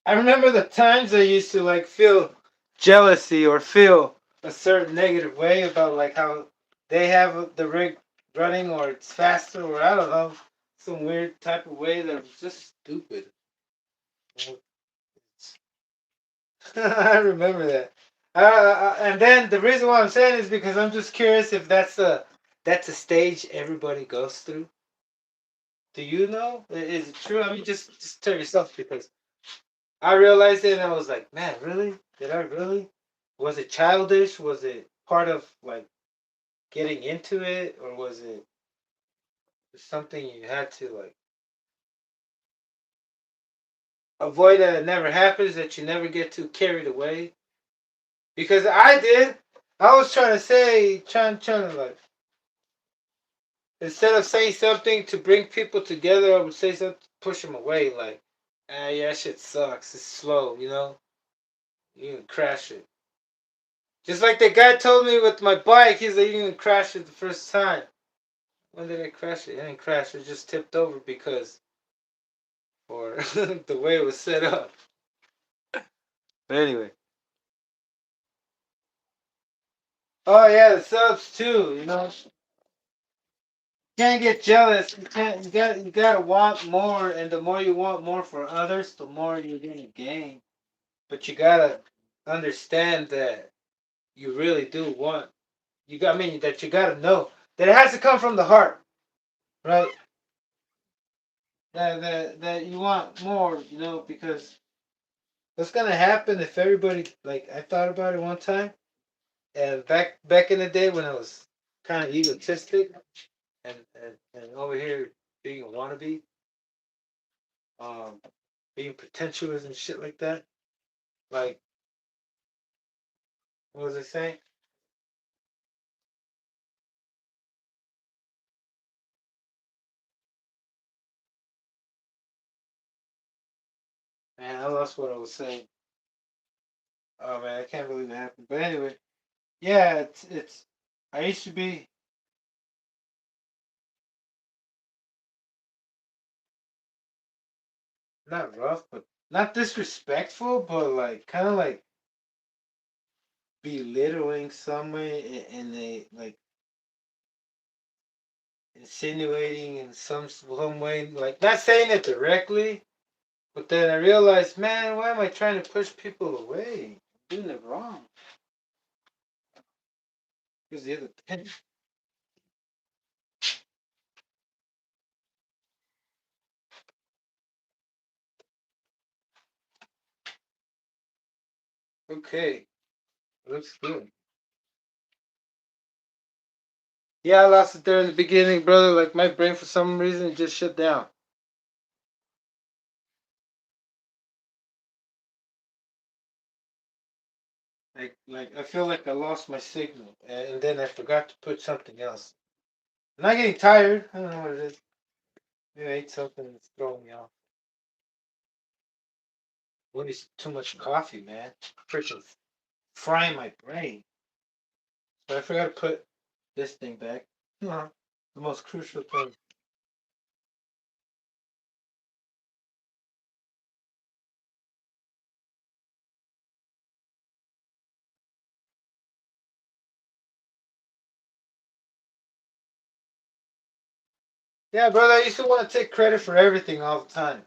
I remember the times I used to like feel jealousy or feel a certain negative way about like how they have the rig running or it's faster or I don't know, some weird type of way that was just stupid. I remember that. And then the reason why I'm saying is because I'm just curious if that's a stage everybody goes through. Do you know? Is it true? I mean, just tell yourself because I realized it and I was like, man, really? Did I really? Was it childish? Was it part of like getting into it, or was it something you had to like avoid that it never happens, that you never get too carried away? Because I did. I was trying to say, trying to like, instead of saying something to bring people together, I would say something to push them away. Like, ah, yeah, that shit sucks. It's slow, you know. You can crash it. Just like the guy told me with my bike, he's like, you can crash it the first time. When did I crash it? I didn't crash it, just tipped over because, or the way it was set up. But anyway. Oh yeah, the subs too, you know. Can't get jealous. You can't. You gotta want more, and the more you want more for others, the more you're gonna gain. But you gotta understand that you really do want. You got. I mean, that you gotta know that it has to come from the heart, right? That you want more, you know, because what's gonna happen if everybody like I thought about it one time, and back in the day when I was kind of egotistic and over here being a wannabe, um, being pretentious and shit like that. Like, what was I saying? Man, I lost what I was saying. Oh man, I can't believe it happened. But anyway, yeah, it's. I used to be. not rough, but not disrespectful, but like kind of like belittling some way, and they like insinuating in some way, like not saying it directly, but then I realized, man, why am I trying to push people away? I'm doing it wrong. Here's the other thing. Okay, looks good. Yeah, I lost it there in the beginning, brother. Like my brain, for some reason, just shut down. Like I feel like I lost my signal, and then I forgot to put something else. I'm not getting tired. I don't know what it is. Maybe I ate something that's throwing me off. What is too much coffee, man? Freaking frying my brain. But I forgot to put this thing back. The most crucial thing. Yeah, brother, I used to want to take credit for everything all the time.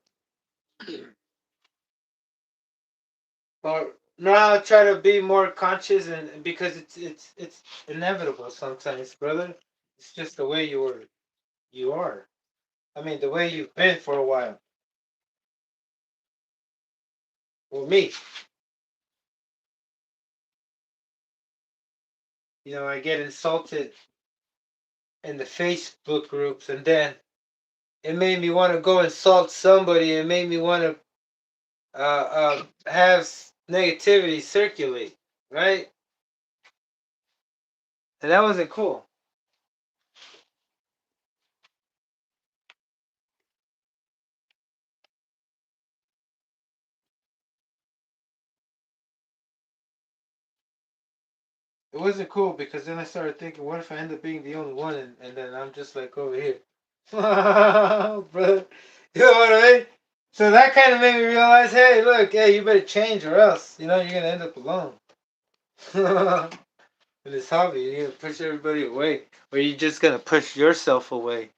But now I try to be more conscious, and because it's inevitable sometimes, brother. It's just the way you are. I mean, the way you've been for a while. Well, me, I get insulted in the Facebook groups, and then it made me want to go insult somebody. It made me want to have negativity circulate, right? And that wasn't cool. It wasn't cool because then I started thinking, what if I end up being the only one, and then I'm just like over here, brother. You know what I mean? So that kind of made me realize, hey, look, hey, you better change or else, you're gonna end up alone. In this hobby, you're gonna push everybody away, or you're just gonna push yourself away.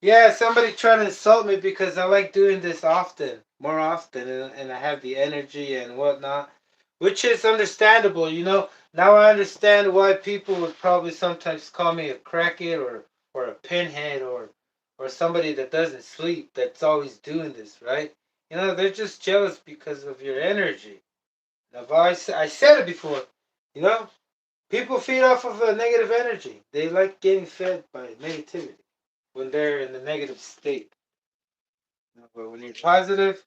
Yeah, somebody tried to insult me because I like doing this often, more often, and I have the energy and whatnot, which is understandable. Now I understand why people would probably sometimes call me a crackhead or a pinhead or somebody that doesn't sleep, that's always doing this, right? They're just jealous because of your energy. I said it before, you know, people feed off of a negative energy. They like getting fed by negativity when they're in the negative state. But when you're positive,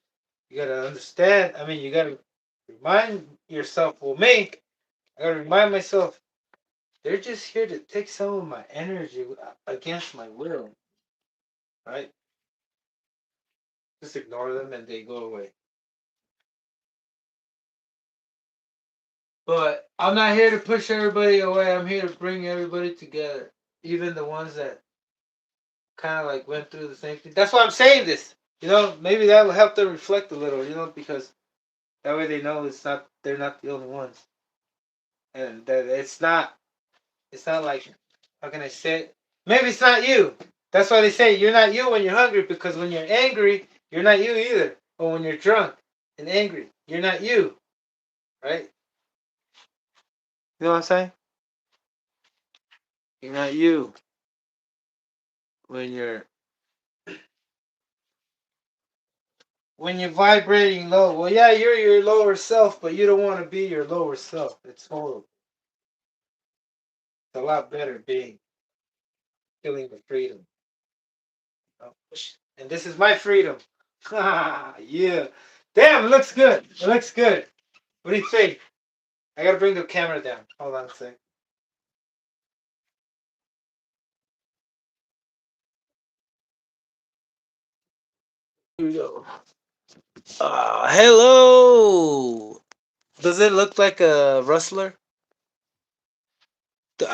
you gotta understand. I mean, you gotta remind yourself. Well, me, I gotta remind myself. They're just here to take some of my energy against my will, right? Just ignore them and they go away. But I'm not here to push everybody away. I'm here to bring everybody together, even the ones that kind of like went through the same thing. That's why I'm saying this. Maybe that will help them reflect a little. Because that way they know they're not the only ones, and that it's not like, how can I say it? Maybe it's not you. That's why they say you're not you when you're hungry, because when you're angry, you're not you either. Or when you're drunk and angry, you're not you, right? You know what I'm saying? You're not you when you're vibrating low. Well, yeah, you're your lower self, but you don't want to be your lower self. It's horrible. It's a lot better being feeling the freedom. Oh, and this is my freedom. Yeah. Damn, it looks good. It looks good. What do you think? I gotta bring the camera down. Hold on a sec. Here we go. Hello. Does it look like a rustler? the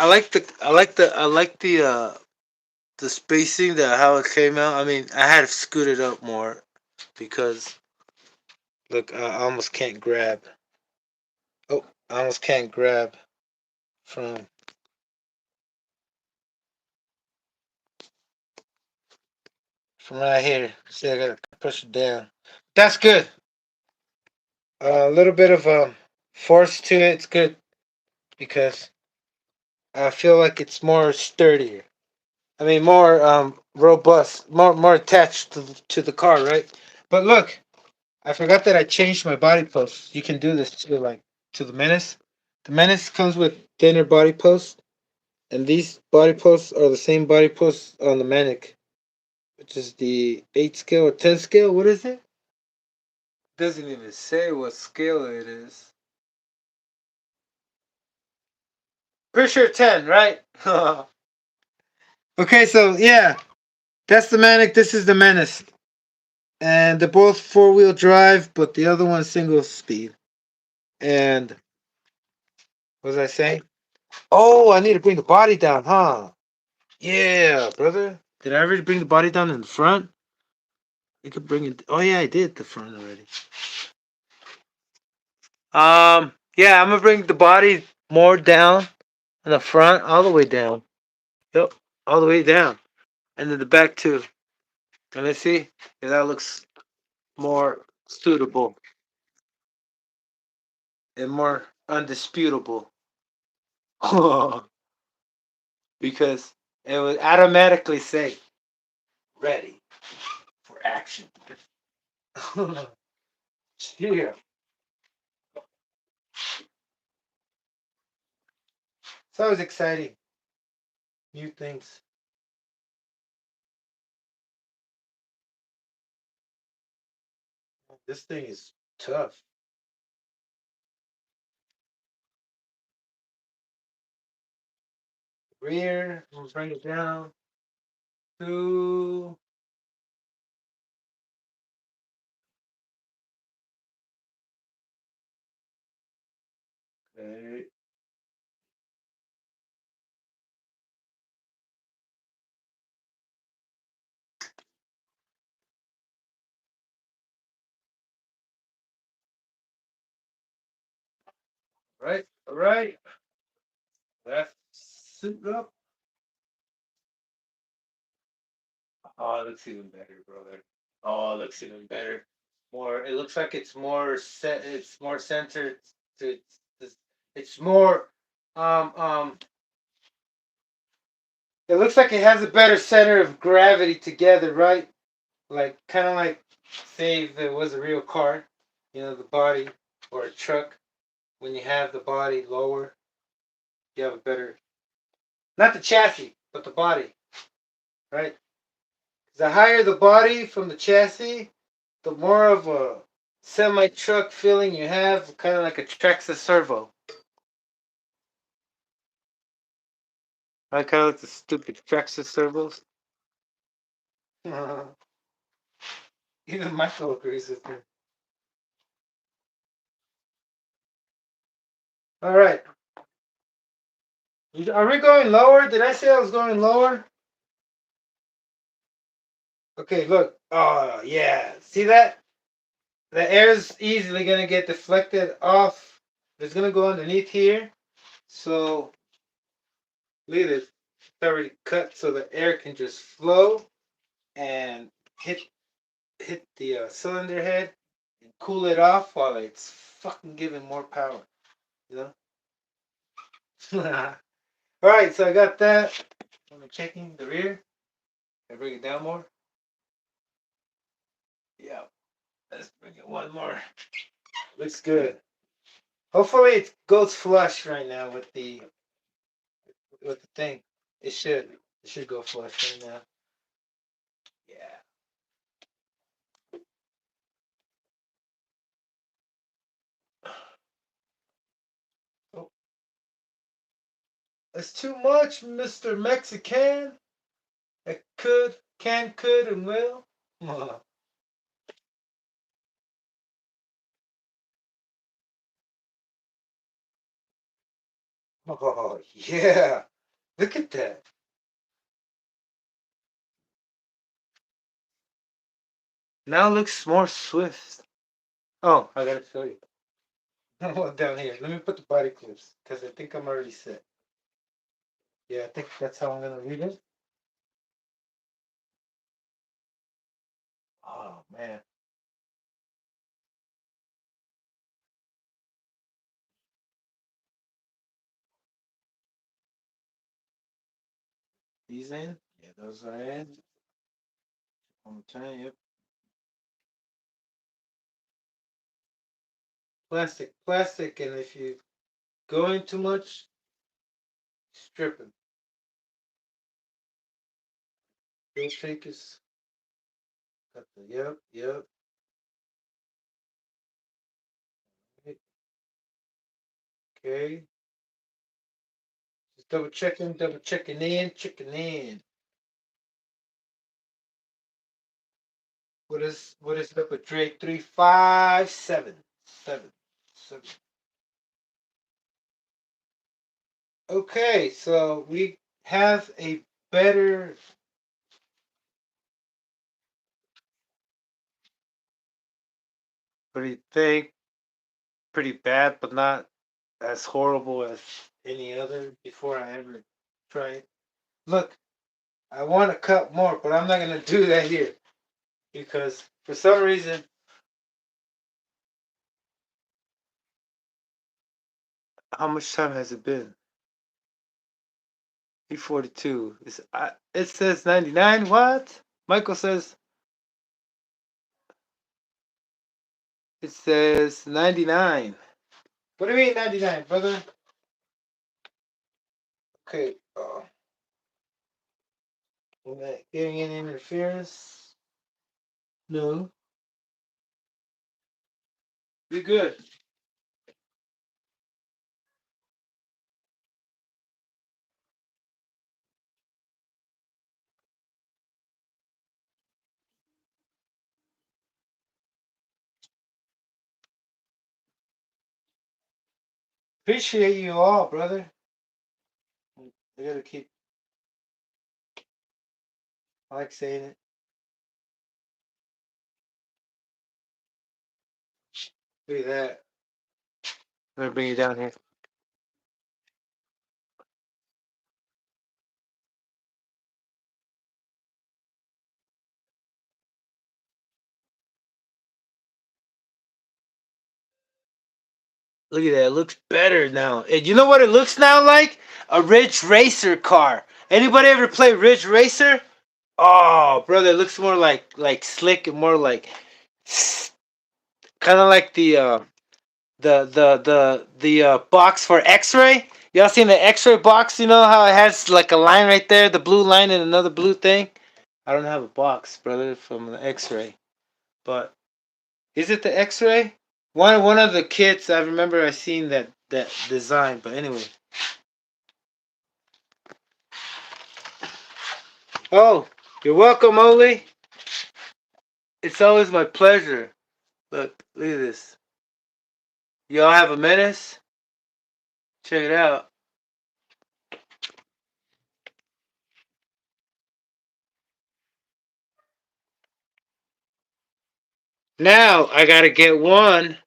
spacing, that how it came out. I mean, I had to scoot it up more because look, I almost can't grab. Oh, I almost can't grab from right here. See, I gotta push it down. That's good. A little bit of force to it. It's good because I feel like it's more sturdier. I mean, more robust, more attached to the car, right? But look, I forgot that I changed my body post. You can do this too, like to the Menace. The Menace comes with thinner body posts, and these body posts are the same body posts on the Manic, which is the 8 scale or 10 scale. What is it? Doesn't even say what scale it is. Pretty sure 10, right? Okay, so yeah, that's the Manic. This is the Menace. And they're both four-wheel drive, but the other one's single speed. And what was I saying? Oh, I need to bring the body down, huh? Yeah, brother. Did I already bring the body down in the front? You could bring it. Oh yeah, I did the front already. Yeah, I'm gonna bring the body more down in the front, all the way down. Yep, all the way down, and then the back too. And let's see if that looks more suitable and more undisputable. Because it would automatically say ready for action. Yeah. It's always exciting. New things. This thing is tough. Rear, we'll bring it down to okay. Right, all right. Let's suit up. Oh, it looks even better, brother. Oh, it looks even better. More. It looks like it's more set. It's more centered. To, it's more. Um. Um. It looks like it has a better center of gravity together, right? Like kind of like, say if it was a real car, the body or a truck. When you have the body lower, you have a better. Not the chassis, but the body, right? The higher the body from the chassis, the more of a semi truck feeling you have, kind of like a Traxxas servo. I kind of like the stupid Traxxas servos. Even Michael agrees with me. All right. Are we going lower? Did I say I was going lower? Okay, look. Oh, yeah. See that? The air's easily going to get deflected off. It's going to go underneath here. So, look at this. It's already cut so the air can just flow and hit the cylinder head and cool it off while it's fucking giving more power. You know? Alright, so I got that. I'm checking the rear. Can I bring it down more? Yeah. Let's bring it one more. Looks good. Hopefully it goes flush right now with the thing. It should. It should go flush right now. Yeah. Oh, it's too much, Mr. Mexican. I could, and will. Oh, yeah. Look at that. Now it looks more swift. Oh, I gotta show you. Down here. Let me put the body clips because I think I'm already set. Yeah, I think that's how I'm gonna read it. Oh man. These in? Yeah, those are in. I'm telling you. Plastic, and if you go in too much, strip them. Real shakers. Got the yep. Okay. Just checking in. What is up with Drake 357? Seven. Okay, so we have a better, pretty thick, pretty bad, but not as horrible as any other before I ever tried. Look, I want to cut more, but I'm not gonna do that here because for some reason, how much time has it been? 8:42. It says 99. What? Michael says it says 99. What do you mean 99, brother? Okay. Am I getting any interference? No. Be good. Appreciate you all, brother. I gotta keep. I like saying it. Look at that. I'm gonna bring you down here. Look at that. It looks better now. And you know what it looks now like? A Ridge Racer car. Anybody ever play Ridge Racer? Oh, brother, it looks more like slick and more like kind of like the box for X-ray. Y'all seen the X-ray box? You know how it has like a line right there, the blue line and another blue thing. I don't have a box, brother, from the X-ray, but is it the X-ray? One of the kits I remember I seen that design, but anyway. Oh, you're welcome, Oli. It's always my pleasure. Look at this. Y'all have a Menace? Check it out. Now I gotta get one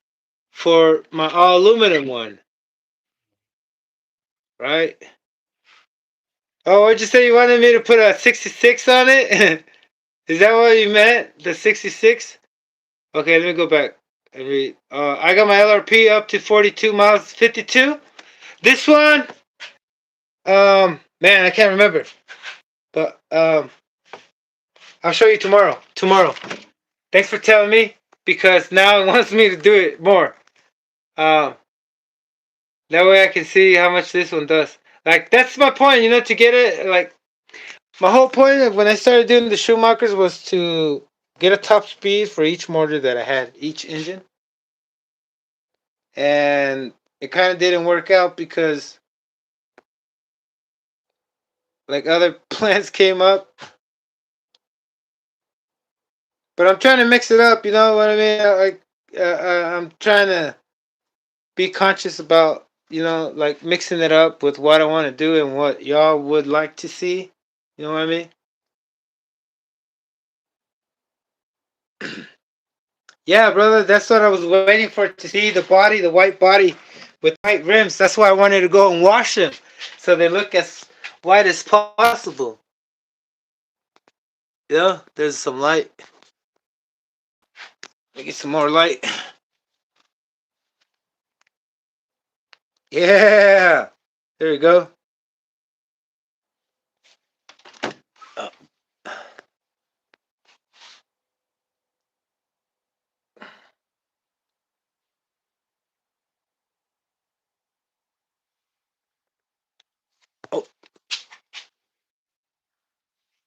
for my all aluminum one, right? Oh, what'd you say? You wanted me to put a 66 on it? Is that what you meant? The 66? Okay, let me go back and read. I got my LRP up to 42 miles 52. This one, man, I can't remember. But I'll show you tomorrow. Thanks for telling me because now it wants me to do it more. Um, that way I can see how much this one does. Like that's my point, to get it. Like my whole point of when I started doing the Schumachers was to get a top speed for each motor that I had, each engine, and it kind of didn't work out because like other plans came up. But I'm trying to mix it up. You know what I mean? I'm trying to be conscious about like mixing it up with what I want to do and what y'all would like to see. You know what I mean? Yeah, brother, that's what I was waiting for to see the white body with white rims. That's why I wanted to go and wash them so they look as white as possible. Yeah, there's some light. Let me get some more light. Yeah, there we go. Oh, oh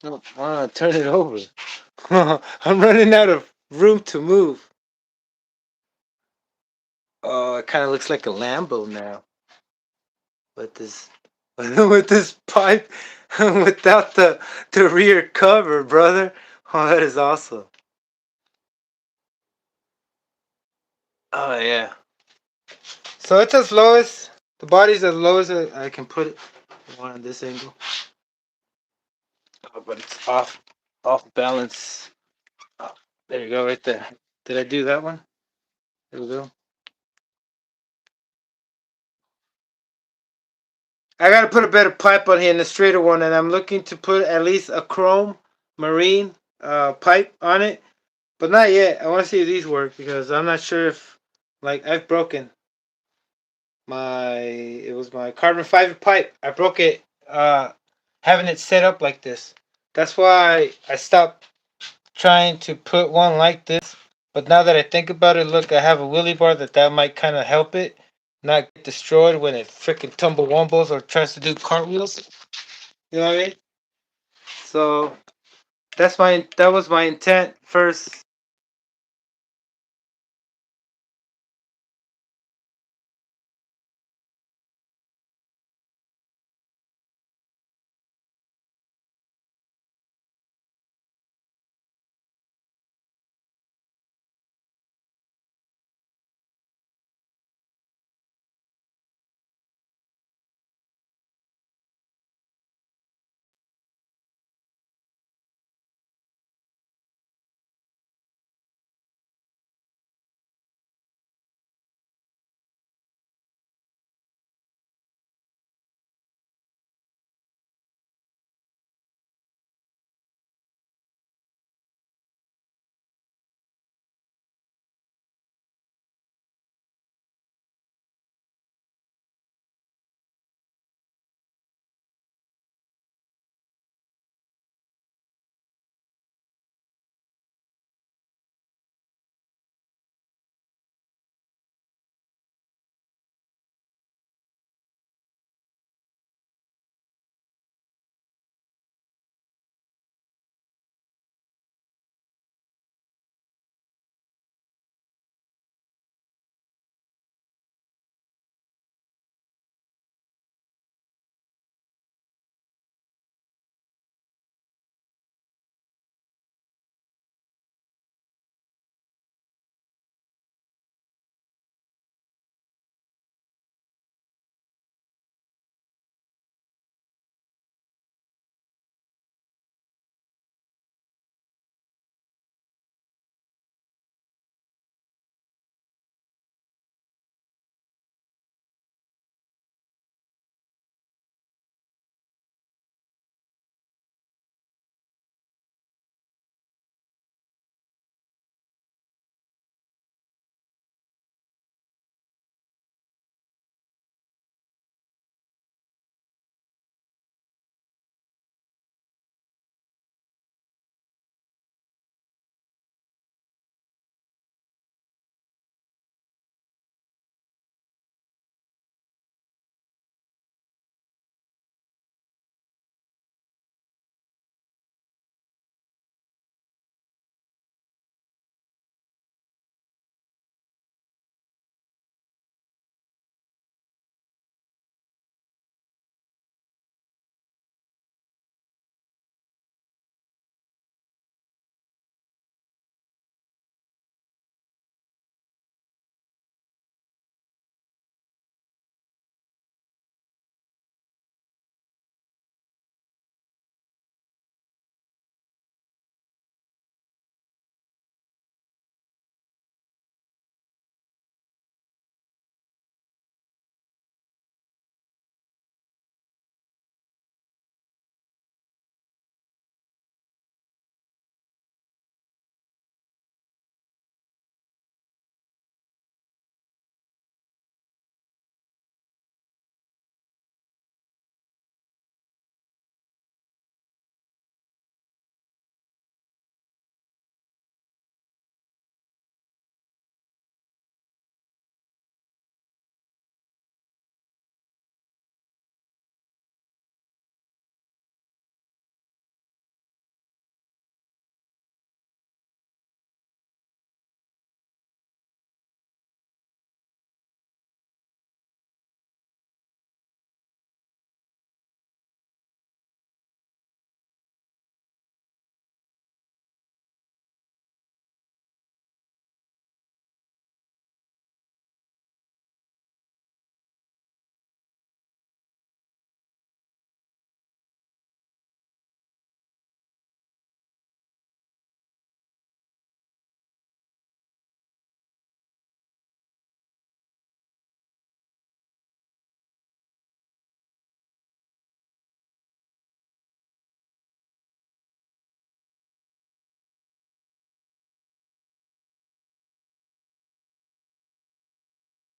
no, I want to turn it over. I'm running out of room to move. Oh, it kind of looks like a Lambo now with this with this pipe without the rear cover, brother. Oh, that is awesome. Oh yeah. So it's as low as the body's as low as I can put it. One on this angle. Oh, but it's off balance. Oh, there you go, right there. Did I do that one? There we go. I gotta put a better pipe on here and a straighter one, and I'm looking to put at least a chrome marine pipe on it, but not yet. I want to see if these work because I'm not sure if, like, I've broken it was my carbon fiber pipe. I broke it having it set up like this. That's why I stopped trying to put one like this. But now that I think about it, look, I have a wheelie bar that might kind of help it not get destroyed when it freaking tumble wumbles or tries to do cartwheels. You know what I mean? So that was my intent first.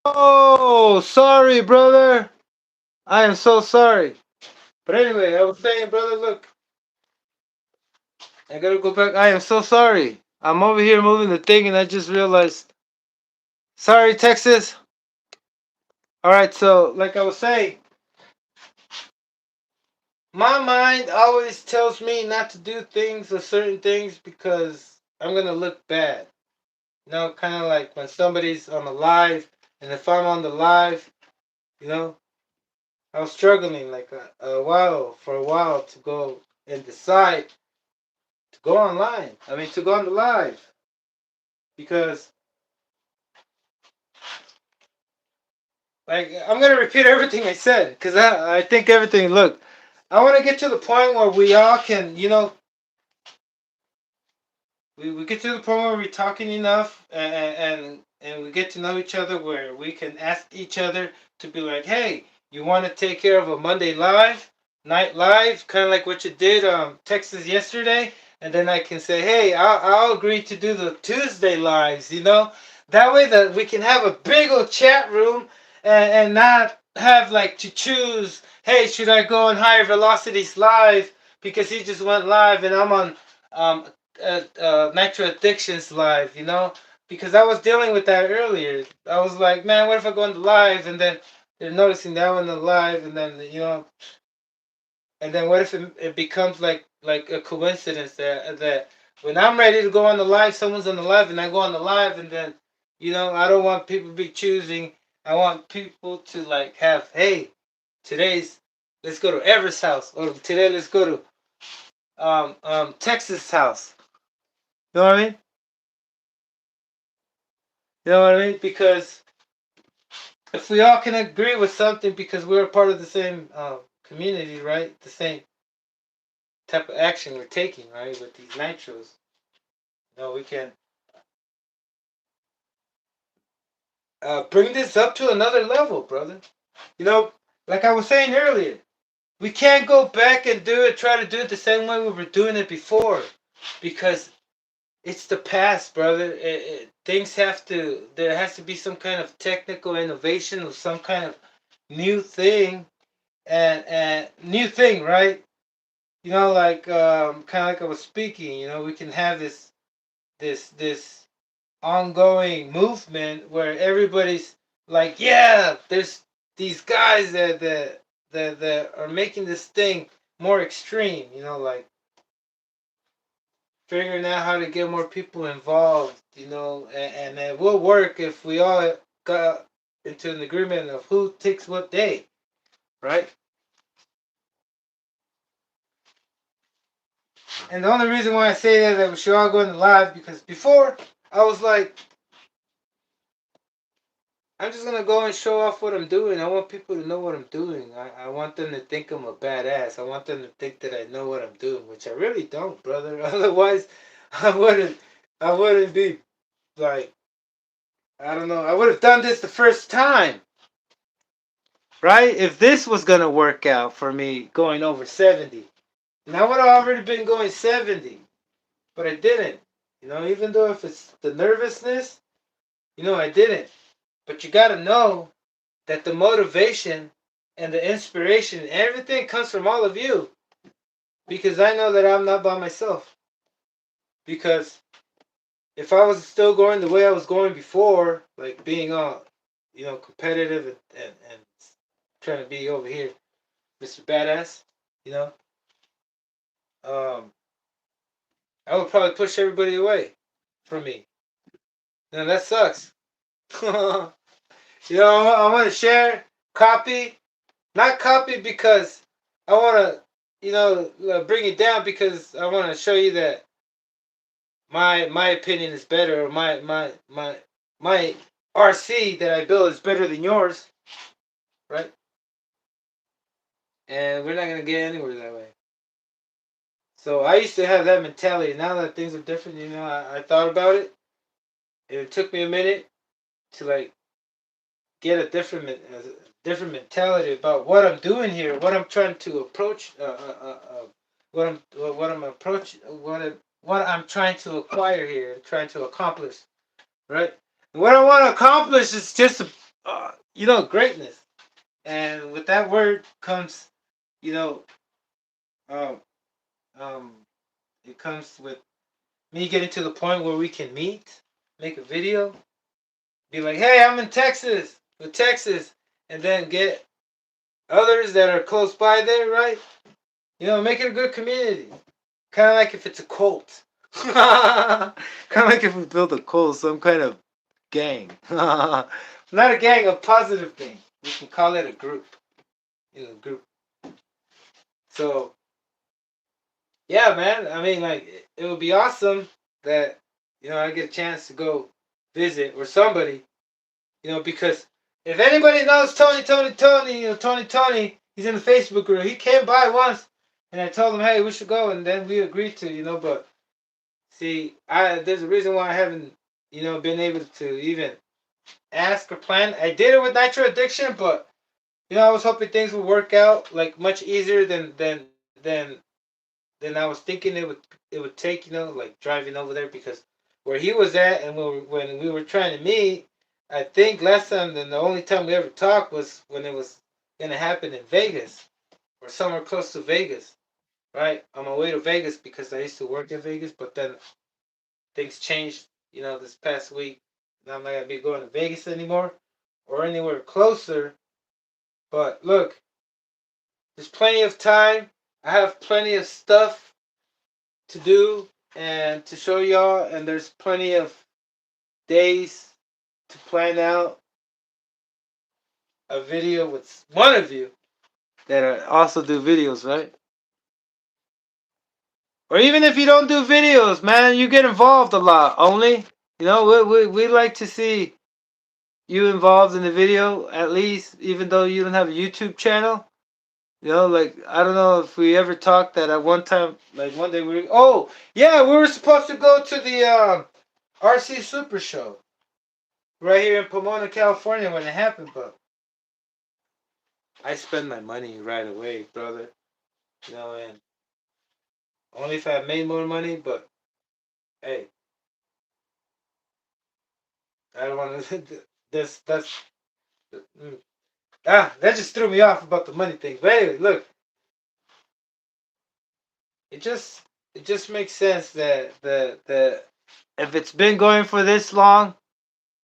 Oh, sorry, brother. I am so sorry. But anyway, I was saying, brother, look, I gotta go back. I am so sorry. I'm over here moving the thing and I just realized. Sorry, Texas. Alright, so, like I was saying, my mind always tells me not to do things or certain things because I'm gonna look bad. You know, kind of like when somebody's on the live, and if I'm on the live, you know, I was struggling like for a while to go and decide to go online. I mean, to go on the live because, like, I'm gonna repeat everything I said because I think everything. Look, I want to get to the point where we all can, you know, we get to the point where we're talking enough and we get to know each other where we can ask each other to be like, hey, you want to take care of a Monday live, night live, kind of like what you did Texas yesterday, and then I can say, hey, I'll agree to do the Tuesday lives, you know, that way that we can have a big old chat room and not have like to choose, hey, should I go on Higher Velocities live because he just went live and I'm on um, Nitro Addictions live, you know, because I was dealing with that earlier. I was like, man, what if I go on the live and then they're noticing that I'm on the live and then, you know, and then what if it becomes like a coincidence that when I'm ready to go on the live, someone's on the live and I go on the live and then, you know, I don't want people to be choosing. I want people to like have, hey, today's let's go to Ever's house or today let's go to Texas house. You know what I mean? You know what I mean? Because if we all can agree with something because we're a part of the same community, right? The same type of action we're taking, right? With these nitros, you know, we can bring this up to another level, brother. You know, like I was saying earlier, we can't go back and try to do it the same way we were doing it before because it's the past, brother. Things have to, there has to be some kind of technical innovation or some kind of new thing and new thing, right? You know, like kind of like I was speaking. You know, we can have this ongoing movement where everybody's like, yeah, there's these guys that are making this thing more extreme. You know, like figuring out how to get more people involved. You know, and it will work if we all got into an agreement of who takes what day, right? And the only reason why I say that we should all go into live because before I was like, I'm just gonna go and show off what I'm doing. I want people to know what I'm doing. I want them to think I'm a badass. I want them to think that I know what I'm doing, which I really don't, brother. Otherwise, I wouldn't. I wouldn't be like, I don't know. I would have done this the first time, right? If this was gonna work out for me going over 70, and I would have already been going 70, but I didn't. You know, even though if it's the nervousness, you know, I didn't. But you gotta know that the motivation and the inspiration, everything comes from all of you. Because I know that I'm not by myself. Because if I was still going the way I was going before, like being all, you know, competitive and trying to be over here, Mr. Badass, you know, um, I would probably push everybody away from me. And that sucks. You know, I want to share, copy, not copy because I want to, you know, bring it down because I want to show you that my opinion is better, or my RC that I build is better than yours, right? And we're not gonna get anywhere that way. So I used to have that mentality. Now that things are different, you know, I thought about it. And it took me a minute to like get a different mentality about what I'm doing here, what I'm trying to approach, what I'm trying to acquire here, trying to accomplish, right? And what I want to accomplish is just greatness. And with that word comes, you know, um, um, it comes with me getting to the point where we can meet, make a video, be like, hey, I'm in Texas, and then get others that are close by there, right? Make it a good community. Kind of like if it's a cult. Kind of like if we build a cult, some kind of gang. Not a gang, a positive gang. We can call it a group. Group. So, yeah, man. I mean, like, it would be awesome that, I get a chance to go visit or somebody, because if anybody knows Tony, he's in the Facebook group. He came by once and I told him, hey, we should go. And then we agreed to, but see, there's a reason why I haven't, been able to even ask or plan. I did it with Nitro Addiction, but, I was hoping things would work out like much easier than I was thinking it would take, like driving over there because where he was at and when we were trying to meet, I think last time and the only time we ever talked was when it was gonna happen in Vegas or somewhere close to Vegas, right? On my way to Vegas because I used to work in Vegas, but then things changed, this past week. And I'm not gonna be going to Vegas anymore or anywhere closer. But look, there's plenty of time. I have plenty of stuff to do and to show y'all, and there's plenty of days to plan out a video with one of you that also do videos, right? Or even if you don't do videos, man, you get involved a lot. Only, we like to see you involved in the video at least, even though you don't have a YouTube channel. Like I don't know if we ever talked that at one time, like one day we were supposed to go to the RC Super Show right here in Pomona, California when it happened, but I spend my money right away, brother. And only if I made more money, but hey, I don't want to. That's mm, that just threw me off about the money thing. But anyway, look, it just makes sense that if it's been going for this long,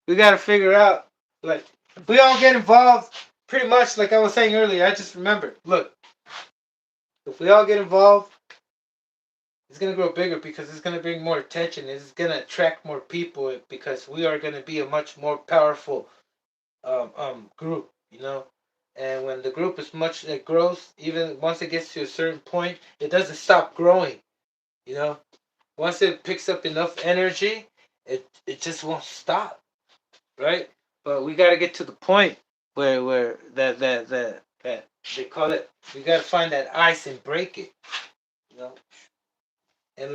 we got to figure out like if we all get involved. Pretty much like I was saying earlier, I just remembered. Look, if we all get involved, it's gonna grow bigger because it's gonna bring more attention. It's gonna attract more people because we are gonna be a much more powerful group, And when the group is much it grows, even once it gets to a certain point, it doesn't stop growing, you know. Once it picks up enough energy, it just won't stop, right? But we gotta get to the point where that they call it. We gotta find that ice and break it, you know, and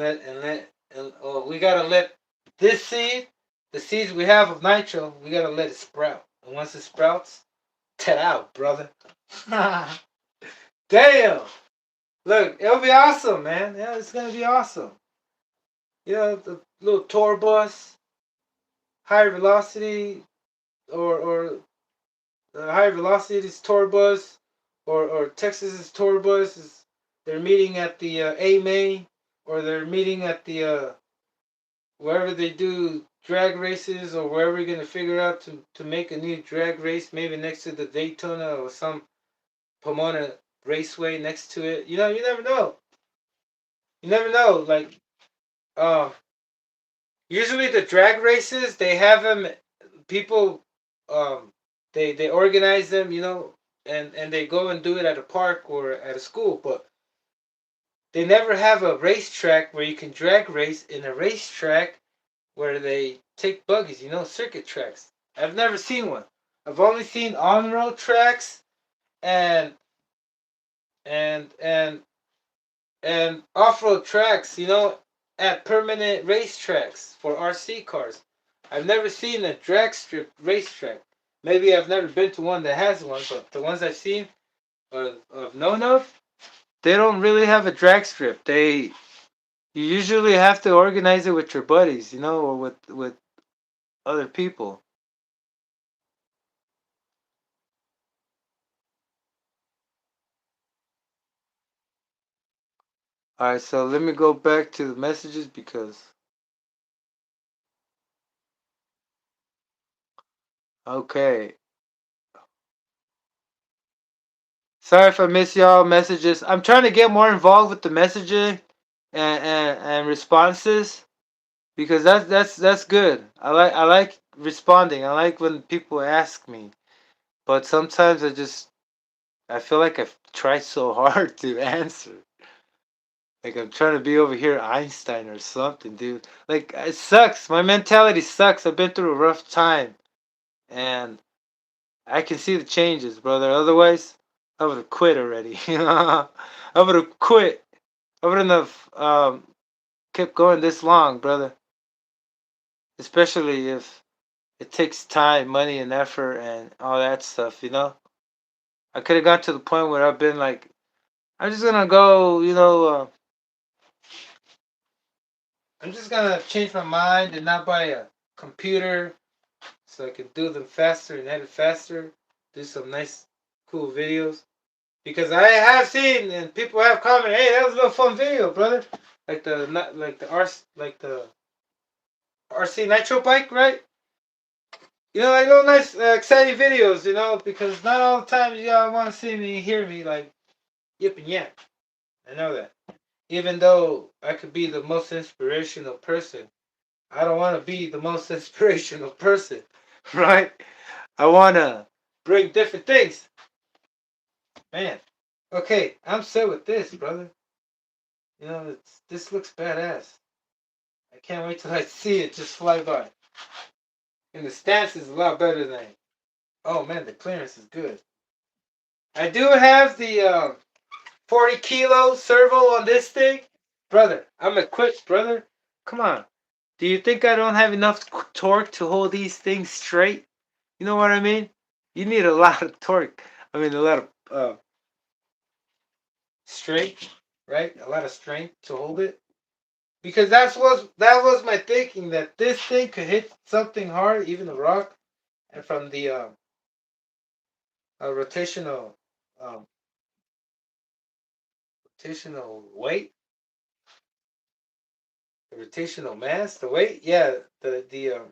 we gotta let this seed, the seeds we have of nitro, we gotta let it sprout. And once it sprouts, tet out, brother. Damn. Look, it'll be awesome, man. Yeah, it's gonna be awesome. The little tour bus, high velocity, or high velocity tour bus, or Texas's tour bus is they're meeting at the A main, or they're meeting at the wherever they do drag races, or wherever we're gonna figure out to make a new drag race, maybe next to the Daytona or some Pomona Raceway next to it. You never know. You never know. Like, um, usually the drag races, they have them. People, they organize them. And they go and do it at a park or at a school, but they never have a racetrack where you can drag race in a racetrack where they take buggies. Circuit tracks. I've never seen one. I've only seen on-road tracks and and and and off-road tracks, at permanent racetracks for RC cars. I've never seen a drag strip racetrack. Maybe I've never been to one that has one, but the ones I've seen or have known of, they don't really have a drag strip. You usually have to organize it with your buddies, or with other people. Alright, so let me go back to the messages because... Okay. Sorry if I miss y'all messages. I'm trying to get more involved with the messaging and responses because that's good. I like responding. I like when people ask me. But sometimes I feel like I've tried so hard to answer. Like I'm trying to be over here Einstein or something, dude. Like it sucks. My mentality sucks. I've been through a rough time and I can see the changes, brother. Otherwise, I would have quit already. I would have quit. I wouldn't have kept going this long, brother. Especially if it takes time, money, and effort and all that stuff, you know? I could have got to the point where I've been like, I'm just gonna go, I'm just gonna change my mind and not buy a computer so I can do them faster and edit faster, do some nice, cool videos. Because I have seen and people have commented, "Hey, that was a little fun video, brother." Like the RC Nitro bike, right? You know, like little nice, exciting videos. You know, because not all the time y'all want to see me, hear me like yip and yap. I know that. Even though I could be the most inspirational person, I don't want to be the most inspirational person, right? I want to bring different things. Man, okay, I'm set with this, brother. You know, this looks badass. I can't wait till I see it just fly by. And the stance is a lot better than. Oh man, the clearance is good. I do have the 40 kilo servo on this thing. Brother, I'm equipped, brother. Come on. Do you think I don't have enough torque to hold these things straight? You know what I mean? You need a lot of torque. I mean, a lot of strength, right? A lot of strength to hold it. Because that was my thinking that this thing could hit something hard, even a rock, and from the rotational um, rotational weight, the rotational mass, the weight, yeah, the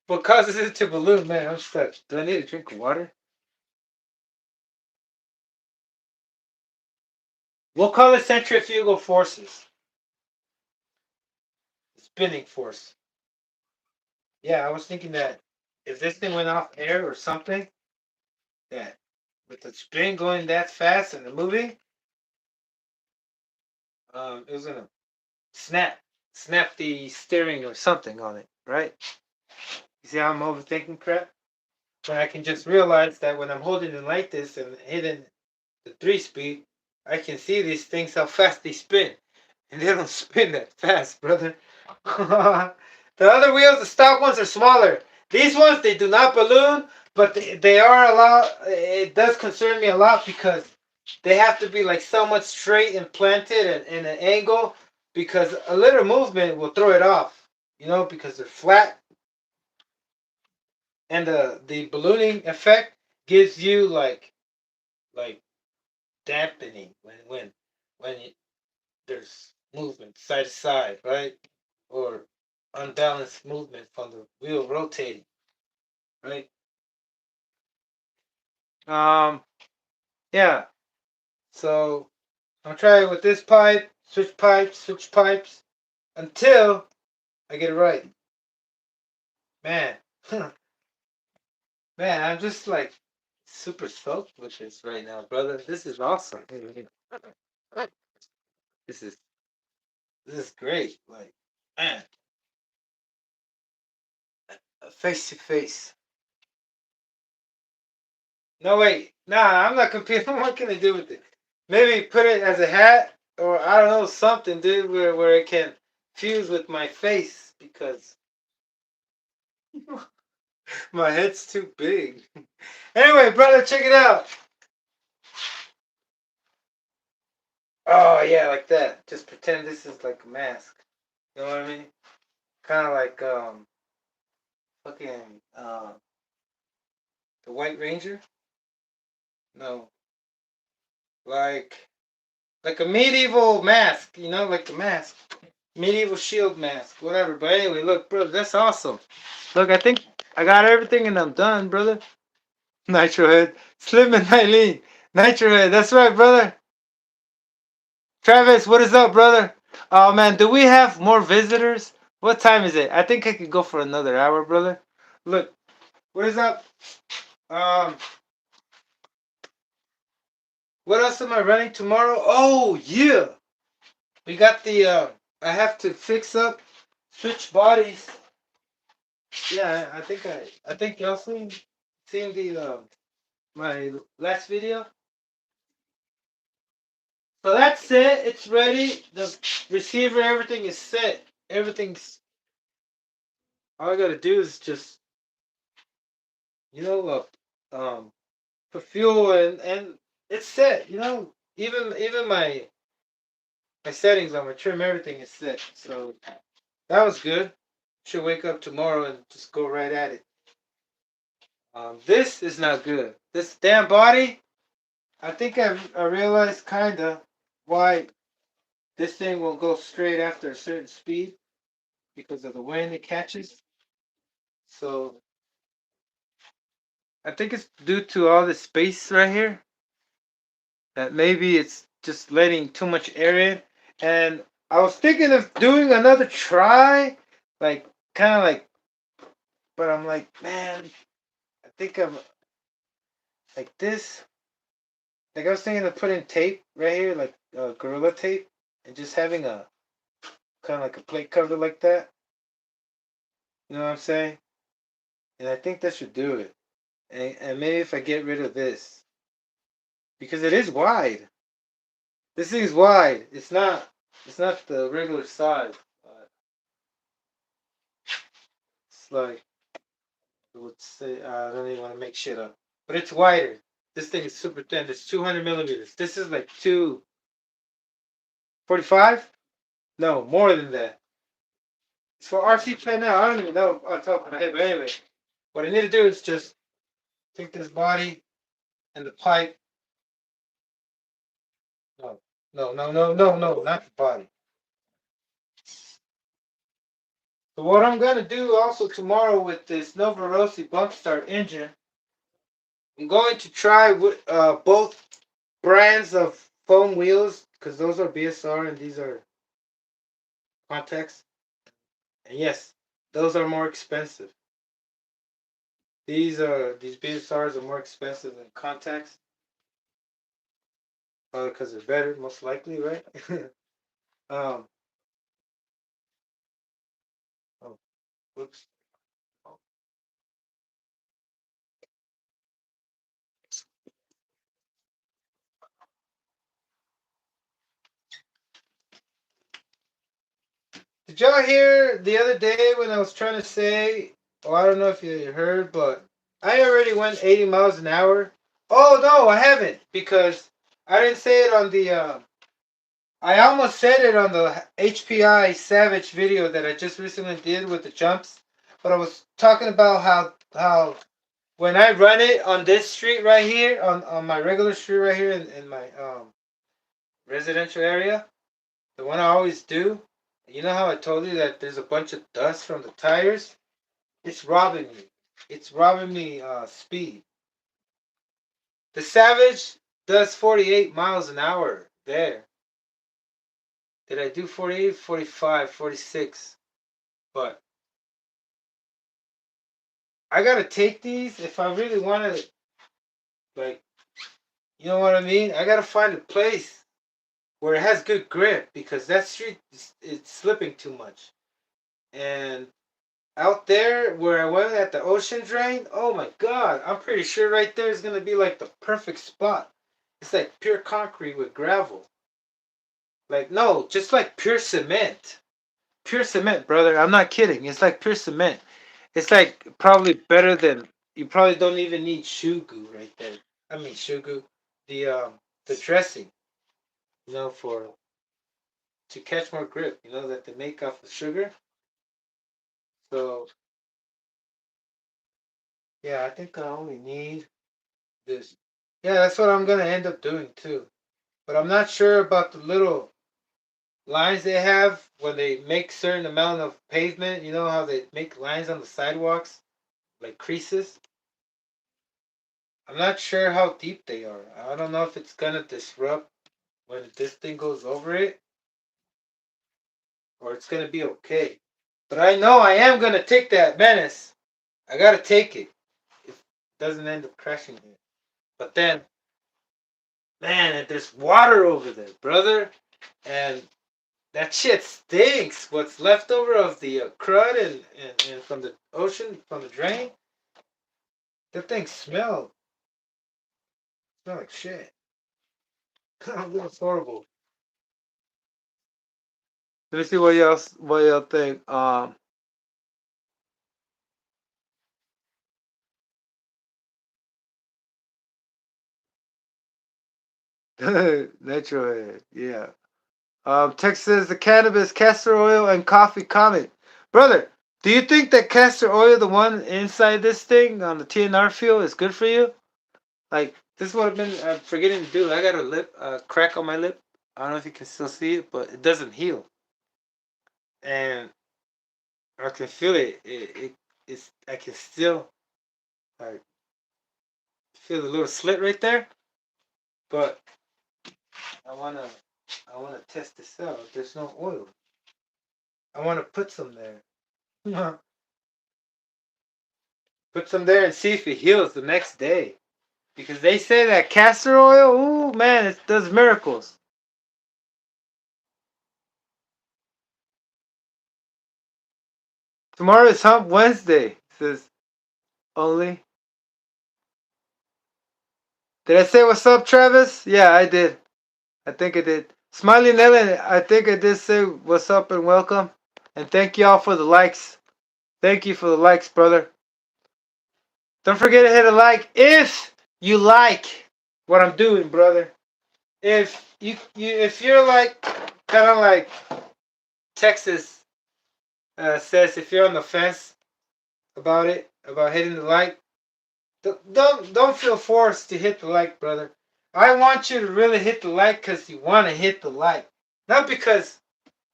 what causes it to balloon, man? I'm stuck. Do I need a drink of water? We'll call it centrifugal forces, spinning force. Yeah, I was thinking that if this thing went off air or something, that with the spin going that fast and the moving, it was gonna snap, snap the steering or something on it, right? You see how I'm overthinking crap? When I can just realize that when I'm holding it like this and hitting the 3-speed, I can see these things how fast they spin, and they don't spin that fast, brother. The other wheels, the stock ones, are smaller. These ones, they do not balloon, but they are a lot. It does concern me a lot because they have to be like somewhat straight and planted and in an angle because a little movement will throw it off. You know, because they're flat, and the ballooning effect gives you like dampening when there's movement side to side, right? Or unbalanced movement from the wheel rotating, right? Um, yeah. So I'm trying with this pipe, switch pipes until I get it right. Man, man, I'm just like super stoked with this right now, brother. This is awesome. This is this is great. Like, man, face to face. No wait, nah, I'm not competing. What can I do with it? Maybe put it as a hat or I don't know something, dude, where it can fuse with my face because my head's too big. Anyway, brother, check it out. Oh yeah, like that. Just pretend this is like a mask. You know what I mean? Kind of like fucking the White Ranger. No, like a medieval mask, like the mask, medieval shield mask, whatever. But anyway, look, brother, that's awesome. Look, I think I got everything and I'm done, brother. Nitro Head, Slim and Eileen, Nitro Head. That's right, brother. Travis, what is up, brother? Oh man, do we have more visitors? What time is it? I think I could go for another hour, brother. Look, what is up? Um, what else am I running tomorrow? Oh yeah, we got the. I have to fix up, switch bodies. Yeah, I think y'all seen the my last video. So that's it. It's ready. The receiver, everything is set. Everything's. All I gotta do is just you know put fuel and it's set. Even my settings on my trim, everything is set. So that was good. Should wake up tomorrow and just go right at it. This is not good. This damn body. I think I realized kinda why this thing will go straight after a certain speed because of the wind it catches. So I think it's due to all this space right here that maybe it's just letting too much air in. And I was thinking of doing another try, like kind of like, but I'm like, man, I think I'm like this. Like I was thinking of putting tape right here, like gorilla tape, and just having a kind of like a plate cover like that. You know what I'm saying? And I think that should do it. And maybe if I get rid of this, because it is wide. This thing's wide. It's not the regular size. It's like let's say I don't even want to make shit up, but it's wider. This thing is super thin. It's 200 millimeters. This is like 245. No, more than that. It's for RC pen now. I don't even know on top of my head, but anyway, what I need to do is just take this body and the pipe. No, no, not the body. So what I'm gonna do also tomorrow with this Nova Rossi bump start engine, I'm going to try with both brands of foam wheels because those are BSR and these are Context. And yes, those are more expensive. These BSRs are more expensive than Context. Probably because they're better, most likely, right? um. Oh, whoops. Did y'all hear the other day when I was trying to say? Oh, I don't know if you heard, but I already went 80 miles an hour. Oh no, I haven't because I didn't say it on the. I almost said it on the HPI Savage video that I just recently did with the jumps, but I was talking about how when I run it on this street right here, on my regular street right here in my residential area, the one I always do. You know how I told you that there's a bunch of dust from the tires? It's robbing me. It's robbing me speed. The Savage does 48 miles an hour there. Did I do 48, 45, 46? But I gotta take these if I really want to, like, you know what I mean? I gotta find a place where it has good grip because that street is it's slipping too much. And out there where I went at the ocean drain, oh my god, I'm pretty sure right there is gonna be like the perfect spot. It's like pure concrete with gravel. Like no, just like pure cement. Pure cement, brother. I'm not kidding. It's like pure cement. It's like probably better than you probably don't even need shoe goo right there. I mean shoe goo. The dressing, for to catch more grip, that they make off of sugar. So yeah, I think I only need this. Yeah, that's what I'm gonna end up doing too. But I'm not sure about the little lines they have when they make certain amount of pavement. You know how they make lines on the sidewalks, like creases. I'm not sure how deep they are. I don't know if it's gonna disrupt when this thing goes over it, or it's gonna be okay. But I know I am gonna take that Menace. I gotta take it. If it doesn't end up crashing it. But then, man, there's water over there, brother, and that shit stinks. What's left over of the crud and from the ocean, from the drain, that thing smelled. Smelled like shit. That's horrible. Let me see what y'all think. Natural, yeah. Text says the cannabis, castor oil, and coffee comment. Brother, do you think that castor oil, the one inside this thing on the TNR fuel, is good for you? Like, this is what I've been forgetting to do. I got a lip crack on my lip. I don't know if you can still see it, but it doesn't heal. And I can feel it. It's I can still like feel the little slit right there. But I wanna I wanna test this out. There's no oil. I wanna put some there. Put some there and see if it heals the next day. Because they say that castor oil, ooh man, it does miracles. Tomorrow is Hump Wednesday, says only. Did I say what's up, Travis? Yeah, I did. I think I did. Smiley Nelly, I think I did say what's up and welcome. And thank y'all for the likes. Thank you for the likes, brother. Don't forget to hit a like if you like what I'm doing, brother. If if you're like kind of like Texas says, if you're on the fence about it, about hitting the like, don't feel forced to hit the like, brother. I want you to really hit the like because you want to hit the like, not because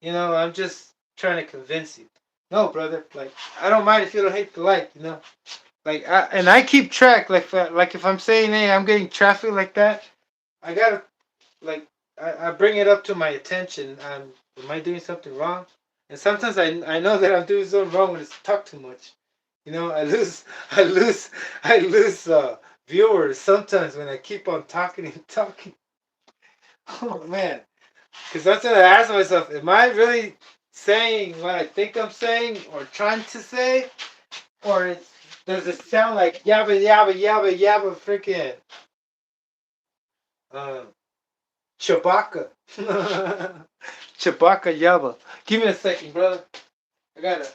I'm just trying to convince you. No, brother. Like I don't mind if you don't hit the like. Like I keep track. Like if I'm saying, hey, I'm getting traffic like that, I gotta like I bring it up to my attention. Am I doing something wrong? And sometimes I know that I'm doing something wrong when it's talk too much. I lose I lose I lose viewers sometimes when I keep on talking and talking. Oh man, because that's what I ask myself: am I really saying what I think I'm saying or trying to say, or does it sound like yabba yabba yabba yabba freaking uh, Chewbacca? Chewbacca yabba. Give me a second, brother. I gotta.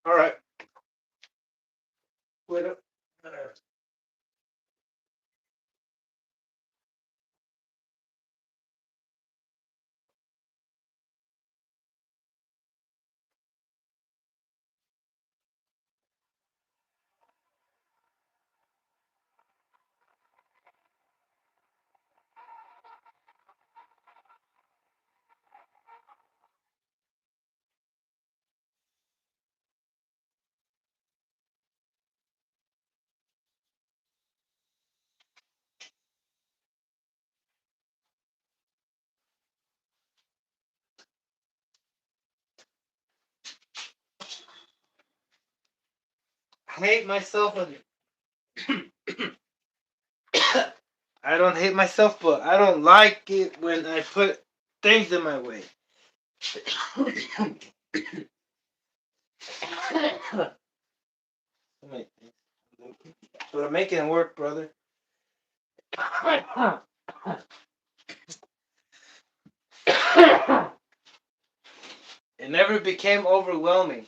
All right. Wait up. I hate myself when I don't hate myself, but I don't like it when I put things in my way. But I'm making it work, brother. It never became overwhelming.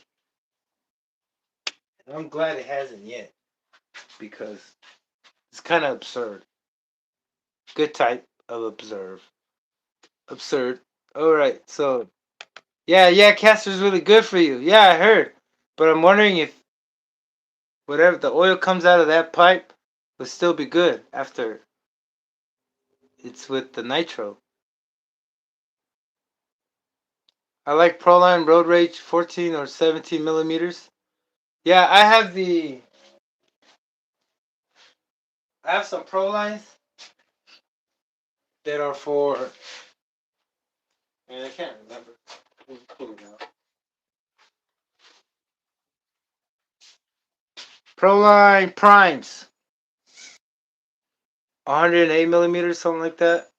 And I'm glad it hasn't yet. Because it's kind of absurd. Good type of absurd. Alright, so yeah, castor's really good for you. Yeah, I heard. But I'm wondering if whatever the oil comes out of that pipe would still be good after it's with the nitro. I like Proline Road Rage 14 or 17 millimeters. Yeah, I have some Prolines that are for, man, I can't remember. Pull it out. Proline Primes. 108 millimeters, something like that.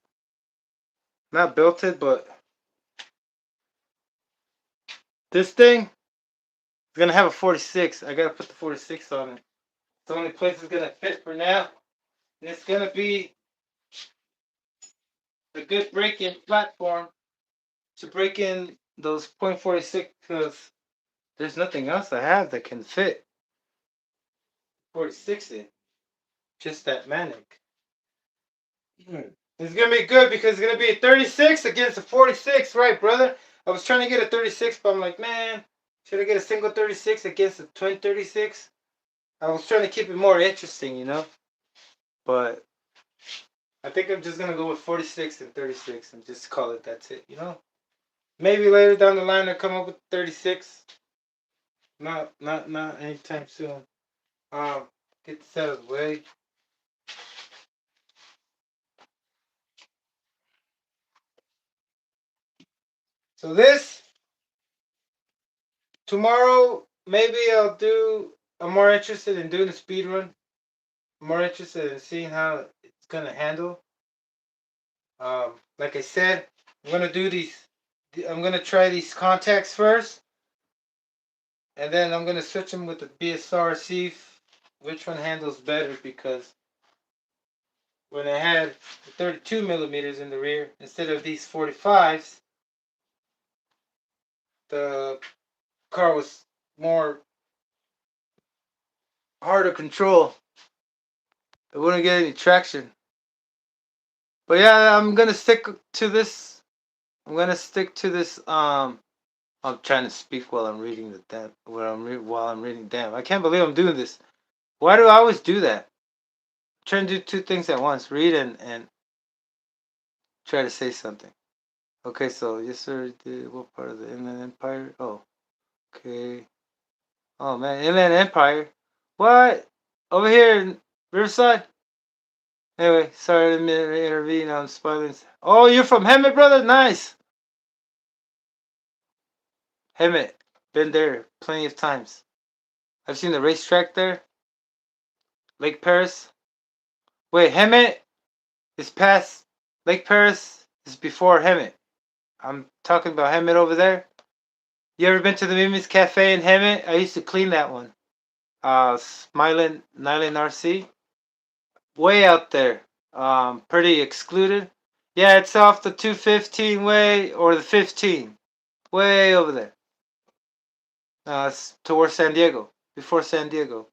Not belted, but this thing is gonna have a 46. I gotta put the 46 on it. It's the only place it's gonna fit for now. And it's gonna be a good break-in platform to break in those .46 because there's nothing else I have that can fit 46 in. Just that Manic. It's gonna be good because it's gonna be a 36 against a 46, right, brother? I was trying to get a 36, but I'm like, man, should I get a single 36 against a twin 36? I was trying to keep it more interesting, you know? But I think I'm just gonna go with 46 and 36 and just call it that's it, you know? Maybe later down the line I'll come up with 36. Not anytime soon. Get this out of the way. So this tomorrow, maybe I'm more interested in doing a speed run. I'm more interested in seeing how it's gonna handle. Like I said, I'm gonna try these contacts first, and then I'm gonna switch them with the BSR, see which one handles better. Because when I had 32 millimeters in the rear instead of these 45s, the car was more hard to control. It wouldn't get any traction. But yeah, I'm gonna stick to this. I'm trying to speak while I'm reading the damn. While I'm reading. Damn, I can't believe I'm doing this. Why do I always do that? I'm trying to do two things at once: read and try to say something. Okay, so yes sir. What part of the Inland Empire? Oh, okay. Oh man, Inland Empire. What? Over here in Riverside? Anyway, sorry to intervene. I'm spoiling. Oh, you're from Hemet, brother? Nice. Hemet. Been there plenty of times. I've seen the racetrack there. Lake Paris. Wait, Hemet is past Lake Paris is before Hemet. I'm talking about Hemet over there. You ever been to the Mimi's Cafe in Hemet? I used to clean that one. Smiling Nyland RC. Way out there. Pretty excluded. Yeah, it's off the 215 way or the 15. Way over there. It's towards San Diego. Before San Diego.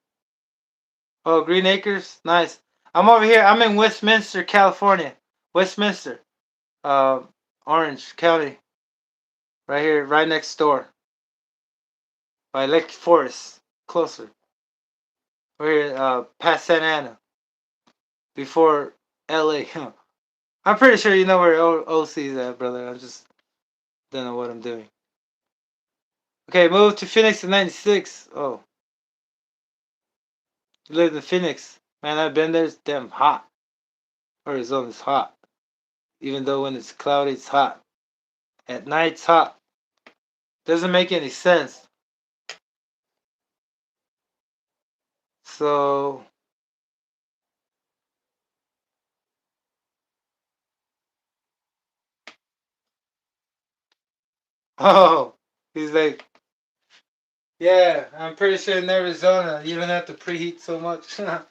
Oh, Green Acres? Nice. I'm over here. I'm in Westminster, California. Westminster. Orange County. Right here, right next door. By Lake Forest. Closer. We're here, past Santa Ana. Before LA. I'm pretty sure you know where OC is at, brother. I just don't know what I'm doing. Okay, move to Phoenix in 96. Oh. You live in Phoenix. Man, I've been there. It's damn hot. Arizona's hot. Even though when it's cloudy, it's hot. At night, it's hot. Doesn't make any sense. So, oh, he's like, yeah, I'm pretty sure in Arizona you don't have to preheat so much. And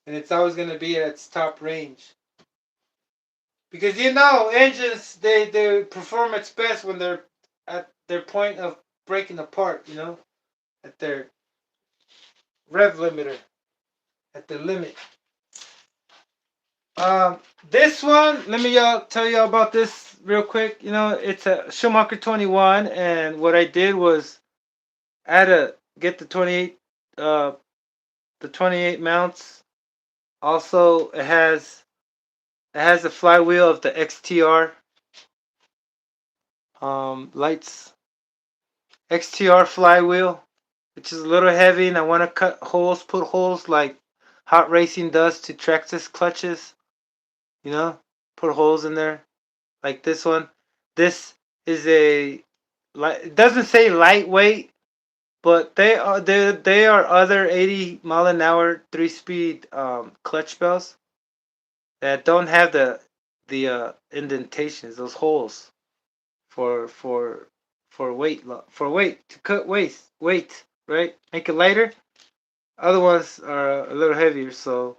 it's always going to be at its top range. Because you know, engines, they perform its best when they're at their point of breaking apart, you know, at their rev limiter, at the limit. Um, this one, let me tell y'all about this real quick. You know, it's a Schumacher 21, and what I did was I had to get the 28 mounts. Also, it has the flywheel of the XTR lights, XTR flywheel, which is a little heavy, and I want to put holes like hot racing does to Traxxas clutches. You know, put holes in there like this one. This is it doesn't say lightweight, but they are other 80 mile an hour 3-speed clutch bells that don't have the indentations, those holes for for for weight to cut weight, right? Make it lighter. Other ones are a little heavier, so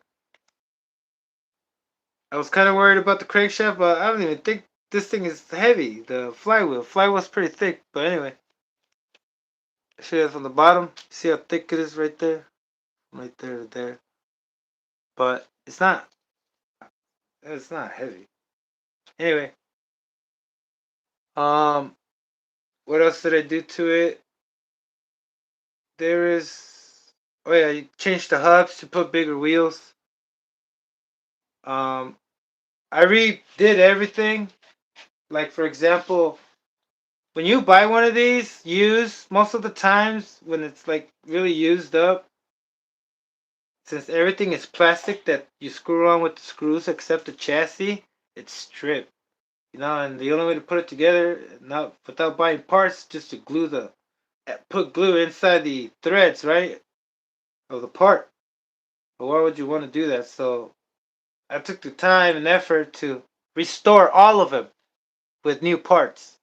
I was kind of worried about the crankshaft, but I don't even think this thing is heavy. The flywheel's pretty thick, but anyway, I show you from the bottom. See how thick it is right there, right there to there. But it's not heavy. Anyway, um, what else did I do to it? There is, oh yeah, you changed the hubs to put bigger wheels. Um, I redid everything. Like for example, when you buy one of these used, most of the times when it's like really used up, since everything is plastic that you screw on with the screws except the chassis, it's stripped. You know, and the only way to put it together, not without buying parts, just to put glue inside the threads, right, of the part. But why would you want to do that? So I took the time and effort to restore all of them with new parts.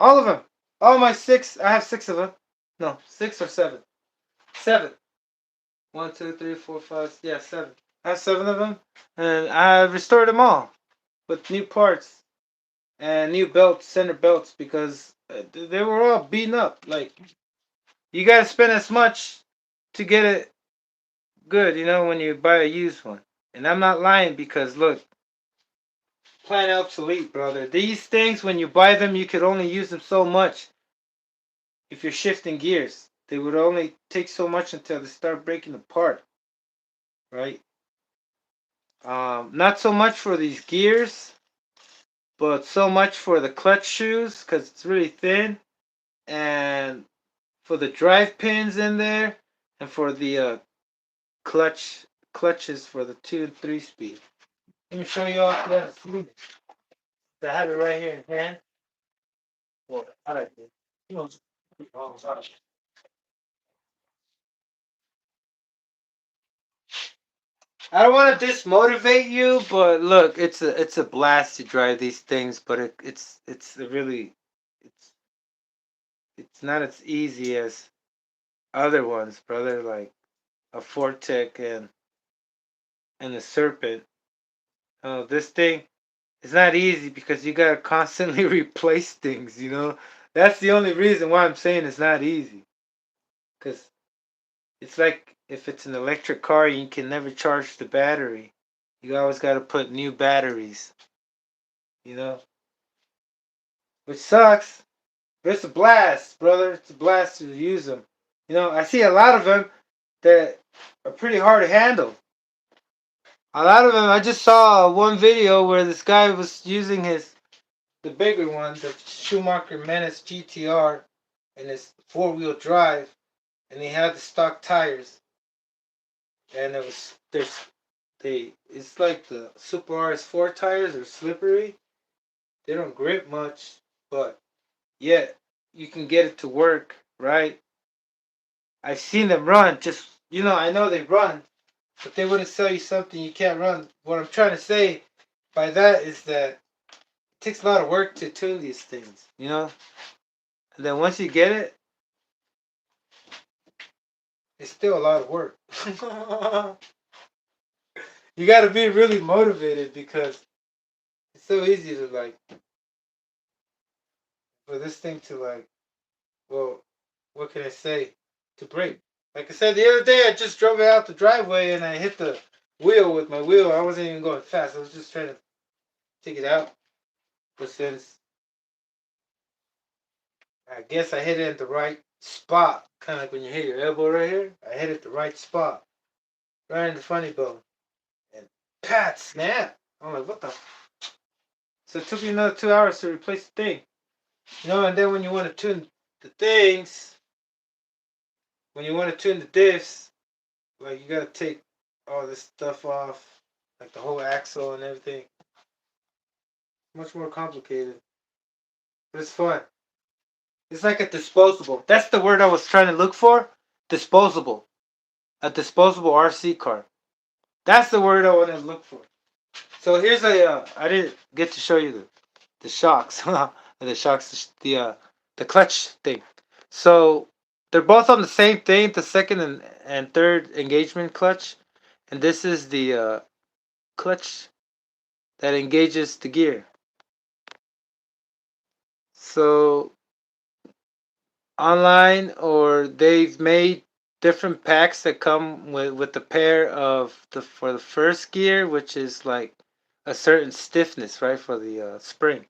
All of them. All my six. I have six of them. No, 6 or 7. 7. 1, 2, 3, 4, 5. Yeah, 7. I have 7 of them, and I restored them all with new parts and new belts, center belts, because they were all beaten up. Like you gotta spend as much to get it good, you know, when you buy a used one. And I'm not lying because look, Planet obsolete, brother. These things, when you buy them, you could only use them so much if you're shifting gears. They would only take so much until they start breaking apart, right? Not so much for these gears, but so much for the clutch shoes because it's really thin, and for the drive pins in there, and for the clutches for the 2 and 3 speed. Let me show you all that. I have it right here in hand. Well, I like it. You know, I don't want to dismotivate you, but look, it's a blast to drive these things, but it's a really it's it's not as easy as other ones, brother, like a Fortec and a Serpent. Oh, this thing is not easy because you gotta constantly replace things. You know, that's the only reason why I'm saying it's not easy. Cause it's like if it's an electric car, you can never charge the battery. You always gotta put new batteries. You know, which sucks. But it's a blast, brother. It's a blast to use them. You know, I see a lot of them that are pretty hard to handle. A lot of them, I just saw one video where this guy was using the bigger one, the Schumacher Menace GTR, and his 4-wheel drive, and he had the stock tires, and it's like the Super RS4 tires are slippery. They don't grip much, but yet you can get it to work, right? I've seen them run. Just I know they run, but they wouldn't sell you something you can't run. What I'm trying to say by that is that it takes a lot of work to tune these things, And then once you get it, it's still a lot of work. You got to be really motivated because it's so easy to for this thing to well, what can I say? To brake. Like I said the other day, I just drove it out the driveway and I hit the wheel with my wheel. I wasn't even going fast. I was just trying to take it out. But since I guess I hit it at the right spot, kind of like when you hit your elbow right here, I hit it the right spot, right in the funny bone, and pat snap. I'm like, what the? So it took me another 2 hours to replace the thing. And then when you want to tune the things, when you want to tune the diffs, like you gotta take all this stuff off, like the whole axle and everything. Much more complicated, but it's fun. It's like a disposable. That's the word I was trying to look for. Disposable. A disposable RC car. That's the word I want to look for. So here's I didn't get to show you the shocks. The shocks, the clutch thing. So they're both on the same thing, the second and third engagement clutch. And this is the clutch that engages the gear. So online, or they've made different packs that come with the pair of for the first gear, which is like a certain stiffness, right, for the spring.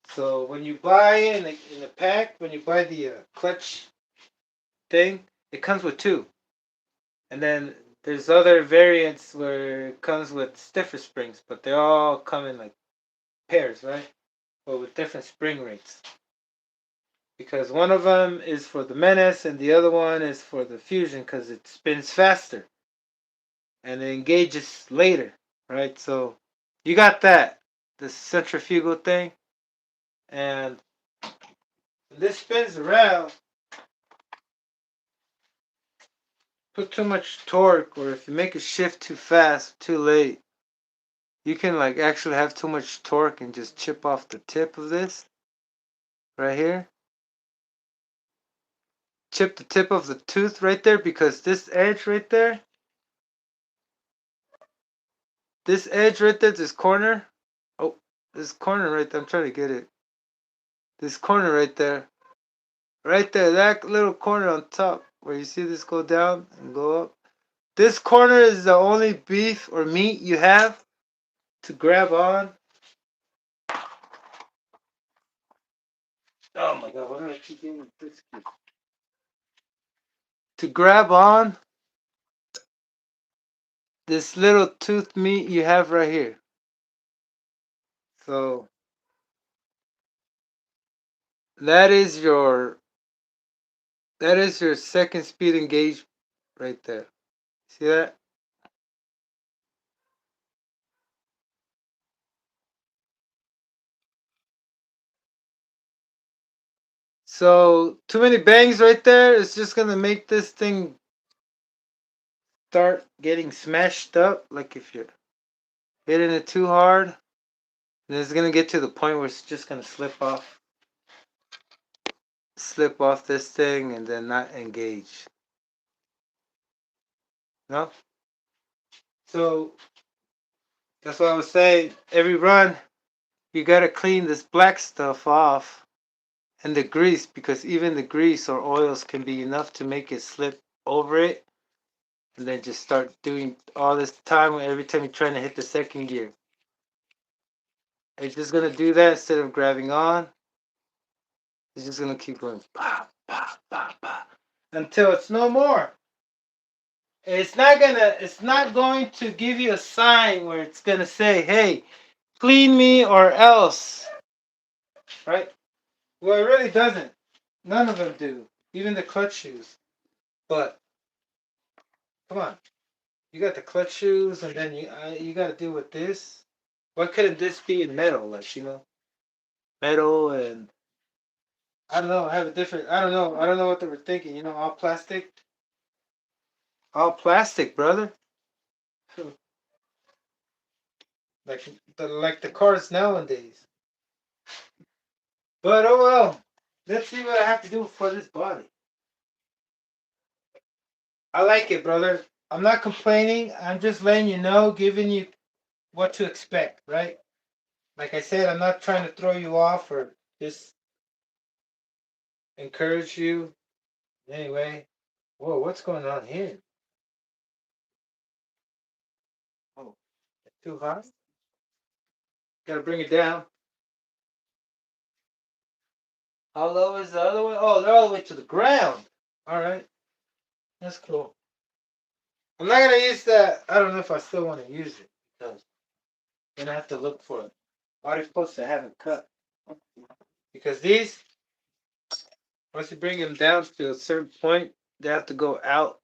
So when you buy in the pack, when you buy the clutch thing, it comes with two, and then there's other variants where it comes with stiffer springs, but they all come in like pairs, right? But with different spring rates. Because one of them is for the Menace and the other one is for the Fusion because it spins faster and it engages later, right? So you got that, the centrifugal thing, and when this spins around, put too much torque, or if you make a shift too fast, too late, you can like actually have too much torque and just chip off the tip of this right here. Chip the tip of the tooth right there, because this edge right there, this corner, oh, this corner right there, I'm trying to get it. This corner right there, that little corner on top where you see this go down and go up. This corner is the only beef or meat you have to grab on. Oh my god, why do I keep getting this? To grab on this little tooth meat you have right here. So that is your second speed engage right there. See that? So too many bangs right there is just gonna make this thing start getting smashed up. Like if you're hitting it too hard, then it's gonna get to the point where it's just gonna slip off this thing and then not engage. No? So that's what I was saying. Every run, you gotta clean this black stuff off and the grease, because even the grease or oils can be enough to make it slip over it, and then just start doing all this time every time you're trying to hit the second gear. It's just gonna do that instead of grabbing on. It's just gonna keep going bah, bah, bah, bah, until it's no more. It's not going to give you a sign where it's gonna say, hey, clean me or else. Right? Well, it really doesn't. None of them do. Even the clutch shoes. But come on. You got the clutch shoes, and then you got to deal with this. Why couldn't this be in metal? Like, metal, and I don't know. I have a different. I don't know. I don't know what they were thinking. All plastic. All plastic, brother. Like the cars nowadays. But oh well. Let's see what I have to do for this body. I like it, brother. I'm not complaining. I'm just letting you know, giving you what to expect, right? Like I said, I'm not trying to throw you off or just encourage you. Anyway, whoa, what's going on here? Oh, it's too hot. Gotta bring it down. How low is the other one? Oh, they're all the way to the ground. All right, that's cool. I'm not gonna use that. I don't know if I still want to use it because then I have to look for it. Body posts I haven't cut because these, once you bring them down to a certain point, they have to go out.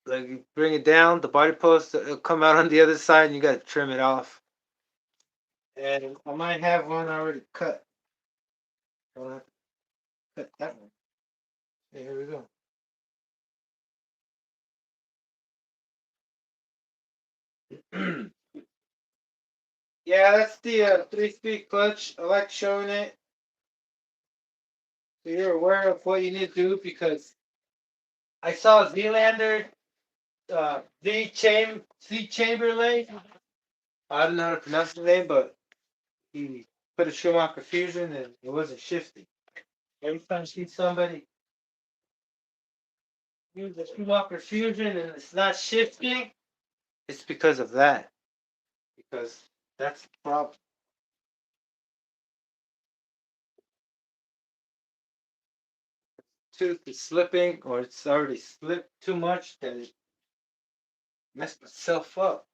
Like you bring it down, the body post it'll come out on the other side, and you gotta trim it off. And I might have one already cut. I'll have to cut that one. Okay, here we go. Yeah, that's the 3-speed clutch. I like showing it so you're aware of what you need to do because I saw Zealander, Z Chamberlain. I don't know how to pronounce the name, but he put a Schumacher Fusion and it wasn't shifting. Every time I see somebody use a Schumacher Fusion and it's not shifting, it's because of that. Because that's the problem. Tooth is slipping or it's already slipped too much that it messed itself up.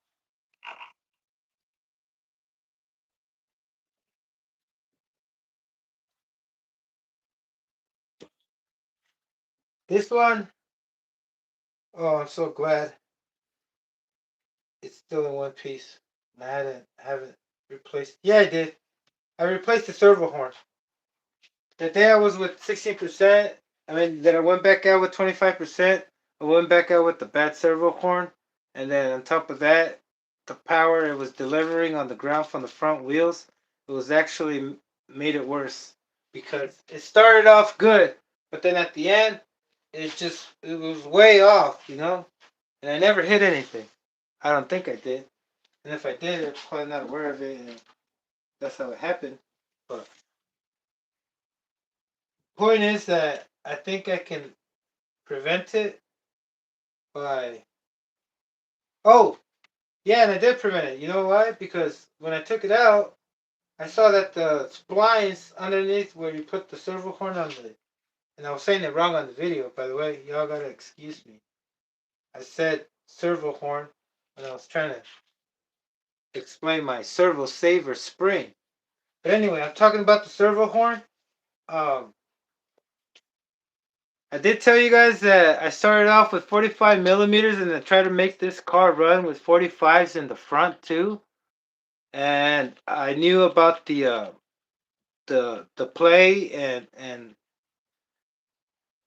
This one, oh, I'm so glad it's still in one piece. I haven't replaced. Yeah, I did. I replaced the servo horn. The day I was with 16%, then I went back out with 25%. I went back out with the bad servo horn, and then on top of that, the power it was delivering on the ground from the front wheels, it was actually made it worse because it started off good, but then at the end, it was way off, and I never hit anything. I don't think I did, and if I did, I'm probably not aware of it, and that's how it happened. But point is that I think I can prevent it by. Oh, yeah, and I did prevent it. You know why? Because when I took it out, I saw that the splines underneath where you put the servo horn on the. And I was saying it wrong on the video, by the way. Y'all gotta excuse me. I said servo horn when I was trying to explain my servo saver spring. But anyway, I'm talking about the servo horn. Um, I did tell you guys that I started off with 45 millimeters and I tried to make this car run with 45s in the front too. And I knew about the play and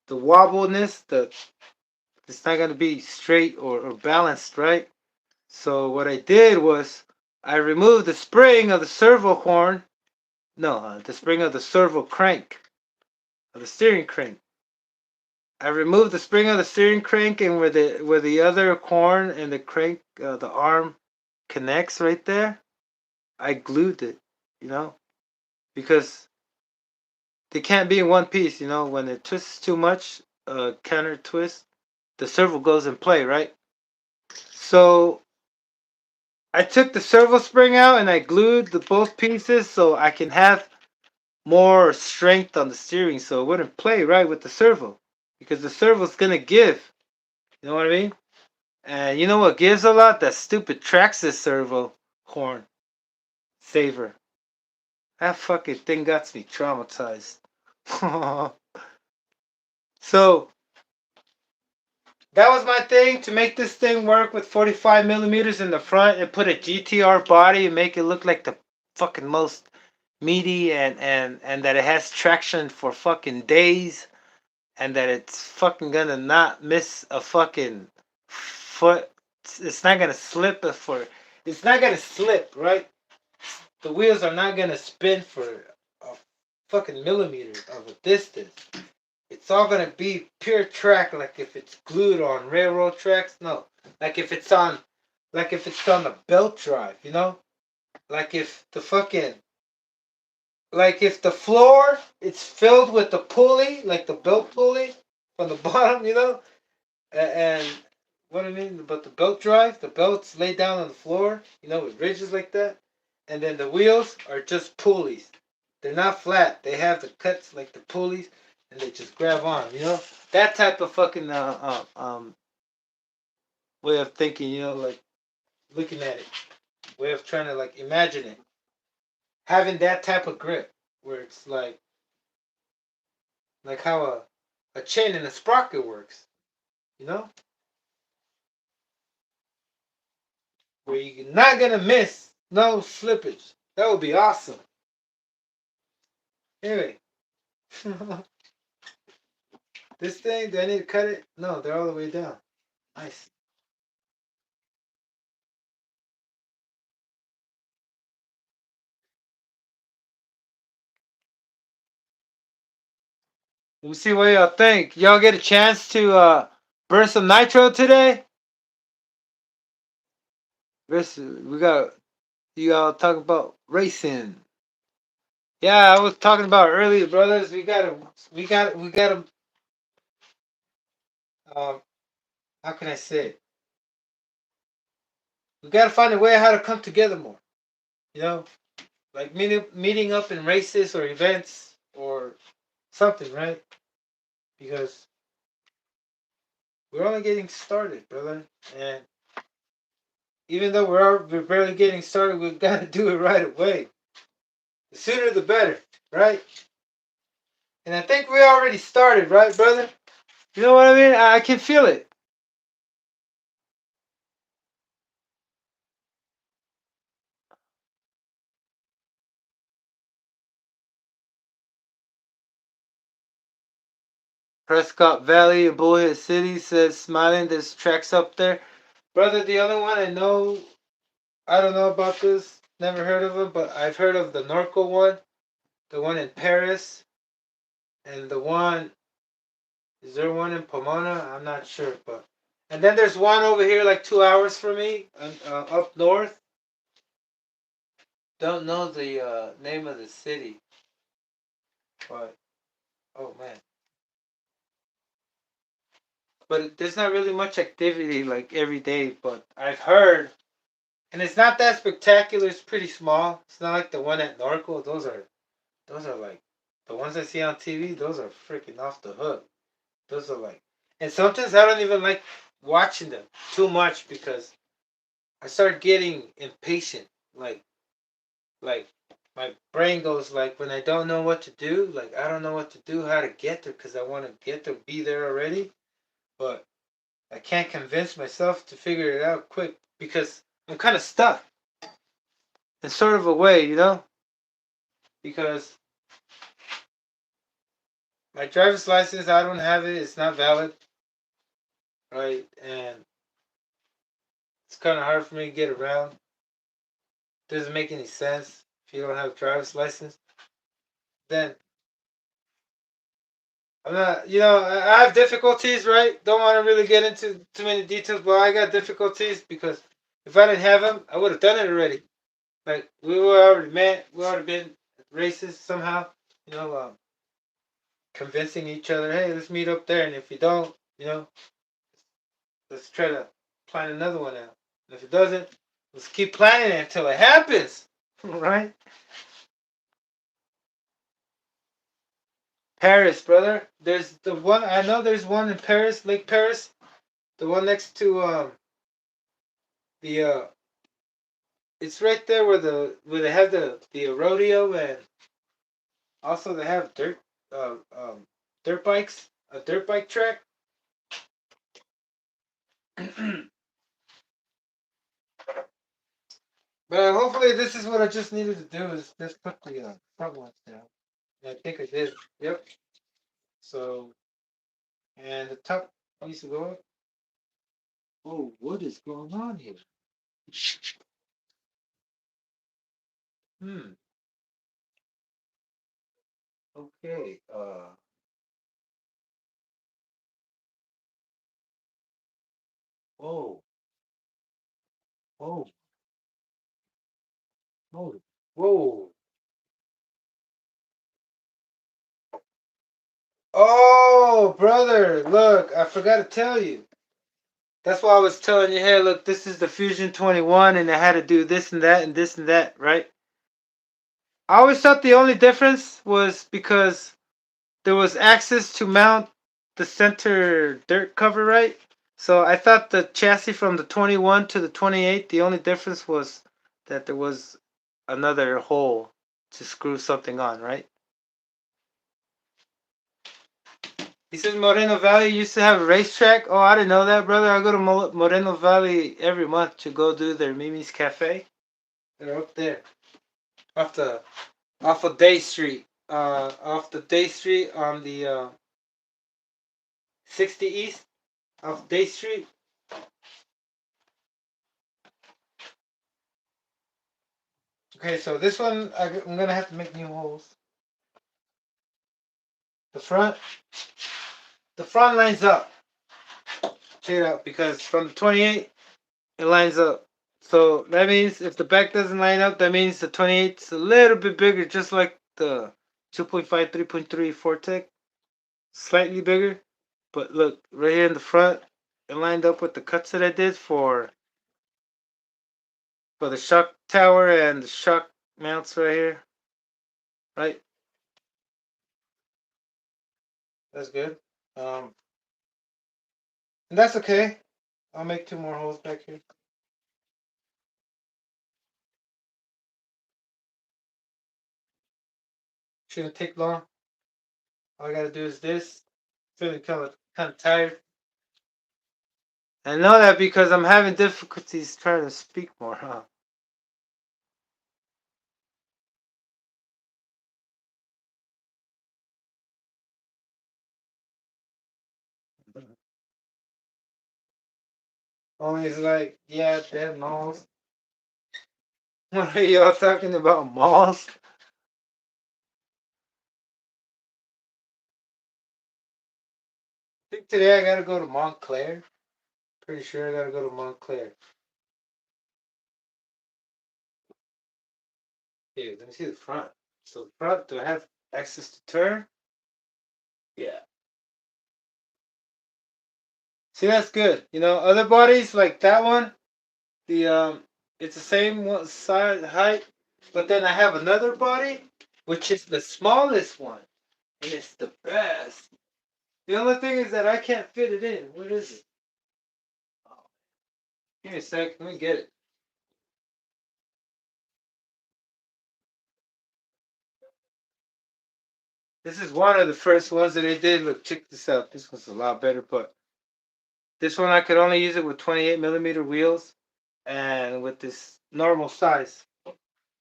the wobbleness. It's not gonna be straight or balanced, right? So what I did was I removed the spring of the servo horn. No, the spring of the servo crank of the steering crank. I removed the spring of the steering crank, and where the other horn and the crank, the arm connects right there, I glued it, you know, because they can't be in one piece, when it twists too much, counter twist, the servo goes in play, right? So I took the servo spring out and I glued the both pieces so I can have more strength on the steering so it wouldn't play right with the servo because the servo's gonna give. You know what I mean? And you know what gives a lot? That stupid Traxxas servo horn saver. That fucking thing got me traumatized. So that was my thing to make this thing work with 45 millimeters in the front and put a GTR body and make it look like the fucking most meaty and that it has traction for fucking days and that it's fucking gonna not miss a fucking foot. It's not gonna slip it's not gonna slip, right? The wheels are not gonna spin for a fucking millimeter of a distance. It's all gonna be pure track, like if it's glued on railroad tracks. No, like if it's on, a belt drive, Like if the fucking, like if the floor it's filled with the pulley, like the belt pulley from the bottom, and what I mean about the belt drive, the belt's laid down on the floor, with ridges like that, and then the wheels are just pulleys. They're not flat. They have the cuts like the pulleys, and they just grab on. That type of fucking way of thinking. Like looking at it, way of trying to like imagine it, having that type of grip where it's like how a chain and a sprocket works. You know, where you're not gonna miss no slippage. That would be awesome. Anyway, this thing, do I need to cut it? No, they're all the way down. Nice. Let me see what y'all think. Y'all get a chance to burn some nitro today? We got you all talking about racing. Yeah, I was talking about earlier, brothers. We gotta. Um, how can I say it? We gotta find a way how to come together more. You know, like meeting up in races or events or something, right? Because we're only getting started, brother, and even though we're barely getting started, we've got to do it right away. The sooner the better, right? And I think we already started, right, brother? You know what I mean? I can feel it. Prescott Valley, Bullhead City says smiling. There's tracks up there, brother. The other one I know, I don't know about this. Never heard of it, but I've heard of the Norco one, the one in Paris, and the one. Is there one in Pomona? I'm not sure, but and then there's one over here, like 2 hours from me, up north. Don't know the name of the city, but oh man, but there's not really much activity like every day. But I've heard, and it's not that spectacular. It's pretty small. It's not like the one at Norco. Those are like the ones I see on TV. Those are freaking off the hook. Those are like, and sometimes I don't even like watching them too much because I start getting impatient. Like my brain goes like when I don't know what to do. Like I don't know what to do, how to get there because I want to get there, be there already. But I can't convince myself to figure it out quick because I'm kind of stuck in sort of a way, because my driver's license, I don't have it. It's not valid, right? And it's kind of hard for me to get around. Doesn't make any sense if you don't have a driver's license. Then I'm not, I have difficulties, right? Don't want to really get into too many details, but I got difficulties because if I didn't have them, I would have done it already. Like we were already met, we already been races somehow, you know, convincing each other, hey, let's meet up there, and if you don't, let's try to plan another one out. And if it doesn't, let's keep planning it until it happens, right? Paris, brother. There's the one I know. There's one in Paris, Lake Paris, the one next to the it's right there where they have the rodeo and also they have dirt bikes, a dirt bike track. But hopefully this is what I just needed to do is just put the front ones down. And I think I did. Yep. So and the top needs to go up. Oh, what is going on here? Hmm. Okay. Oh. Oh. Oh. Whoa. Oh, brother, look, I forgot to tell you. That's why I was telling you, hey, look, this is the Fusion 21, and I had to do this and that and this and that, right? I always thought the only difference was because there was access to mount the center dirt cover, right? So I thought the chassis from the 21 to the 28, the only difference was that there was another hole to screw something on, right? He says Moreno Valley used to have a racetrack. Oh, I didn't know that, brother. I go to Moreno Valley every month to go do their Mimi's Cafe. They're up there, off the off of Day Street, off the Day Street on the 60 East, off Day Street. Okay, so this one I'm gonna have to make new holes. The front, the front lines up. Check it out, because from the 28 it lines up. So that means if the back doesn't line up, that means the 28 is a little bit bigger, just like the 2.5, 3.3 Fortec, slightly bigger. But look, right here in the front, it lined up with the cuts that I did for the shock tower and the shock mounts right here. Right? That's good. And that's okay. I'll make two more holes back here. Shouldn't take long. All I gotta do is this. Feeling kind of tired. I know that because I'm having difficulties trying to speak more, huh? Always like, yeah, dead malls. What are y'all talking about, malls? I think today I gotta go to Montclair. Pretty sure I gotta go to Montclair. Here, let me see the front. So the front, do I have access to turn? Yeah. See, that's good. You know, other bodies like that one, the it's the same one size height, but then I have another body, which is the smallest one, and it's the best. The only thing is that I can't fit it in. What is it? Oh, give me a sec. Let me get it. This is one of the first ones that they did. Look, check this out. This one's a lot better, but this one I could only use it with 28 millimeter wheels and with this normal size. You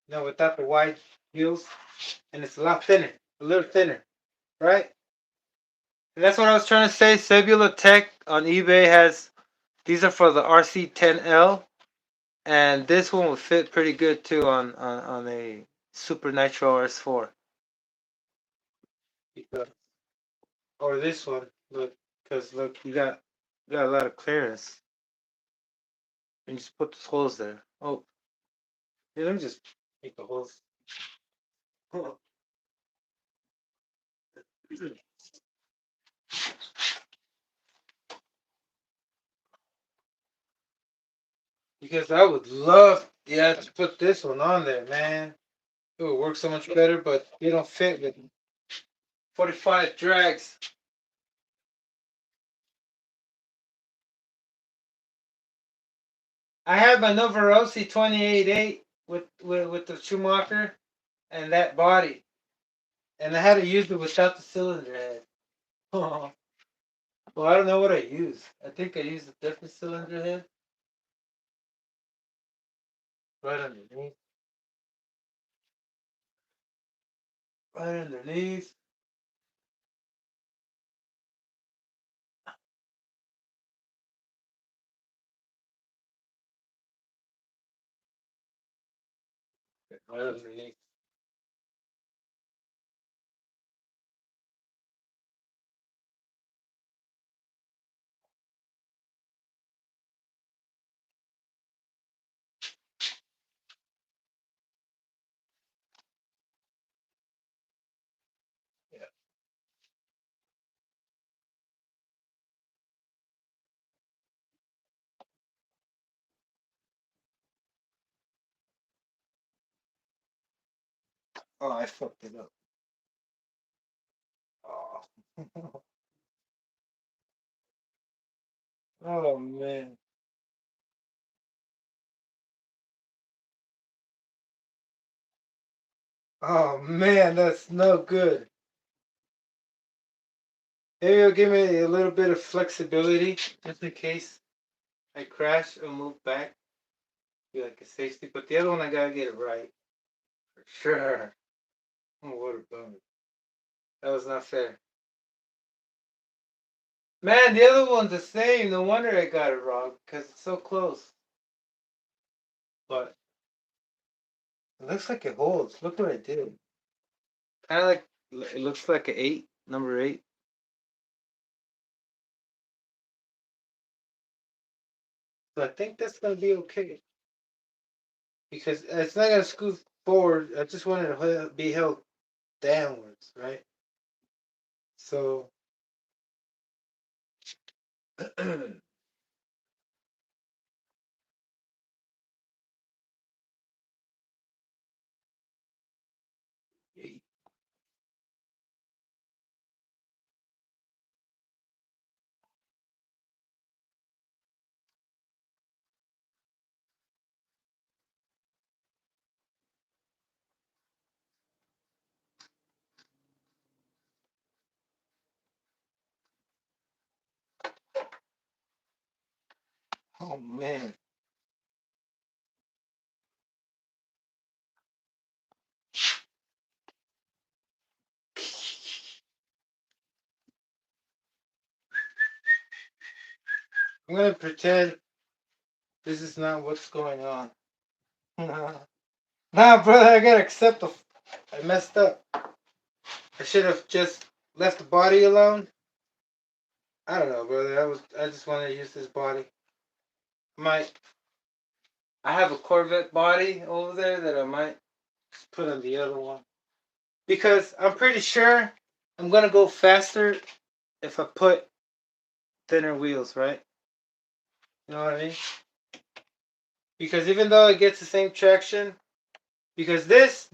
know, without the wide wheels, and it's a lot thinner, a little thinner, right? And that's what I was trying to say. Sebula Tech on eBay has these are for the RC10L, and this one will fit pretty good too on a Super Nitro RS4. Because, or this one, look, because look, you got a lot of clearance, and just put those holes there. Oh, yeah, let me just make the holes. Because I would love, yeah, to put this one on there, man. It would work so much better, but they don't fit with 45 drags. I have my Novarosi 28.8 with the Schumacher and that body, and I had to use it without the cylinder head. Well, I don't know what I used. I think I used a different cylinder head right underneath. Right underneath. Right underneath. Yeah. Oh, I fucked it up. Oh. Oh man. Oh man, that's no good. Maybe it'll give me a little bit of flexibility just in case I crash or move back. Be like a safety. But the other one I gotta get it right. For sure. Oh, what a bummer. That was not fair. Man, the other one's the same. No wonder I got it wrong, because it's so close. But it looks like it holds. Look what I did. Kind of like, it looks like an 8, number 8. So I think that's going to be okay. Because it's not going to scoot forward. I just want it to be held downwards, right? So, oh man. I'm going to pretend this is not what's going on. Nah, brother, I got to accept I messed up. I should have just left the body alone. I don't know, brother. I just wanted to use this body. I have a Corvette body over there that I might put on the other one. Because I'm pretty sure I'm gonna go faster if I put thinner wheels, right? You know what I mean? Because even though it gets the same traction, because these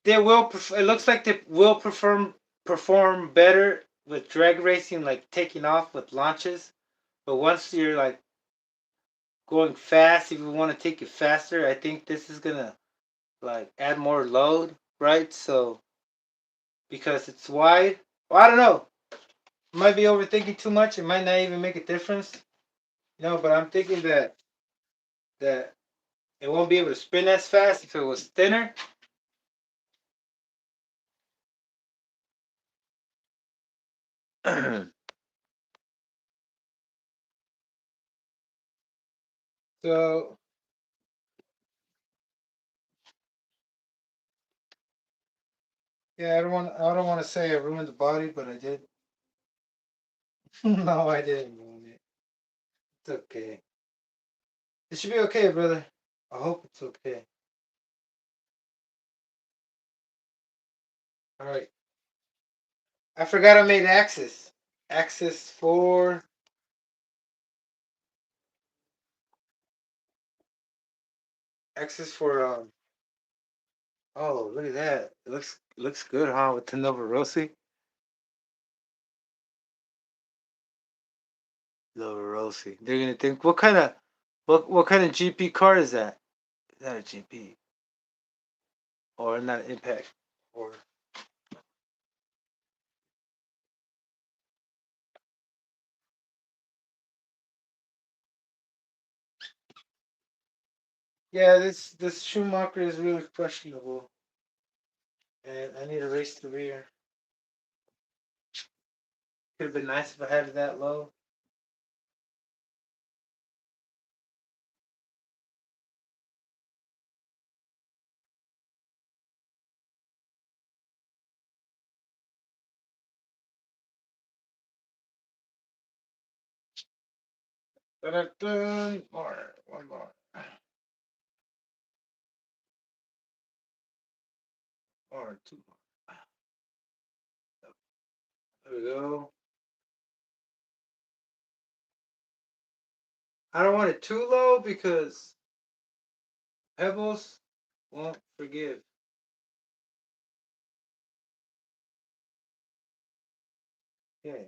they will it looks like they will perform better with drag racing, like taking off with launches. But once you're like going fast, if you want to take it faster, I think this is gonna like add more load, right? So because it's wide, well, I don't know. Might be overthinking too much. It might not even make a difference, But I'm thinking that it won't be able to spin as fast if it was thinner. So yeah, I don't want to say I ruined the body, but I did. No, I didn't ruin it. It's okay. It should be okay, brother. I hope it's okay. All right. I forgot I made axis. Axis for axis for Oh, look at that. It looks good, huh? With the Nova Rossi. Nova Rossi. They're gonna think what kind of GP car is that? Is that a GP? Or not Impact? Or yeah, this Schumacher is really questionable. And I need to race the rear. Could have been nice if I had it that low. More, one more. Or two more. There we go. I don't want it too low because pebbles won't forgive. Okay.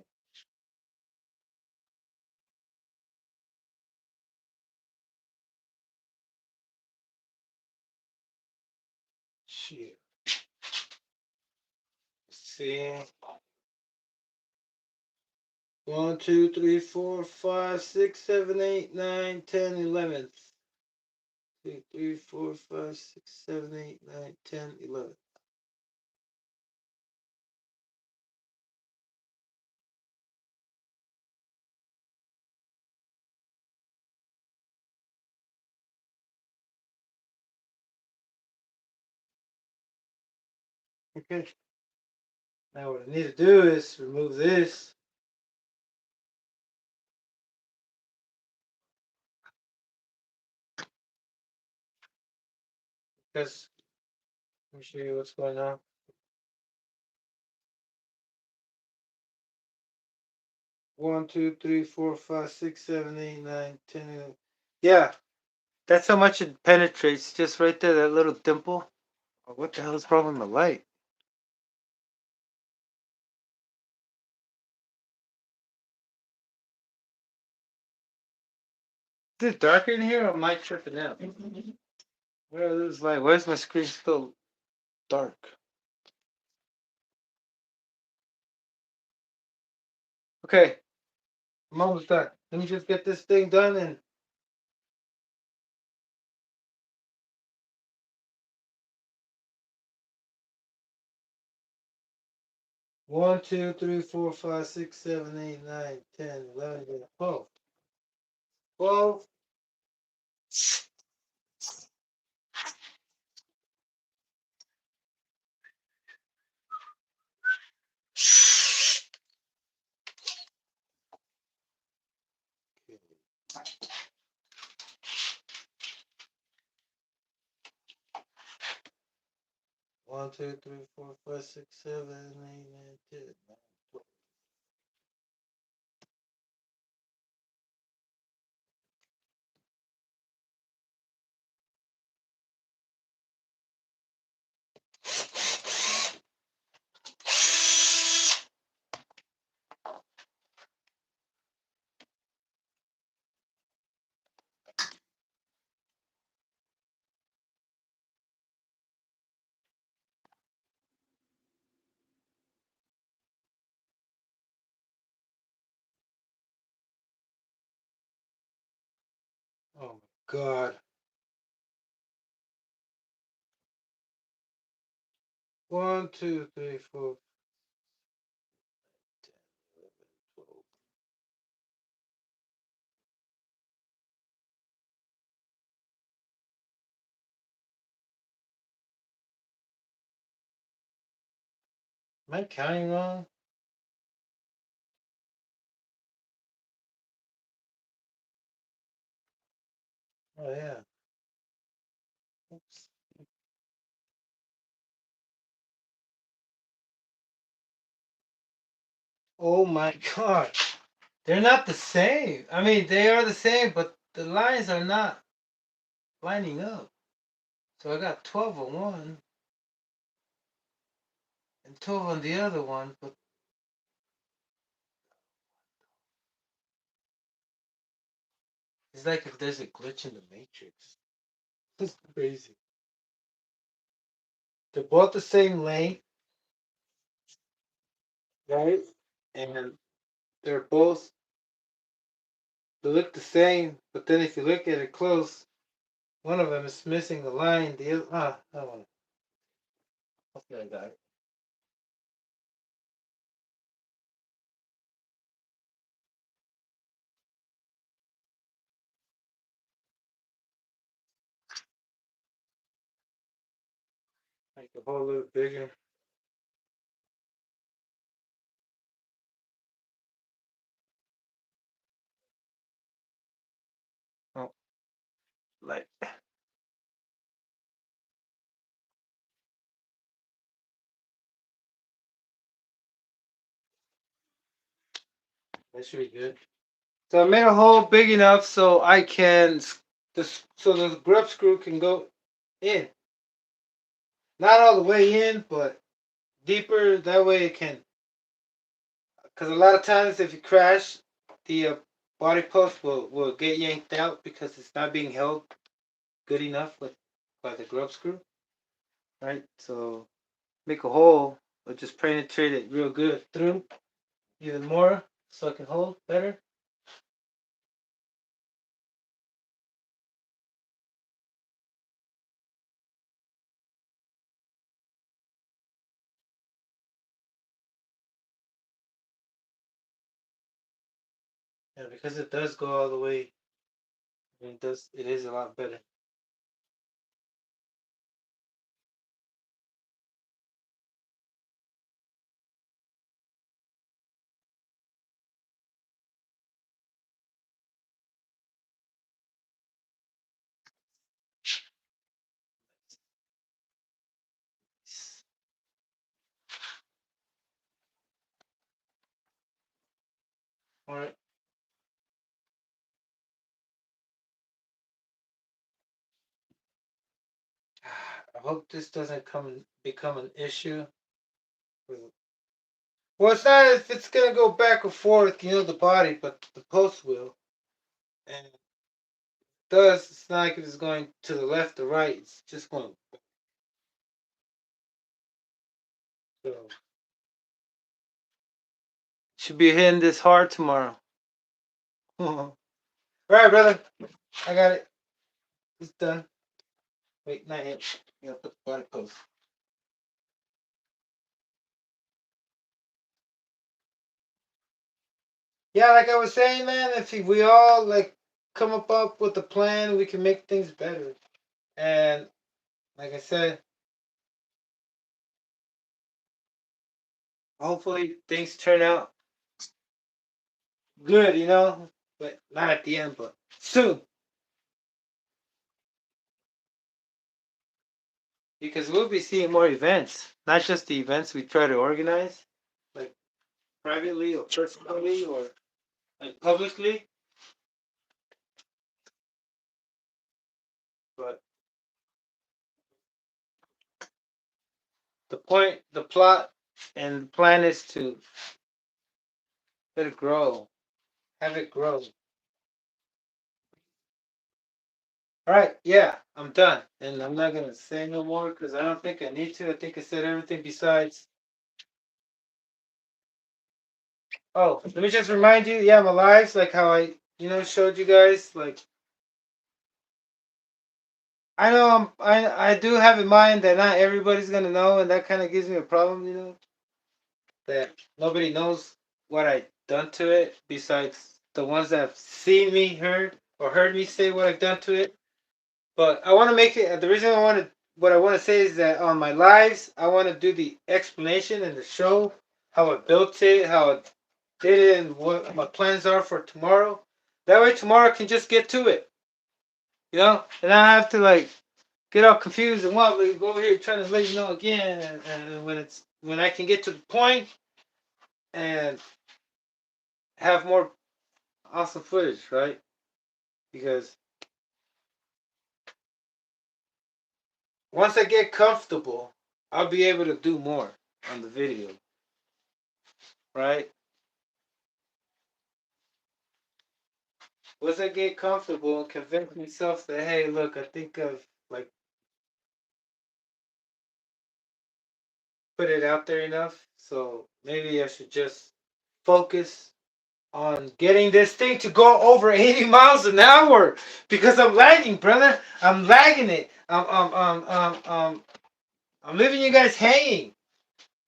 Shit. See. 1, 2, 3, 4, 5, 6, 7, 8, 9, 10, 11. 2, 3, 4, 5, 6, 7, 8, 9, 10, 11. Okay. Now what I need to do is remove this. Because let me show you what's going on. One, 2, 3, 4, 5, 6, 7, 8, 9, 10, 11. Yeah, that's how much it penetrates. Just right there, that little dimple. Oh, what the hell is wrong with my light? Is it darker in here or am I tripping out? Where is light? Why is my screen still dark? Okay, I'm almost done. Let me just get this thing done and 1, 2, 3, 4, 5, 6, 7, 8, 9, 10, 11, 12. 12. One, 2, 3, 4, 5, 6, 7, 8, 9, 10, 12. Oh my god. 1, 2, 3, 4, 10, 11, 12. Am I counting wrong? Oh yeah. Oops. Oh my god. They're not the same. I mean, they are the same, but the lines are not lining up. So I got 12 on one and 12 on the other one, but it's like if there's a glitch in the matrix. It's crazy. They're both the same length, right? And they're both, they look the same, but then if you look at it close, one of them is missing a line. The other, that one. Okay, I got it. Make the hole a little bigger. Oh, like that should be good. So I made a hole big enough so I can so the grub screw can go in. Not all the way in, but deeper. That way it can because a lot of times if you crash, the body post will get yanked out because it's not being held good enough with by the grub screw, right? So make a hole, but just penetrate it real good through even more so it can hold better. Yeah, because it does go all the way. It is a lot better. All right. I hope this doesn't become an issue. Well, it's not if it's gonna go back and forth, the body, but the post will. And thus, it's not like it's going to the left or right. It's just going. So, should be hitting this hard tomorrow. All right, brother. I got it. It's done. Wait, not yet. You gotta put the body post. Yeah, like I was saying, man, if we all like come up with a plan, we can make things better. And like I said, hopefully things turn out good, but not at the end, but soon. Because we'll be seeing more events, not just the events we try to organize, like privately or personally or like publicly, but the plot, and the plan is to let it grow, have it grow. All right, yeah, I'm done, and I'm not gonna say no more because I don't think I need to. I think I said everything besides. Oh, let me just remind you, yeah, I'm alive, like how I, showed you guys. Like I know I do have in mind that not everybody's gonna know, and that kind of gives me a problem, that nobody knows what I done to it besides the ones that have seen me, heard me say what I've done to it. But I want to make it. The reason what I want to say is that on my lives, I want to do the explanation and the show how I built it, how I did it, and what my plans are for tomorrow. That way, tomorrow I can just get to it, and I have to like get all confused and wobbly, go over here trying to let you know again, and when I can get to the point and have more awesome footage, right? Because once I get comfortable, I'll be able to do more on the video, right? Once I get comfortable and convince myself that, hey, look, I think I've like put it out there enough, so maybe I should just focus on getting this thing to go over 80 miles an hour because I'm lagging, brother. I'm lagging it. I'm leaving you guys hanging.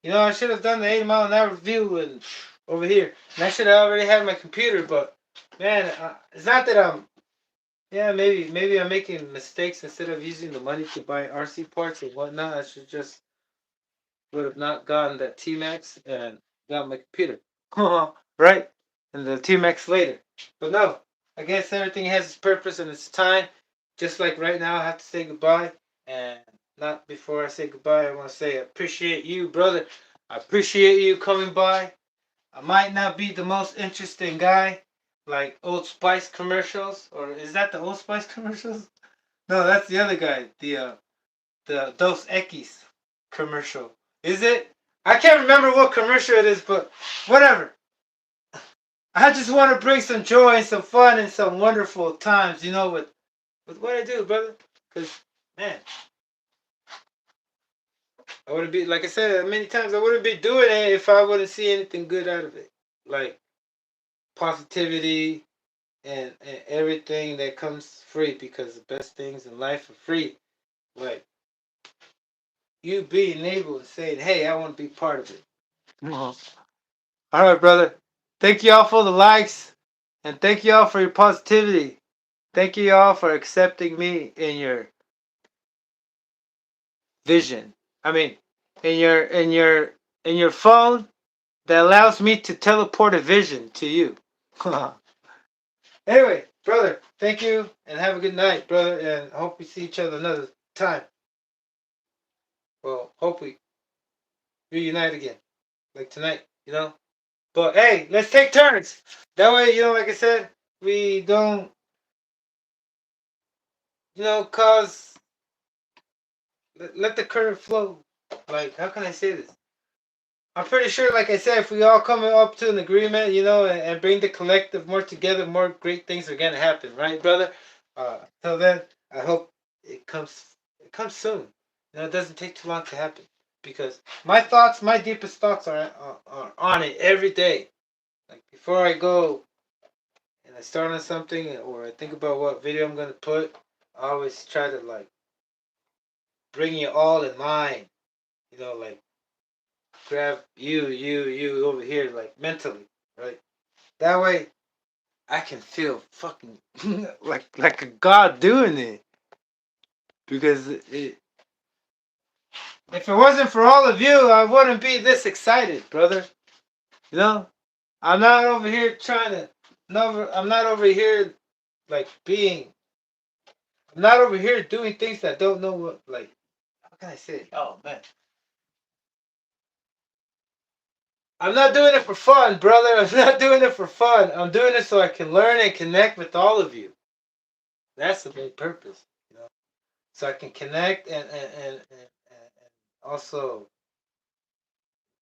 I should have done the 80-mile-an-hour view and over here, and I should have already had my computer. But man, it's not that I'm. Yeah, maybe I'm making mistakes instead of using the money to buy RC parts and whatnot. I should just would have not gotten that T Max and got my computer, right? And the T Max later. But no, I guess everything has its purpose and its time. Just like right now, I have to say goodbye. And not before I say goodbye, I want to say I appreciate you, brother. I appreciate you coming by. I might not be the most interesting guy, like Old Spice commercials, or is that the Old Spice commercials? No, that's the other guy, the Dos Equis commercial. Is it? I can't remember what commercial it is, but whatever. I just want to bring some joy and some fun and some wonderful times, with what I do, brother. Because, man, I wouldn't be, like I said many times, I wouldn't be doing it if I wouldn't see anything good out of it. Like positivity and everything that comes free, because the best things in life are free. Like you being able to say, hey, I want to be part of it. All right, brother. Thank you all for the likes, and thank you all for your positivity. Thank you all for accepting me in your vision. I mean, in your phone that allows me to teleport a vision to you. Anyway, brother, thank you and have a good night, brother, and I hope we see each other another time. Well, hope we reunite again, like tonight. But hey, let's take turns. That way, like I said, we don't, cause let the current flow. Like, how can I say this? I'm pretty sure, like I said, if we all come up to an agreement, and bring the collective more together, more great things are gonna happen, right, brother? Till then, I hope it comes. It comes soon. It doesn't take too long to happen, because my deepest thoughts are on it every day. Like before I go and I start on something, or I think about what video I'm gonna put, I always try to like bring you all in mind. Like grab you over here, like mentally, right? That way, I can feel fucking like a god doing it. Because if it wasn't for all of you, I wouldn't be this excited, brother. You know, I'm not over here trying to. No, I'm not over here like being. I'm not over here doing things that don't know what. Like, how can I say it? Oh man, I'm not doing it for fun, brother. I'm not doing it for fun. I'm doing it so I can learn and connect with all of you. That's the main purpose, So I can connect and also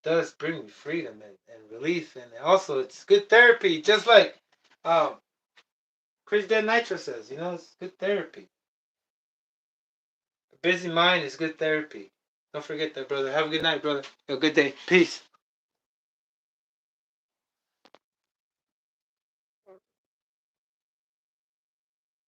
does bring me freedom and relief, and also it's good therapy. Just like um, Chris Dead Nitro says, it's good therapy. A busy mind is good therapy. Don't forget that, brother. Have a good night, brother. Have a good day. Peace.